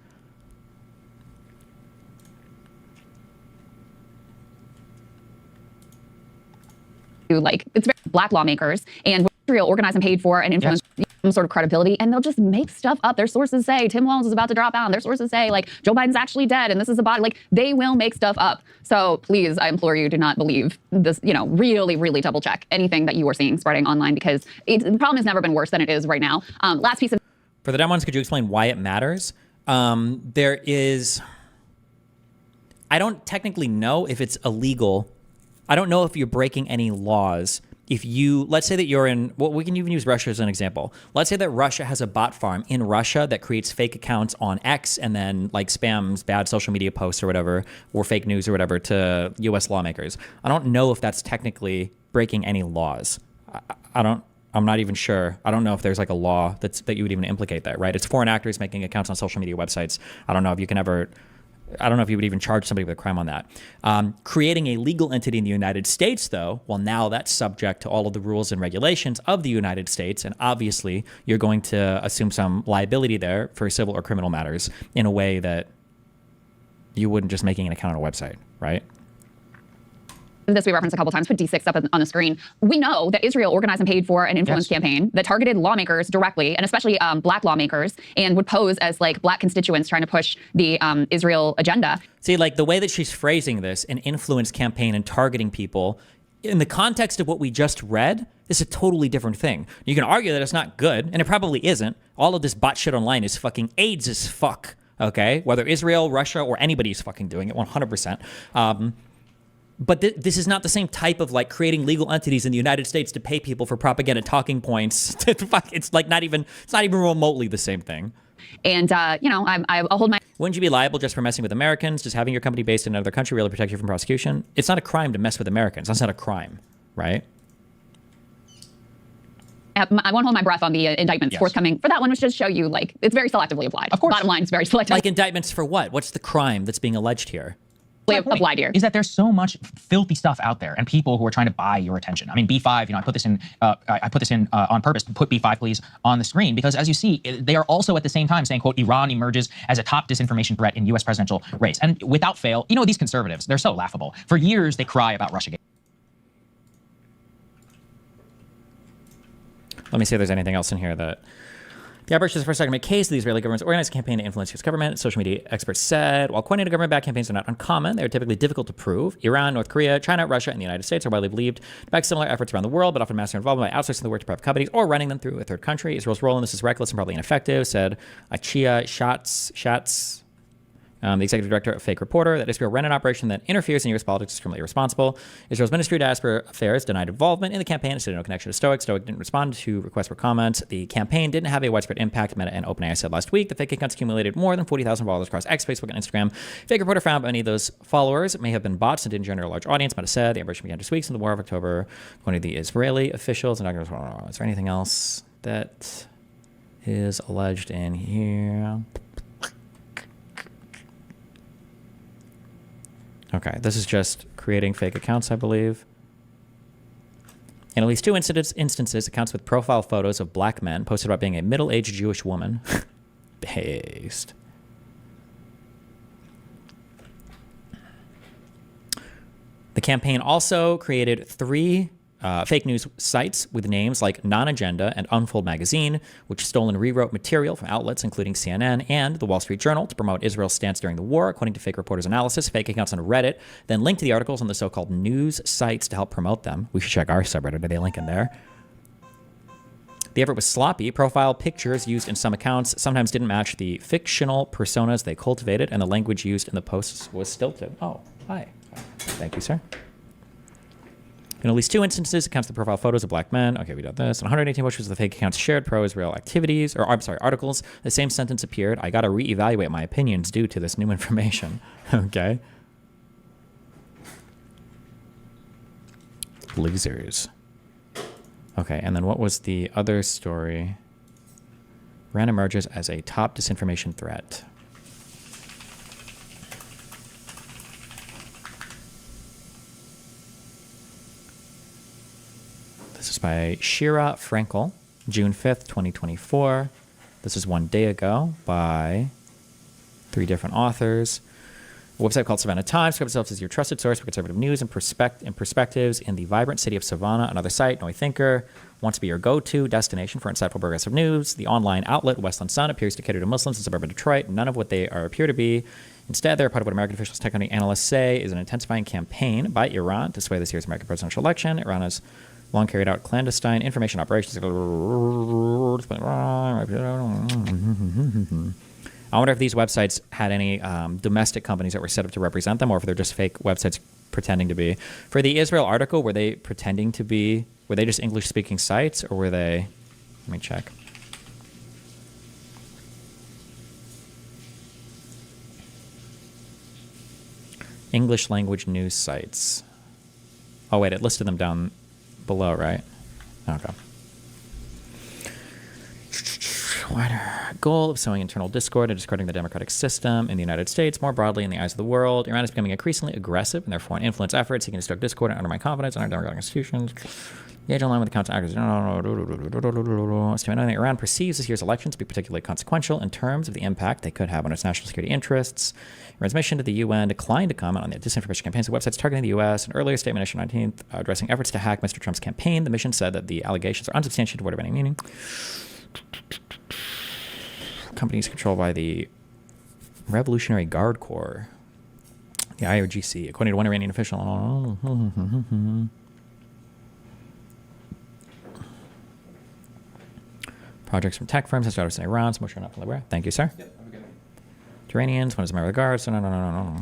Like, it's very black lawmakers, and Israel organized and paid for and influenced some sort of credibility, and they'll just make stuff up. Their sources say Tim Walz is about to drop out, and their sources say, like, Joe Biden's actually dead, and this is a bot. Like, they will make stuff up. So please, I implore you, do not believe this, really, really double check anything that you are seeing spreading online, because the problem has never been worse than it is right now. Last piece of... For the dumb ones, could you explain why it matters? There is... I don't technically know if it's illegal. I don't know if you're breaking any laws. If you, let's say that you're in, well, we can even use Russia as an example. Let's say that Russia has a bot farm in Russia that creates fake accounts on X and then like spams bad social media posts or whatever, or fake news or whatever to US lawmakers. I don't know if that's technically breaking any laws. I'm not even sure. I don't know if there's like a law that you would even implicate that, right? It's foreign actors making accounts on social media websites. I don't know if you would even charge somebody with a crime on that. Creating a legal entity in the United States, though, well, now that's subject to all of the rules and regulations of the United States, and obviously you're going to assume some liability there for civil or criminal matters in a way that you wouldn't just making an account on a website, right? This we referenced a couple times, put D6 up on the screen. We know that Israel organized and paid for an influence campaign that targeted lawmakers directly, and especially black lawmakers, and would pose as like black constituents trying to push the Israel agenda. See, like the way that she's phrasing this, an influence campaign and targeting people, in the context of what we just read, is a totally different thing. You can argue that it's not good, and it probably isn't. All of this bot shit online is fucking AIDS as fuck, okay? Whether Israel, Russia, or anybody's fucking doing it, 100%. But this is not the same type of like creating legal entities in the United States to pay people for propaganda talking points. It's like not even remotely the same thing. And I'll hold my... Wouldn't you be liable just for messing with Americans? Just having your company based in another country really protect you from prosecution? It's not a crime to mess with Americans. That's not a crime, right? I won't hold my breath on the indictments forthcoming for that one, which just show you like it's very selectively applied. Of course. Bottom line, it's very selectively. Like indictments for what? What's the crime that's being alleged here? Applied here is that there's so much filthy stuff out there and people who are trying to buy your attention. I mean, B5, I put this in on purpose to put B5 please on the screen, because as you see, they are also at the same time saying, quote, Iran emerges as a top disinformation threat in US presidential race. And without fail, these conservatives, they're so laughable. For years, they cry about Russiagate. Let me see if there's anything else in here that The operation is the first document case of the Israeli government's organized campaign to influence U.S. government. Social media experts said, while coordinated government-backed campaigns are not uncommon, they are typically difficult to prove. Iran, North Korea, China, Russia, and the United States are widely believed to back similar efforts around the world, but often master involvement by outsourcing the work to private companies or running them through a third country. Israel's role in this is reckless and probably ineffective, said Achia Schatz, the executive director of Fake Reporter, that Israel ran an operation that interferes in U.S. politics is criminally irresponsible. Israel's Ministry of Diaspora Affairs denied involvement in the campaign and said no connection to Stoic. Stoic didn't respond to requests for comment. The campaign didn't have a widespread impact. Meta and OpenAI said last week the fake accounts accumulated more than 40,000 followers across X, Facebook, and Instagram. Fake Reporter found many of those followers may have been bots and didn't generate a large audience. Meta said the operation began just weeks in the war of October, according to the Israeli officials. And is there anything else that is alleged in here? Okay, this is just creating fake accounts, I believe. In at least two instances, accounts with profile photos of black men posted about being a middle-aged Jewish woman. Based. The campaign also created 3 fake news sites with names like Non-Agenda and Unfold Magazine, which stole and rewrote material from outlets including CNN and The Wall Street Journal to promote Israel's stance during the war. According to Fake Reporter's analysis, fake accounts on Reddit then linked to the articles on the so-called news sites to help promote them. We should check our subreddit. Are they link in there? The effort was sloppy. Profile pictures used in some accounts sometimes didn't match the fictional personas they cultivated, and the language used in the posts was stilted. Oh, hi. Thank you, sir. In at least 2 instances, accounts with profile photos of black men. Okay, we got this. In 118 posts, the fake accounts shared pro-Israel activities, or I'm sorry, articles. The same sentence appeared. I got to reevaluate my opinions due to this new information. Okay. Losers. Okay, and then what was the other story? Iran emerges as a top disinformation threat. This is by Shira Frankel, June 5th, 2024. This is 1 day ago by 3 different authors. A website called Savannah Times describes itself as your trusted source for conservative news and perspectives in the vibrant city of Savannah. Another site, Noi Thinker, wants to be your go-to destination for insightful progressive news. The online outlet, Westland Sun, appears to cater to Muslims in suburban Detroit, none of what they appear to be. Instead, they're part of what American officials, tech company analysts say is an intensifying campaign by Iran to sway this year's American presidential election. Iran has long carried out clandestine information operations. I wonder if these websites had any domestic companies that were set up to represent them, or if they're just fake websites pretending to be. For the Israel article, were they pretending to be, were they just English-speaking sites, or were they, let me check. English language news sites. Oh wait, it listed them down below, right? Okay. Goal of sowing internal discord and discrediting the democratic system in the United States, more broadly in the eyes of the world. Iran is becoming increasingly aggressive in their foreign influence efforts, seeking to stoke discord and undermine confidence in our democratic institutions. Engage in line with the council actors. Estimating that Iran perceives this year's election to be particularly consequential in terms of the impact they could have on its national security interests. Iran's mission to the UN declined to comment on the disinformation campaigns of websites targeting the U.S. An earlier statement issued on 19th addressing efforts to hack Mr. Trump's campaign. The mission said that the allegations are unsubstantiated, void of any meaning. Companies controlled by the Revolutionary Guard Corps, the IRGC, according to one Iranian official. Projects from tech firms and startups in Iran. So much you're not familiar. Thank you, sir. Yep, Iranians, one is a member of the guard. So no.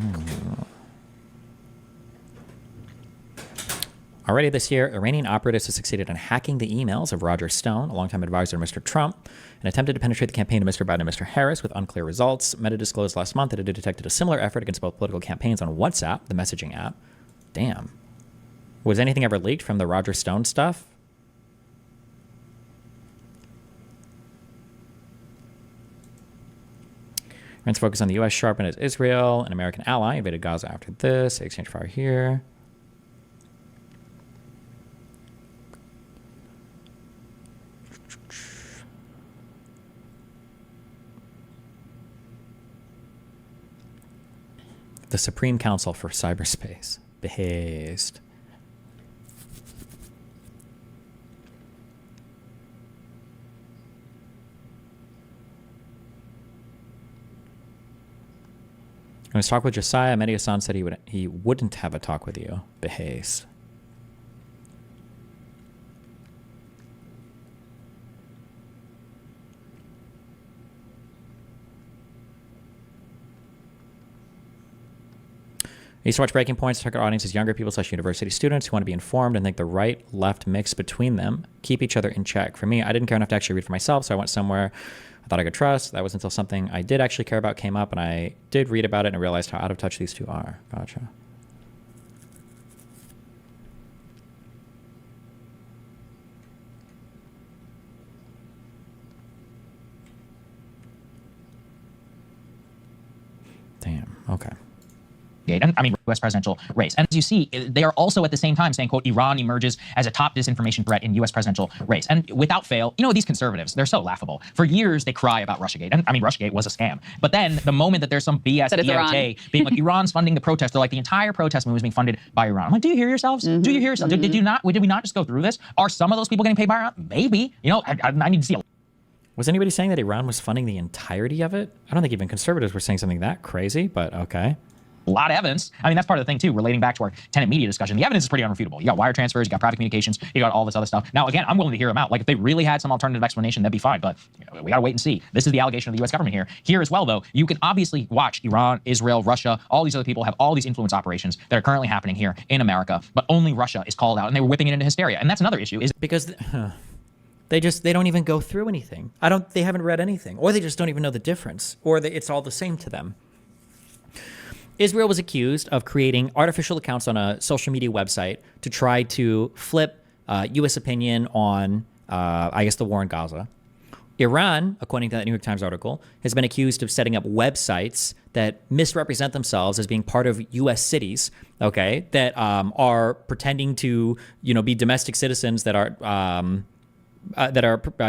Already this year, Iranian operatives have succeeded in hacking the emails of Roger Stone, a longtime advisor to Mr. Trump, and attempted to penetrate the campaign of Mr. Biden and Mr. Harris with unclear results. Meta disclosed last month that it had detected a similar effort against both political campaigns on WhatsApp, the messaging app. Damn. Was anything ever leaked from the Roger Stone stuff? Iran's focus on the U.S. sharpened as Israel, an American ally, invaded Gaza after this. They exchanged fire here. The Supreme Council for Cyberspace. Behazed. When his talk with Josiah, Mehdi Hassan said he wouldn't have a talk with you. Behaze. I used to watch Breaking Point's target audience is younger people / university students who want to be informed and think the right-left mix between them keep each other in check. For me, I didn't care enough to actually read for myself, so I went somewhere I thought I could trust. That was until something I did actually care about came up, and I did read about it and realized how out of touch these two are. Gotcha. Damn, okay. And, I mean, U.S. presidential race. And as you see, they are also at the same time saying, quote, Iran emerges as a top disinformation threat in U.S. presidential race. And without fail, you know, these conservatives, they're so laughable. For years, they cry about Russiagate. And I mean, Russiagate was a scam. But then the moment that there's some BS DOJ being like, Iran's funding the protest, they're like, the entire protest movement is being funded by Iran. I'm like, do you hear yourselves? Do you hear yourselves? Did we not just go through this? Are some of those people getting paid by Iran? Maybe. You know, I need to see. Was anybody saying that Iran was funding the entirety of it? I don't think even conservatives were saying something that crazy, but okay. A lot of evidence. I mean, that's part of the thing, too, relating back to our Tenant media discussion. The evidence is pretty unrefutable. You got wire transfers, you got private communications, you got all this other stuff. Now, again, I'm willing to hear them out. Like, if they really had some alternative explanation, that'd be fine. But you know, we got to wait and see. This is the allegation of the U.S. government here. Here as well, though, you can obviously watch Iran, Israel, Russia, all these other people have all these influence operations that are currently happening here in America. But only Russia is called out, and they were whipping it into hysteria. And that's another issue. Is because they don't even go through anything. They haven't read anything, or they just don't even know the difference, or it's all the same to them. Israel was accused of creating artificial accounts on a social media website to try to flip U.S. opinion on, I guess, the war in Gaza. Iran, according to that New York Times article, has been accused of setting up websites that misrepresent themselves as being part of U.S. cities, okay, that are pretending to, you know, be domestic citizens that are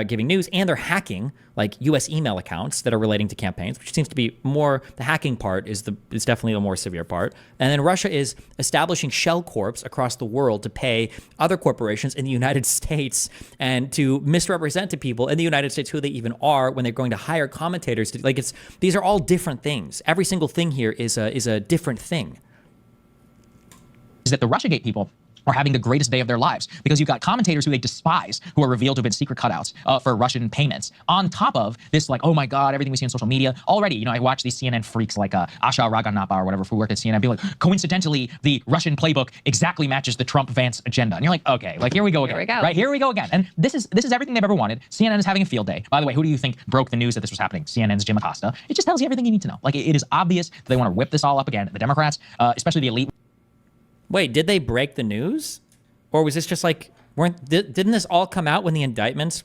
giving news, and they're hacking like U.S. email accounts that are relating to campaigns, which seems to be more, the hacking part is definitely the more severe part. And then Russia is establishing shell corps across the world to pay other corporations in the United States and to misrepresent to people in the United States who they even are when they're going to hire commentators. These are all different things. Every single thing here is a different thing. Is that the Russiagate people are having the greatest day of their lives because you've got commentators who they despise who are revealed to have been secret cutouts for Russian payments. On top of this, like, oh my God, everything we see on social media. Already, you know, I watch these CNN freaks like Asha Raganapa or whatever who work at CNN be like, coincidentally, the Russian playbook exactly matches the Trump-Vance agenda. And you're like, okay, like here we go again. Here we go. Right, here we go again. And this is everything they've ever wanted. CNN is having a field day. By the way, who do you think broke the news that this was happening? CNN's Jim Acosta. It just tells you everything you need to know. Like, it is obvious that they want to whip this all up again. The Democrats, especially the elite. Wait, did they break the news? Or was this just like, didn't this all come out when the indictments,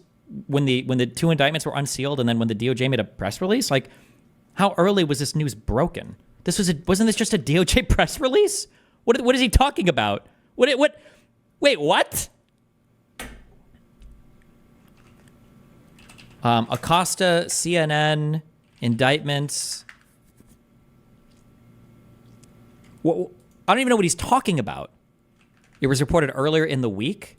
when the two indictments were unsealed, and then when the DOJ made a press release? Like, how early was this news broken? Wasn't this just a DOJ press release? What is he talking about? Wait, what? Acosta, CNN, indictments. I don't even know what he's talking about. It was reported earlier in the week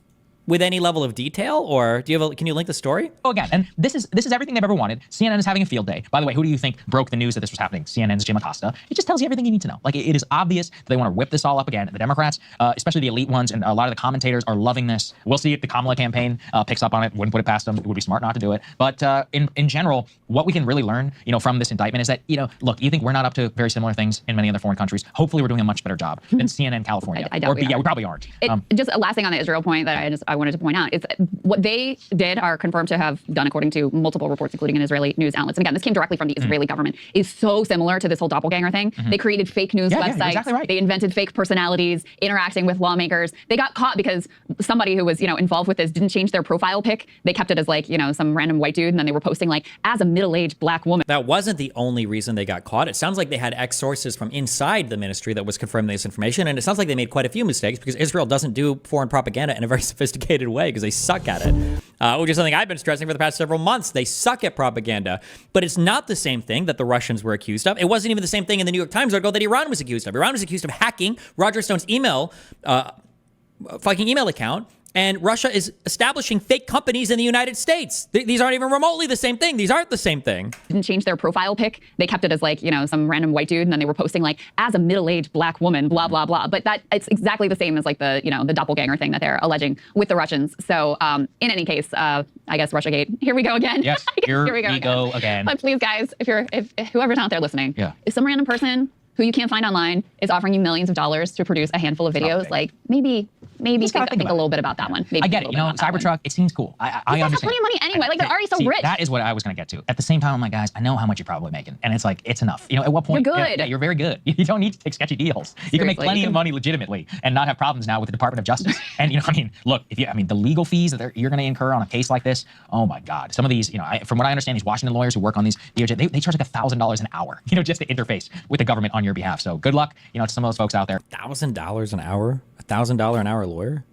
with any level of detail, or can you link the story? Oh, again, and this is everything they've ever wanted. CNN is having a field day. By the way, who do you think broke the news that this was happening? CNN's Jim Acosta. It just tells you everything you need to know. Like, it is obvious that they want to whip this all up again. The Democrats, especially the elite ones, and a lot of the commentators are loving this. We'll see if the Kamala campaign picks up on it. Wouldn't put it past them. It would be smart not to do it. But in general, what we can really learn, you know, from this indictment is that, you know, look, you think we're not up to very similar things in many other foreign countries. Hopefully, we're doing a much better job than CNN California. I doubt we are. Yeah, we probably aren't. Just a last thing on the Israel point that I wanted to point out is what they did are confirmed to have done according to multiple reports, including in Israeli news outlets. And again, this came directly from the Israeli government, is so similar to this whole doppelganger thing. They created fake news websites. Yeah, exactly right. They invented fake personalities interacting with lawmakers. They got caught because somebody who was, you know, involved with this didn't change their profile pic. They kept it as like, you know, some random white dude, and then they were posting like, as a middle-aged black woman. That wasn't the only reason they got caught. It sounds like they had ex-sources from inside the ministry that was confirming this information, and it sounds like they made quite a few mistakes because Israel doesn't do foreign propaganda in a very sophisticated way because they suck at it. Which is something I've been stressing for the past several months. They suck at propaganda. But it's not the same thing that the Russians were accused of. It wasn't even the same thing in the New York Times article that Iran was accused of. Iran was accused of hacking Roger Stone's fucking email account And Russia is establishing fake companies in the United States. These aren't even remotely the same thing. These aren't the same thing. Didn't change their profile pic. They kept it as like, you know, some random white dude, and then they were posting like, as a middle-aged black woman, blah, blah, blah. But that it's exactly the same as like the, you know, the doppelganger thing that they're alleging with the Russians. So in any case, I guess Russiagate, here we go again. Yes, here we go again. But please, guys, if whoever's out there listening, if some random person who you can't find online is offering you millions of dollars to produce a handful of videos, like maybe think a little bit about that one. Maybe I get it. You know, Cybertruck, it seems cool. I understand. understand. Plenty of money anyway. Like, they're already so rich. That is what I was going to get to. At the same time, I'm like, guys, I know how much you're probably making. And it's like, it's enough. You know, at what point? You're good. Yeah, you're very good. You don't need to take sketchy deals. You can make plenty of money legitimately and not have problems now with the Department of Justice. And, you know, I mean, look, the legal fees that you're going to incur on a case like this, oh my God. Some of these, you know, from what I understand, these Washington lawyers who work on these DOJ, they charge like $1,000 an hour, you know, just to interface with the government on your behalf. So good luck, you know, to some of those folks out there. $1,000 an hour? $1,000 an hour lawyer?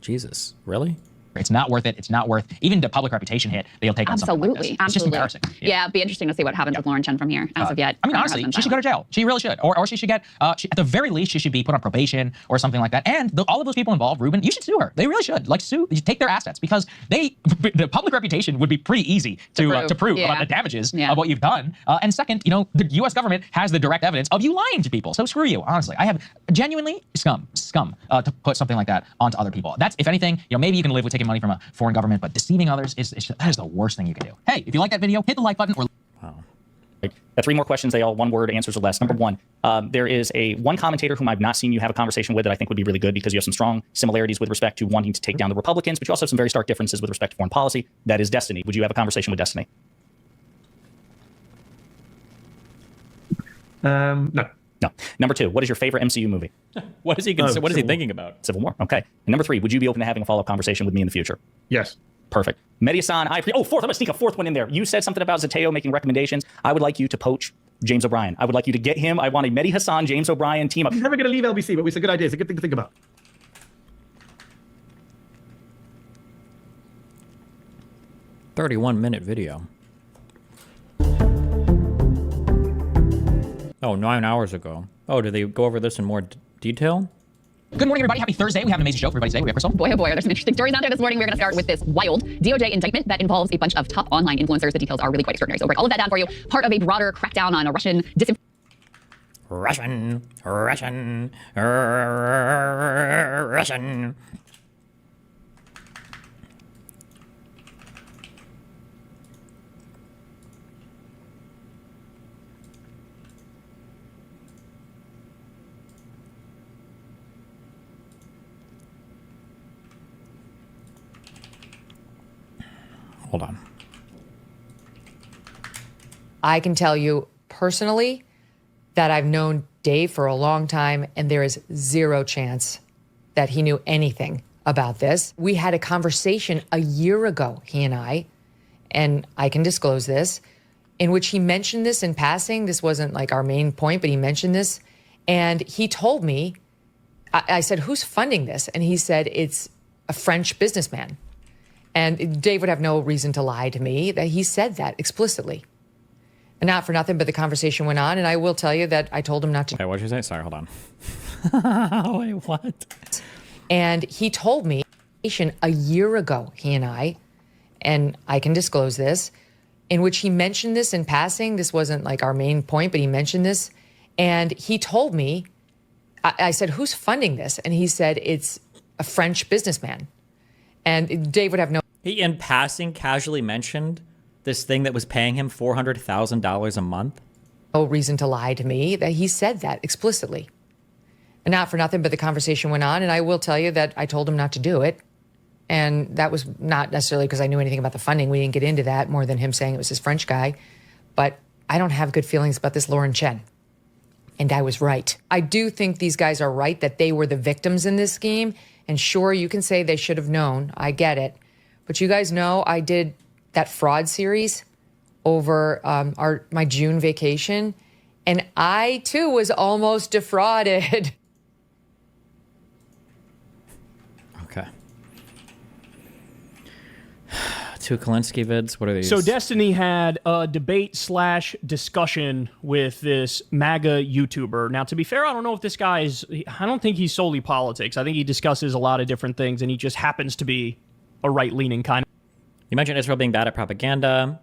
Jesus, really? It's not worth it. It's not worth even the public reputation hit that you'll take on something like this. It's just embarrassing. Yeah, it'd be interesting to see what happens with Lauren Chen from here. As of yet, I mean, honestly, she should go to jail. She really should, or she should get, at the very least, she should be put on probation or something like that. And all of those people involved, Ruben, you should sue her. They really should. Like, sue, take their assets, because the public reputation would be pretty easy to prove about the damages of what you've done. And second, you know, the U.S. government has the direct evidence of you lying to people. So screw you. Honestly, I have genuinely scum to put something like that onto other people. That's, if anything, you know, maybe you can live with taking money from a foreign government, but deceiving others that is the worst thing you can do. Hey, if you like that video, hit the like button. Or Got 3 more questions. They all one-word answers or less. Number 1, there is one commentator whom I've not seen you have a conversation with that I think would be really good, because you have some strong similarities with respect to wanting to take down the Republicans, but you also have some very stark differences with respect to foreign policy. That is Destiny. Would you have a conversation with Destiny? No. No. Number 2, what is your favorite MCU movie? What is he thinking about? Civil War. Okay. And number 3, would you be open to having a follow-up conversation with me in the future? Yes. Perfect. Mediasan, fourth. I'm going to sneak a 4th one in there. You said something about Zateo making recommendations. I would like you to poach James O'Brien. I would like you to get him. I want a Mehdi Hassan, James O'Brien team up. He's never going to leave LBC, but it's a good idea. It's a good thing to think about. "31-minute video." Oh, 9 hours ago. Oh, did they go over this in more detail? Good morning, everybody. Happy Thursday. We have an amazing show for everybody today. We have Crystal. Boy, oh boy, there's some interesting stories out there this morning. We're going to start with this wild DOJ indictment that involves a bunch of top online influencers. The details are really quite extraordinary. So we'll break all of that down for you. Part of a broader crackdown on a Russian Russian. Hold on. I can tell you personally that I've known Dave for a long time, and there is zero chance that he knew anything about this. We had a conversation a year ago, he and I can disclose this, in which he mentioned this in passing. This wasn't like our main point, but he mentioned this. And he told me, I said, who's funding this? And he said, it's a French businessman. And Dave would have no reason to lie to me that he said that explicitly. And not for nothing, but the conversation went on. And I will tell you that I told him not to. Hey, what did you say? Sorry, hold on. Wait, what? And he told me a year ago, he and I can disclose this, in which he mentioned this in passing. This wasn't like our main point, but he mentioned this. And he told me, I said, who's funding this? And he said, it's a French businessman. And Dave would have no... He, in passing, casually mentioned this thing that was paying him $400,000 a month? No reason to lie to me that he said that explicitly. And not for nothing, but the conversation went on. And I will tell you that I told him not to do it. And that was not necessarily because I knew anything about the funding. We didn't get into that more than him saying it was his French guy. But I don't have good feelings about this Lauren Chen. And I was right. I do think these guys are right that they were the victims in this scheme. And sure, you can say they should have known. I get it. But you guys know I did that fraud series over my June vacation. And I, too, was almost defrauded. Okay. Two Kalinsky vids. What are these? So Destiny had a debate/discussion with this MAGA YouTuber. Now, to be fair, I don't know if this guy is, I don't think he's solely politics. I think he discusses a lot of different things, and he just happens to be a right-leaning kind of. You mentioned Israel being bad at propaganda.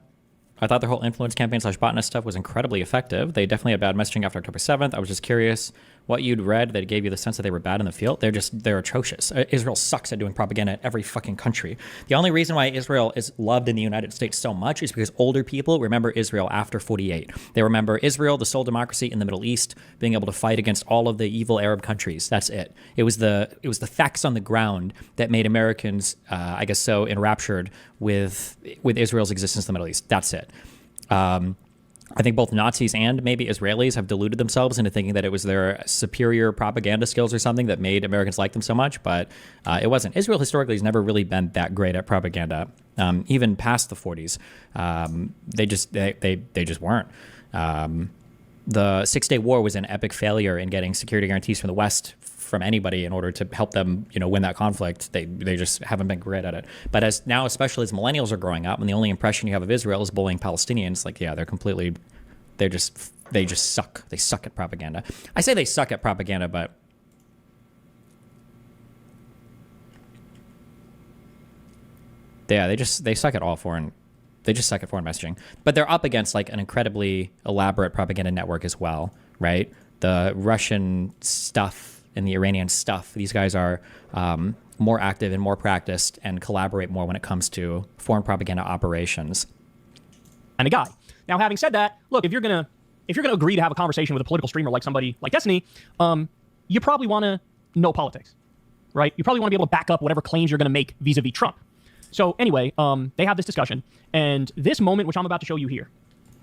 I thought their whole influence campaign / botnet stuff was incredibly effective. They definitely had bad messaging after October 7th. I was just curious what you'd read that gave you the sense that they were bad in the field. They're atrocious. Israel sucks at doing propaganda in every fucking country. The only reason why Israel is loved in the United States so much is because older people remember Israel after 48. They remember Israel, the sole democracy in the Middle East, being able to fight against all of the evil Arab countries. That's it. It was the facts on the ground that made Americans, I guess, so enraptured with Israel's existence in the Middle East. That's it. I think both Nazis and maybe Israelis have deluded themselves into thinking that it was their superior propaganda skills or something that made Americans like them so much, but it wasn't. Israel historically has never really been that great at propaganda, even past the 40s. They just weren't. The Six-Day War was an epic failure in getting security guarantees from the West from anybody in order to help them, win that conflict. They just haven't been great at it. But especially as millennials are growing up, and the only impression you have of Israel is bullying Palestinians, they just suck. They suck at propaganda. I say they suck at propaganda, but they suck at all foreign. They just suck at foreign messaging. But they're up against an incredibly elaborate propaganda network as well, right? The Russian stuff and the Iranian stuff. These guys are more active and more practiced and collaborate more when it comes to foreign propaganda operations. And a guy. Now, having said that, look, if you're gonna agree to have a conversation with a political streamer like somebody like Destiny, you probably want to know politics, right? You probably want to be able to back up whatever claims you're going to make vis-a-vis Trump. So anyway, they have this discussion, and this moment, which I'm about to show you here.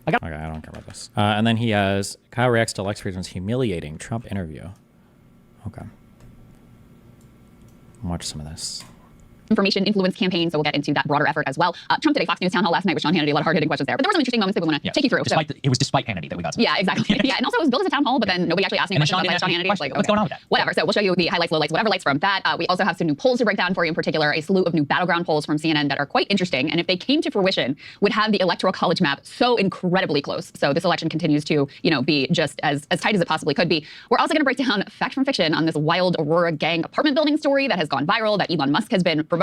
Okay, I don't care about this. And then he has Kyle reacts to Lex Fridman's humiliating Trump interview. Okay. Watch some of this. Information influence campaign, so we'll get into that broader effort as well. Trump did a Fox News town hall last night with Sean Hannity, a lot of hard-hitting questions there. But there were some interesting moments that we want to take you through. It was despite Hannity that we got some. Yeah, exactly. Yeah, and also it was billed as a town hall, but then nobody actually asked any questions about Sean Hannity. Like, what's going on with that? Whatever. So we'll show you the highlights, lowlights, whatever lights from that. We also have some new polls to break down for you, in particular, a slew of new battleground polls from CNN that are quite interesting. And if they came to fruition, would have the electoral college map so incredibly close. So this election continues to, be just as tight as it possibly could be. We're also going to break down fact from fiction on this wild Aurora gang apartment building story that has gone viral that Elon Musk has been promoting.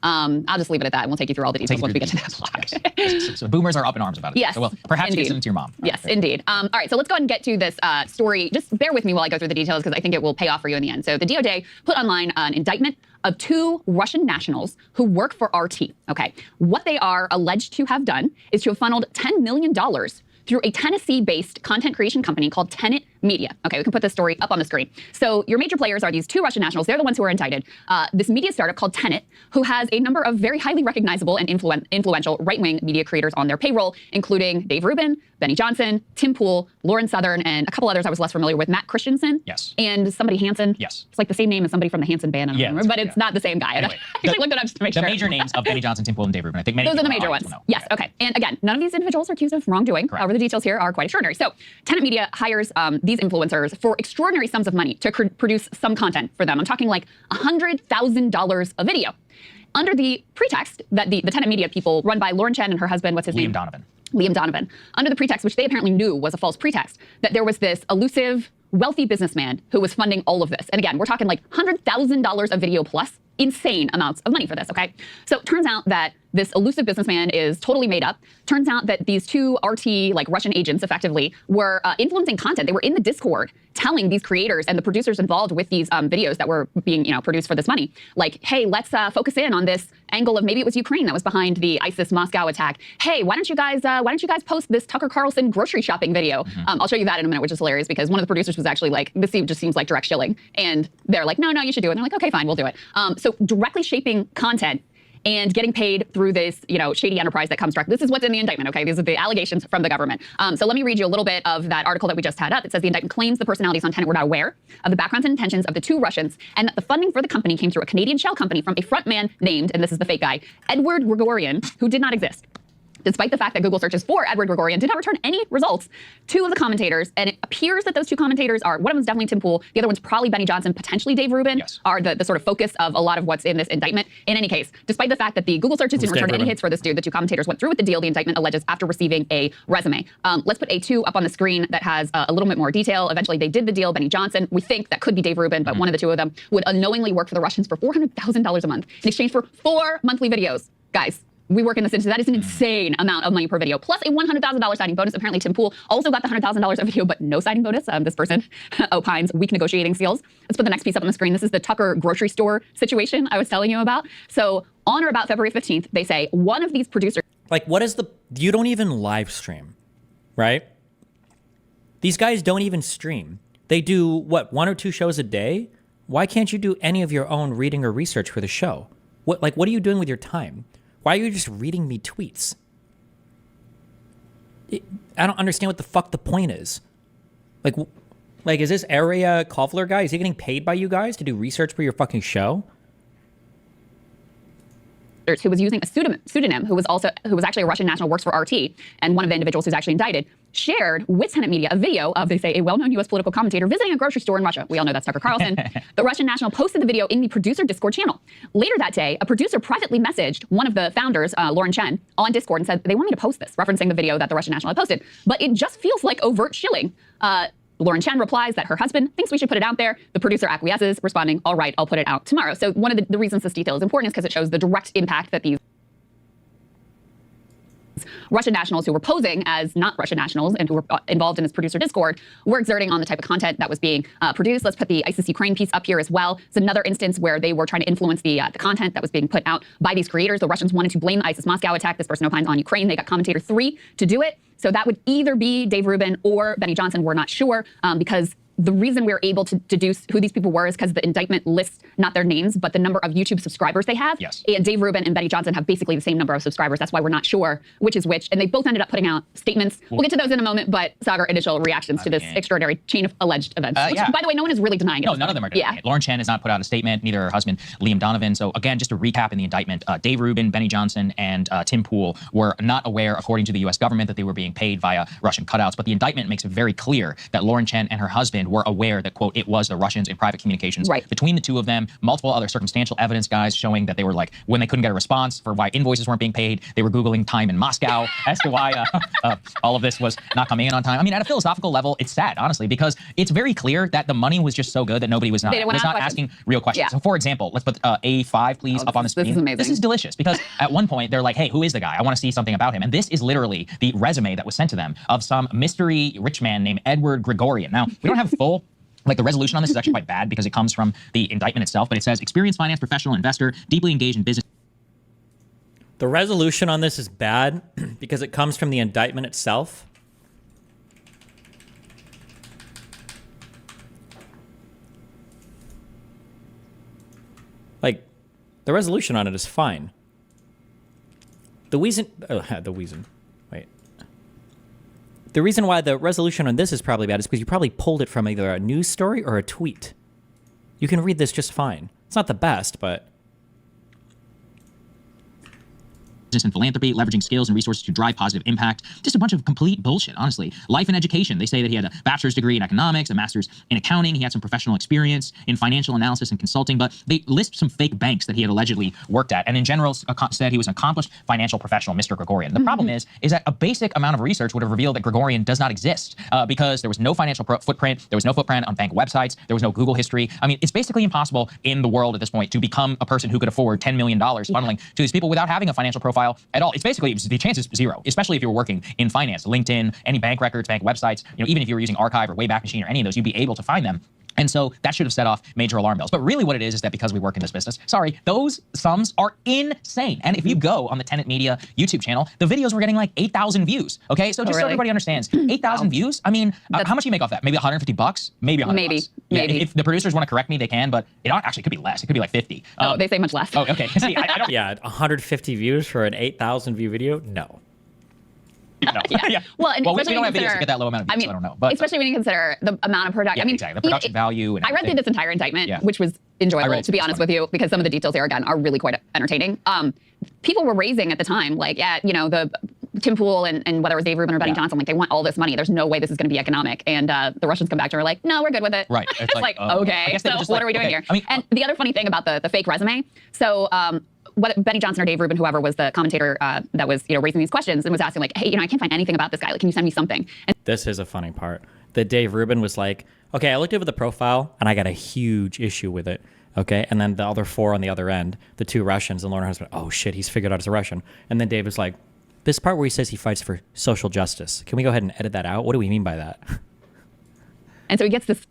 I'll just leave it at that, and we'll take you through all the details once we get to that block. Yes. So boomers are up in arms about it. Yes. So, well, perhaps indeed. you can send it to your mom. Yes, indeed. All right, so let's go ahead and get to this story. Just bear with me while I go through the details, because I think it will pay off for you in the end. So the DOJ put online an indictment of 2 Russian nationals who work for RT. Okay, what they are alleged to have done is to have funneled $10 million through a Tennessee-based content creation company called Tenant Media. Okay, we can put this story up on the screen. So your major players are these 2 Russian nationals. They're the ones who are indicted. This media startup called Tenant, who has a number of very highly recognizable and influential right-wing media creators on their payroll, including Dave Rubin, Benny Johnson, Tim Pool, Lauren Southern, and a couple others I was less familiar with, Matt Christensen. Yes. And somebody Hansen. Yes. It's like the same name as somebody from the Hansen band. I don't remember, but it's not the same guy. Anyway, I actually looked it up just to make sure. The major names of Benny Johnson, Tim Pool, and Dave Rubin. I think many those are the major ones. Yes, okay. And again, none of these individuals are accused of wrongdoing. However, the details here are quite extraordinary. So Tenant Media hires these influencers for extraordinary sums of money to produce some content for them. I'm talking like $100,000 a video, under the pretext that the Tenant Media people, run by Lauren Chen and her husband, what's his name? Liam Donovan. Under the pretext, which they apparently knew was a false pretext, that there was this elusive, wealthy businessman who was funding all of this. And again, we're talking like $100,000 a video plus, insane amounts of money for this, okay? So it turns out that this elusive businessman is totally made up. Turns out that these 2 RT, like Russian agents effectively, were influencing content. They were in the Discord telling these creators and the producers involved with these videos that were being produced for this money, like, hey, let's focus in on this angle of maybe it was Ukraine that was behind the ISIS Moscow attack. Hey, why don't you guys post this Tucker Carlson grocery shopping video? I'll show you that in a minute, which is hilarious because one of the producers was actually like, this just seems like direct shilling. And they're like, no, you should do it. And they're like, okay, fine, we'll do it. So directly shaping content and getting paid through this, shady enterprise that comes direct. This is what's in the indictment, okay? These are the allegations from the government. So let me read you a little bit of that article that we just had up. It says the indictment claims the personalities on Tenant were not aware of the backgrounds and intentions of the 2 Russians, and that the funding for the company came through a Canadian shell company from a frontman named, and this is the fake guy, Edward Grigorian, who did not exist. despite the fact that Google searches for Edward Gregorian did not return any results. 2 of the commentators, and it appears that those 2 commentators are, one of them is definitely Tim Pool, the other one's probably Benny Johnson, potentially Dave Rubin, are the sort of focus of a lot of what's in this indictment. In any case, despite the fact that the Google searches didn't return any hits for this dude, the 2 commentators went through with the deal, the indictment alleges, after receiving a resume. Let's put A2 up on the screen that has a little bit more detail. Eventually they did the deal. Benny Johnson, we think that could be Dave Rubin, but one of the 2 of them would unknowingly work for the Russians for $400,000 a month in exchange for 4 monthly videos. Guys, we work in this industry. That is an insane amount of money per video, plus a $100,000 signing bonus. Apparently, Tim Pool also got the $100,000 a video, but no signing bonus. This person opines weak negotiating skills. Let's put the next piece up on the screen. This is the Tucker grocery store situation I was telling you about. So on or about February 15th, they say one of these producers... Like, what is the... You don't even live stream, right? These guys don't even stream. They do, what, 1 or 2 shows a day? Why can't you do any of your own reading or research for the show? What are you doing with your time? Why are you just reading me tweets? I don't understand what the fuck the point is. Like, is this area Kovler guy, is he getting paid by you guys to do research for your fucking show? Who was using a pseudonym, who was actually a Russian national, works for RT, and one of the individuals who's actually indicted, shared with Tenant Media a video of, they say, a well-known U.S. political commentator visiting a grocery store in Russia. We all know that's Tucker Carlson. The Russian national posted the video in the producer Discord channel. Later that day, a producer privately messaged one of the founders, Lauren Chen, on Discord and said, they want me to post this, referencing the video that the Russian national had posted. But it just feels like overt shilling. Lauren Chen replies that her husband thinks we should put it out there. The producer acquiesces, responding, all right, I'll put it out tomorrow. So one of the reasons this detail is important is because it shows the direct impact that these Russian nationals who were posing as not Russian nationals and who were involved in this producer Discord were exerting on the type of content that was being produced. Let's put the ISIS Ukraine piece up here as well. It's another instance where they were trying to influence the content that was being put out by these creators. The Russians wanted to blame the ISIS Moscow attack. This person opines on Ukraine. They got commentator 3 to do it. So that would either be Dave Rubin or Benny Johnson. We're not sure because the reason we're able to deduce who these people were is because the indictment lists not their names, but the number of YouTube subscribers they have. Yes. And Dave Rubin and Benny Johnson have basically the same number of subscribers. That's why we're not sure which is which. And they both ended up putting out statements. We'll get to those in a moment, but Sagar, initial reactions to this extraordinary chain of alleged events. Which, by the way, no one is really denying it. No, none of them are denying it. Lauren Chen has not put out a statement, neither her husband, Liam Donovan. So again, just to recap in the indictment, Dave Rubin, Benny Johnson, and Tim Pool were not aware, according to the U.S. government, that they were being paid via Russian cutouts. But the indictment makes it very clear that Lauren Chen and her husband were aware that, quote, it was the Russians in private communications between the 2 of them. Multiple other circumstantial evidence, guys, showing that they were like, when they couldn't get a response for why invoices weren't being paid, they were Googling time in Moscow as to why all of this was not coming in on time. I mean, at a philosophical level, it's sad, honestly, because it's very clear that the money was just so good that nobody was not asking real questions. Yeah. So, for example, let's put A5, please, up on the screen. This is amazing. This is delicious because at one point they're like, hey, who is the guy? I want to see something about him. And this is literally the resume that was sent to them of some mystery rich man named Edward Gregorian. Now, we don't have full... Like, the resolution on this is actually quite bad because it comes from the indictment itself, but it says experienced finance professional investor, deeply engaged in business. The resolution on this is bad because it comes from the indictment itself. Like, the resolution on it is fine. The reason why the resolution on this is probably bad is because you probably pulled it from either a news story or a tweet. You can read this just fine. It's not the best, but... business and philanthropy, leveraging skills and resources to drive positive impact. Just a bunch of complete bullshit, honestly. Life and education. They say that he had a bachelor's degree in economics, a master's in accounting. He had some professional experience in financial analysis and consulting, but they list some fake banks that he had allegedly worked at. And in general, said he was an accomplished financial professional, Mr. Gregorian. The problem is that a basic amount of research would have revealed that Gregorian does not exist because there was no financial footprint. There was no footprint on bank websites. There was no Google history. I mean, it's basically impossible in the world at this point to become a person who could afford $10 million funneling to these people without having a financial profile at all. It's basically, the chance is zero, especially if you were working in finance, LinkedIn, any bank records, bank websites, even if you were using Archive or Wayback Machine or any of those, you'd be able to find them. And so that should have set off major alarm bells. But really what it is that because we work in this business, sorry, those sums are insane. And if you go on the Tenant Media YouTube channel, the videos were getting like 8,000 views. Okay, so just so everybody understands, 8,000 views, I mean, how much do you make off that? Maybe $150? Maybe $100. Maybe. Yeah, if the producers want to correct me, they can, but it actually could be less. It could be like 50. Oh, they say much less. Oh, okay. See, I don't... Yeah, 150 views for an 8,000 view video? No. No. Yeah. Well, and we don't have videos to get that low amount of views, so I don't know. But, especially when you consider the amount of production. Yeah, I mean, exactly. The production value and I read through this entire indictment, which was enjoyable, to be honest with you, because some of the details here, again, are really quite entertaining. People were raising at the time, like, the Tim Pool and whether it was Dave Rubin or Benny Johnson, like they want all this money. There's no way this is going to be economic. And the Russians come back to her like, no, we're good with it. Right. It's like okay, so what are we doing here? I mean, and the other funny thing about the fake resume, so what Benny Johnson or Dave Rubin, whoever was the commentator that was raising these questions and was asking like, hey, I can't find anything about this guy. Like, can you send me something? And this is a funny part. That Dave Rubin was like, okay, I looked over the profile and I got a huge issue with it. Okay, and then the other 4 on the other end, the 2 Russians, and Lauren Husband, oh shit, he's figured out as a Russian. And then Dave was like, this part where he says he fights for social justice, can we go ahead and edit that out? What do we mean by that? And so he gets this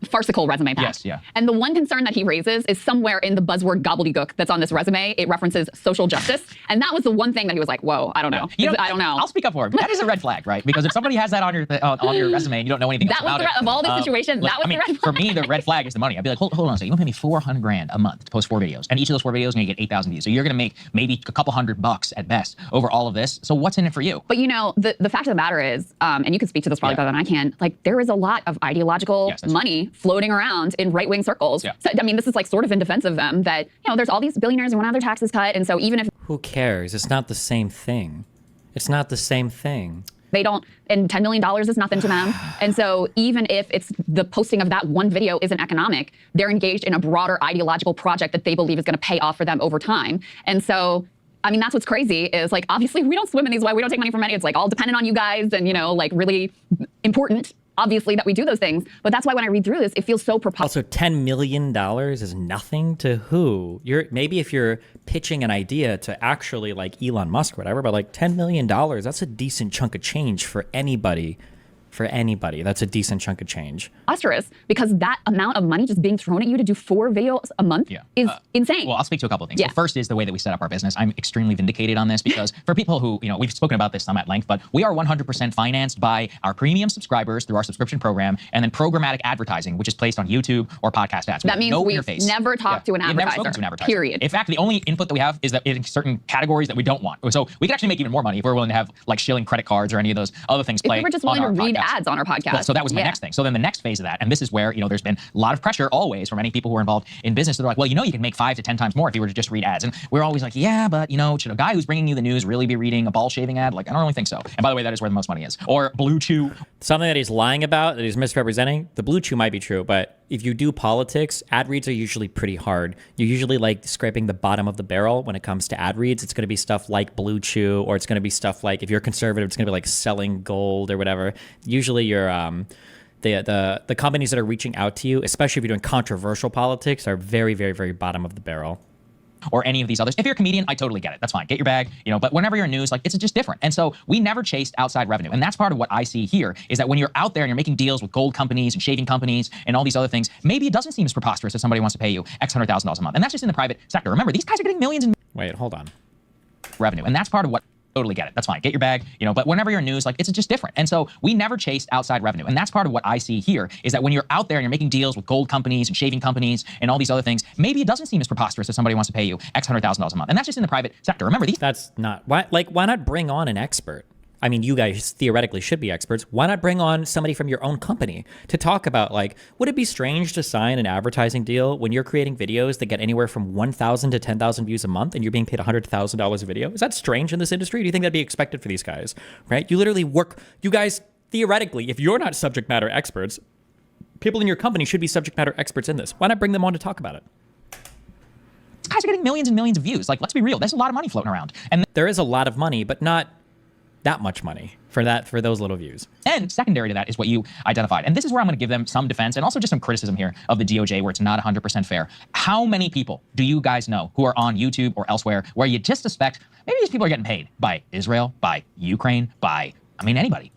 farcical resume back. Yes, yeah. And the one concern that he raises is somewhere in the buzzword gobbledygook that's on this resume, it references social justice. And that was the one thing that he was like, whoa, I don't know. I don't know. I'll speak up for him. That is a red flag, right? Because if somebody has that on your resume and you don't know anything else about it. Of all the situations, that was the red flag. For me, the red flag is the money. I'd be like, hold on a second. You want to pay me $400,000 a month to post 4 videos. And each of those 4 videos is going to get 8,000 views. So you're going to make maybe a couple $100 at best over all of this. So what's in it for you? But the fact of the matter is, and you can speak to this probably better than I can, like there is a lot of ideological money floating around in right-wing circles. Yeah. So, I mean, this is like sort of in defense of them that, there's all these billionaires who want to have their taxes cut. And so even if... Who cares? It's not the same thing. It's not the same thing. They don't, and $10 million is nothing to them. And so even if it's the posting of that one video isn't economic, they're engaged in a broader ideological project that they believe is going to pay off for them over time. And so, I mean, that's what's crazy is like, obviously we don't swim in these ways. We don't take money from any. It's like all dependent on you guys and, like really important, obviously, that we do those things. But that's why when I read through this, it feels so preposterous. Also, $10 million is nothing to who? Maybe if you're pitching an idea to actually like Elon Musk or whatever, but like $10 million, that's a decent chunk of change for anybody. For anybody, that's a decent chunk of change. Because that amount of money just being thrown at you to do 4 videos a month is insane. Well, I'll speak to a couple of things. Yeah. The first is the way that we set up our business. I'm extremely vindicated on this because for people who, we've spoken about this some at length, but we are 100% financed by our premium subscribers through our subscription program and then programmatic advertising, which is placed on YouTube or podcast ads. That means we never talk to an advertiser. Never spoken to an advertiser. Period. In fact, the only input that we have is that in certain categories that we don't want. So we can actually make even more money if we're willing to have like shilling credit cards or any of those other things play. If we were just willing to read ads on our podcast. Well, so that was my next thing. So then the next phase of that, and this is where, there's been a lot of pressure always from many people who are involved in business. They're like, well, you can make 5 to 10 times more if you were to just read ads. And we're always like, yeah, but, should a guy who's bringing you the news really be reading a ball shaving ad? Like, I don't really think so. And by the way, that is where the most money is. Or Blue Chew. Something that he's lying about, that he's misrepresenting, the Blue Chew might be true, but if you do politics, ad reads are usually pretty hard. You're usually like scraping the bottom of the barrel when it comes to ad reads. It's going to be stuff like Blue Chew, or it's going to be stuff like, if you're conservative, it's going to be like selling gold or whatever. Usually you're... The companies that are reaching out to you, especially if you're doing controversial politics, are very, very, very bottom of the barrel. Or any of these others. If you're a comedian, I totally get it. That's fine. Get your bag, but whenever you're in news, like it's just different. And so we never chased outside revenue. And that's part of what I see here is that when you're out there and you're making deals with gold companies and shaving companies and all these other things, maybe it doesn't seem as preposterous if somebody wants to pay you X $100,000 a month. And that's just in the private sector. Remember, these guys are getting millions and... Wait, hold on. Revenue. And that's part of what... Totally get it. That's fine. Get your bag, but whenever you're in news, like it's just different. And so we never chased outside revenue. And that's part of what I see here is that when you're out there and you're making deals with gold companies and shaving companies and all these other things, maybe it doesn't seem as preposterous if somebody wants to pay you X $100,000 a month. And that's just in the private sector. Remember these. That's not why not bring on an expert? I mean, you guys theoretically should be experts. Why not bring on somebody from your own company to talk about, like, would it be strange to sign an advertising deal when you're creating videos that get anywhere from 1,000 to 10,000 views a month and you're being paid $100,000 a video? Is that strange in this industry? Do you think that'd be expected for these guys, right? You literally you guys, theoretically, if you're not subject matter experts, people in your company should be subject matter experts in this. Why not bring them on to talk about it? These guys are getting millions and millions of views. Like, let's be real. There's a lot of money floating around. And there is a lot of money, but not that much money for those little views. And secondary to that is what you identified. And this is where I'm going to give them some defense and also just some criticism here of the DOJ where it's not 100% fair. How many people do you guys know who are on YouTube or elsewhere where you just suspect maybe these people are getting paid by Israel, by Ukraine, by, anybody?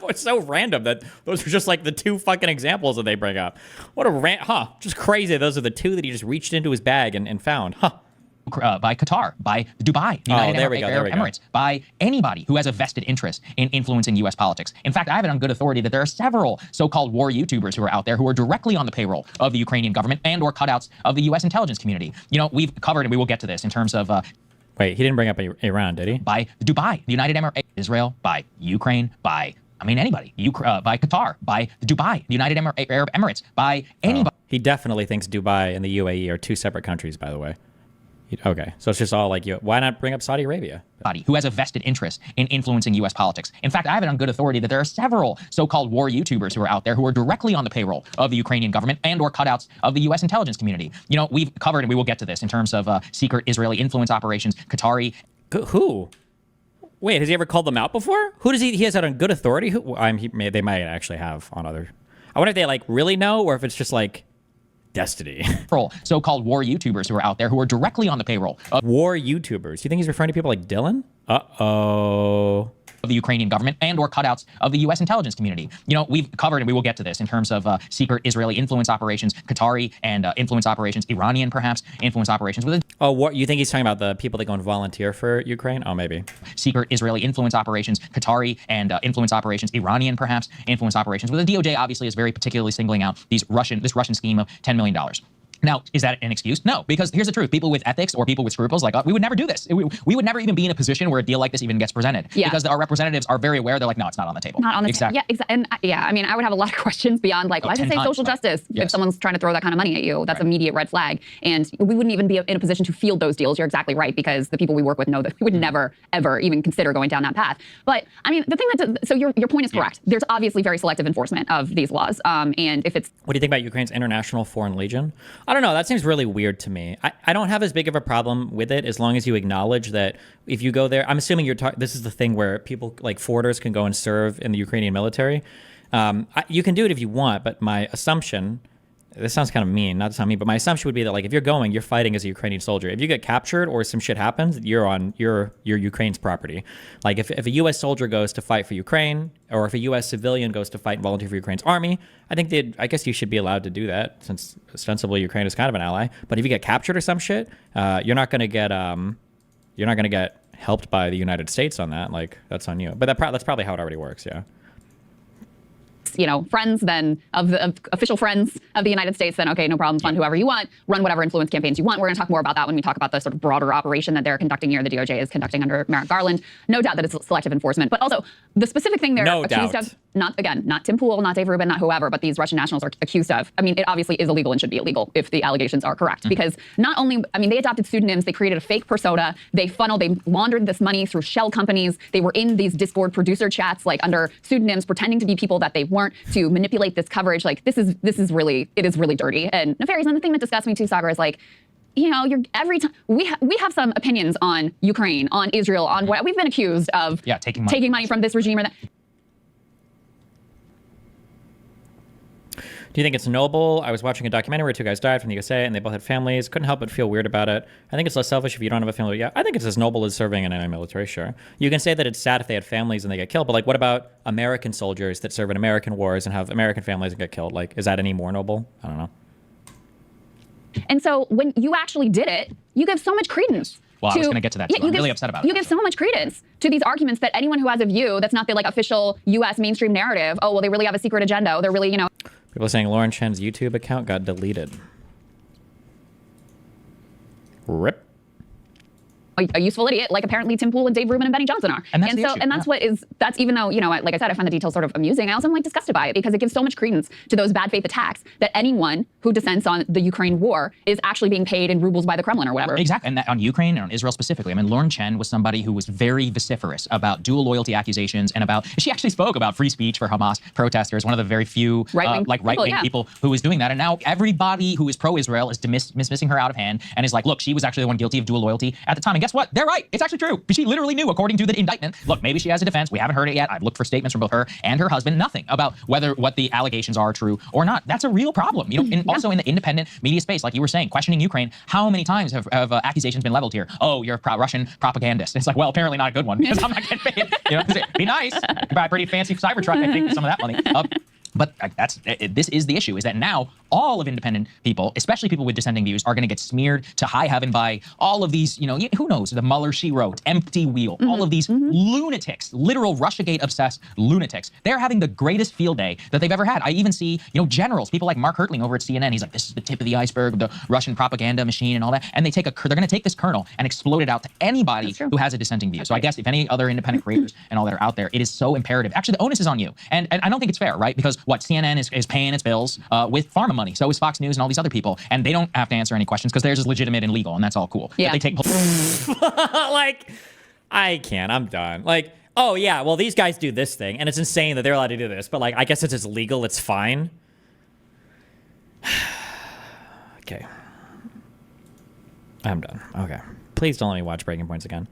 It's so random that those are just like the 2 fucking examples that they bring up. What a just crazy. Those are the 2 that he just reached into his bag and found. By Qatar, by Dubai, United Arab Emirates, by anybody who has a vested interest in influencing U.S. politics. In fact, I have it on good authority that there are several so-called war YouTubers who are out there who are directly on the payroll of the Ukrainian government and or cutouts of the U.S. intelligence community. We've covered, and we will get to this in terms of... Wait, he didn't bring up Iran, did he? By Dubai, the United Arab Israel, by Ukraine, by... anybody. By Qatar, by Dubai, the United Arab Emirates, by anybody. He definitely thinks Dubai and the UAE are 2 separate countries, by the way. Okay, so it's just all like, why not bring up Saudi Arabia? Who has a vested interest in influencing U.S. politics. In fact, I have it on good authority that there are several so-called war YouTubers who are out there who are directly on the payroll of the Ukrainian government and or cutouts of the U.S. intelligence community. You know, we've covered, and we will get to this, in terms of secret Israeli influence operations, Qatari. Who? Wait, has he ever called them out before? Who does he has that on good authority? They might actually have on other. I wonder if they like really know, or if it's just like Destiny. So-called war YouTubers who are out there who are directly on the payroll of war YouTubers. You think he's referring to people like Dylan? Uh-oh. Of the Ukrainian government and or cutouts of the U.S. intelligence community. You know, we've covered, and we will get to this, in terms of secret Israeli influence operations, Qatari and influence operations, Iranian perhaps, influence operations with Oh, what, you think he's talking about the people that go and volunteer for Ukraine? Oh, maybe. Secret Israeli influence operations, Qatari and influence operations, Iranian perhaps, influence operations with the DOJ obviously is very particularly singling out this Russian scheme of $10 million. Now, is that an excuse? No, because here's the truth. People with ethics or people with scruples like us, we would never do this. We would never even be in a position where a deal like this even gets presented. Yeah. Because our representatives are very aware. They're like, no, it's not on the table. Not on the exactly. table. Yeah, exactly. And I mean, I would have a lot of questions beyond like, why does it say social justice? Yes. If someone's trying to throw that kind of money at you, that's an immediate red flag. And we wouldn't even be in a position to field those deals. You're exactly right, because the people we work with know that we would never, ever even consider going down that path. But I mean, the thing so your point is correct. There's obviously very selective enforcement of these laws. And if it's... What do you think about Ukraine's International Foreign Legion? I don't know. That seems really weird to me. I don't have as big of a problem with it as long as you acknowledge that if you go there, I'm assuming this is the thing where people like forwarders can go and serve in the Ukrainian military. You can do it if you want, but my assumption, this sounds kind of mean, not to sound mean, but my assumption would be that like if you're going, you're fighting as a Ukrainian soldier. If you get captured or some shit happens, you're Ukraine's property. Like if a U.S. soldier goes to fight for Ukraine, or if a U.S. civilian goes to fight and volunteer for Ukraine's army, I guess you should be allowed to do that, since ostensibly Ukraine is kind of an ally. But if you get captured or some shit, you're not gonna get helped by the United States on that. Like that's on you. But that's probably how it already works. Yeah. Friends then of official friends of the United States, then okay, no problem, fund whoever you want, run whatever influence campaigns you want. We're going to talk more about that when we talk about the sort of broader operation that they're conducting here, the DOJ is conducting under Merrick Garland. No doubt that it's selective enforcement, but also the specific thing they're accused of, not Tim Pool, not Dave Rubin, not whoever, but these Russian nationals are accused of. I mean, it obviously is illegal and should be illegal if the allegations are correct, because not only, I mean, they adopted pseudonyms, they created a fake persona, they laundered this money through shell companies, they were in these Discord producer chats, like under pseudonyms, pretending to be people that they weren't, to manipulate this coverage. Like it is really dirty and nefarious. And the thing that disgusts me too, Sagar, is like, you're every time we have some opinions on Ukraine, on Israel, on what we've been accused of, taking money from this regime or that. Do you think it's noble? I was watching a documentary where two guys died from the USA and they both had families. Couldn't help but feel weird about it. I think it's less selfish if you don't have a family. Yeah, I think it's as noble as serving in any military, sure. You can say that it's sad if they had families and they get killed, but like what about American soldiers that serve in American wars and have American families and get killed? Like, is that any more noble? I don't know. And so when you actually did it, you give so much credence. Well, I was going to get to that too. I'm really upset about it. You give so much credence to these arguments that anyone who has a view that's not the like official U.S. mainstream narrative, oh, well, they really have a secret agenda. Oh, they're really, People are saying Lauren Chen's YouTube account got deleted. RIP. A useful idiot, like apparently Tim Pool and Dave Rubin and Benny Johnson are. And that's the issue. That's even though, like I said, I find the details sort of amusing, I also am like disgusted by it because it gives so much credence to those bad faith attacks that anyone who dissents on the Ukraine war is actually being paid in rubles by the Kremlin or whatever. Exactly, and that on Ukraine and on Israel specifically. I mean, Lauren Chen was somebody who was very vociferous about dual loyalty accusations and she actually spoke about free speech for Hamas protesters, one of the very few right-wing people who was doing that. And now everybody who is pro-Israel is dismissing her out of hand and is like, look, she was actually the one guilty of dual loyalty at the time. And guess what? They're right. It's actually true. She literally knew, according to the indictment. Look, maybe she has a defense. We haven't heard it yet. I've looked for statements from both her and her husband. Nothing about what the allegations are true or not. That's a real problem. Also in the independent media space, like you were saying, questioning Ukraine, how many times have accusations been leveled here? Oh, you're a Russian propagandist. It's like, well, apparently not a good one because I'm not getting paid. Be nice. You buy a pretty fancy Cybertruck, I think, with some of that money. But this is the issue, is that now all of independent people, especially people with dissenting views, are going to get smeared to high heaven by all of these, who knows, the Mueller she wrote, Empty Wheel, all of these lunatics, literal Russiagate-obsessed lunatics. They're having the greatest field day that they've ever had. I even see, generals, people like Mark Hertling over at CNN. He's like, this is the tip of the iceberg of the Russian propaganda machine and all that. And they're going to take this kernel and explode it out to anybody who has a dissenting view. So I guess if any other independent creators and all that are out there, it is so imperative. Actually, the onus is on you. And I don't think it's fair, right? Because CNN is paying its bills with pharma money money. So is Fox News and all these other people. And they don't have to answer any questions because theirs is legitimate and legal, and that's all cool. Yeah. But they take like, I can't. I'm done. Like, oh, yeah, well, these guys do this thing, and it's insane that they're allowed to do this. But, like, I guess since it's legal, it's fine. Okay. I'm done. Okay. Please don't let me watch Breaking Points again.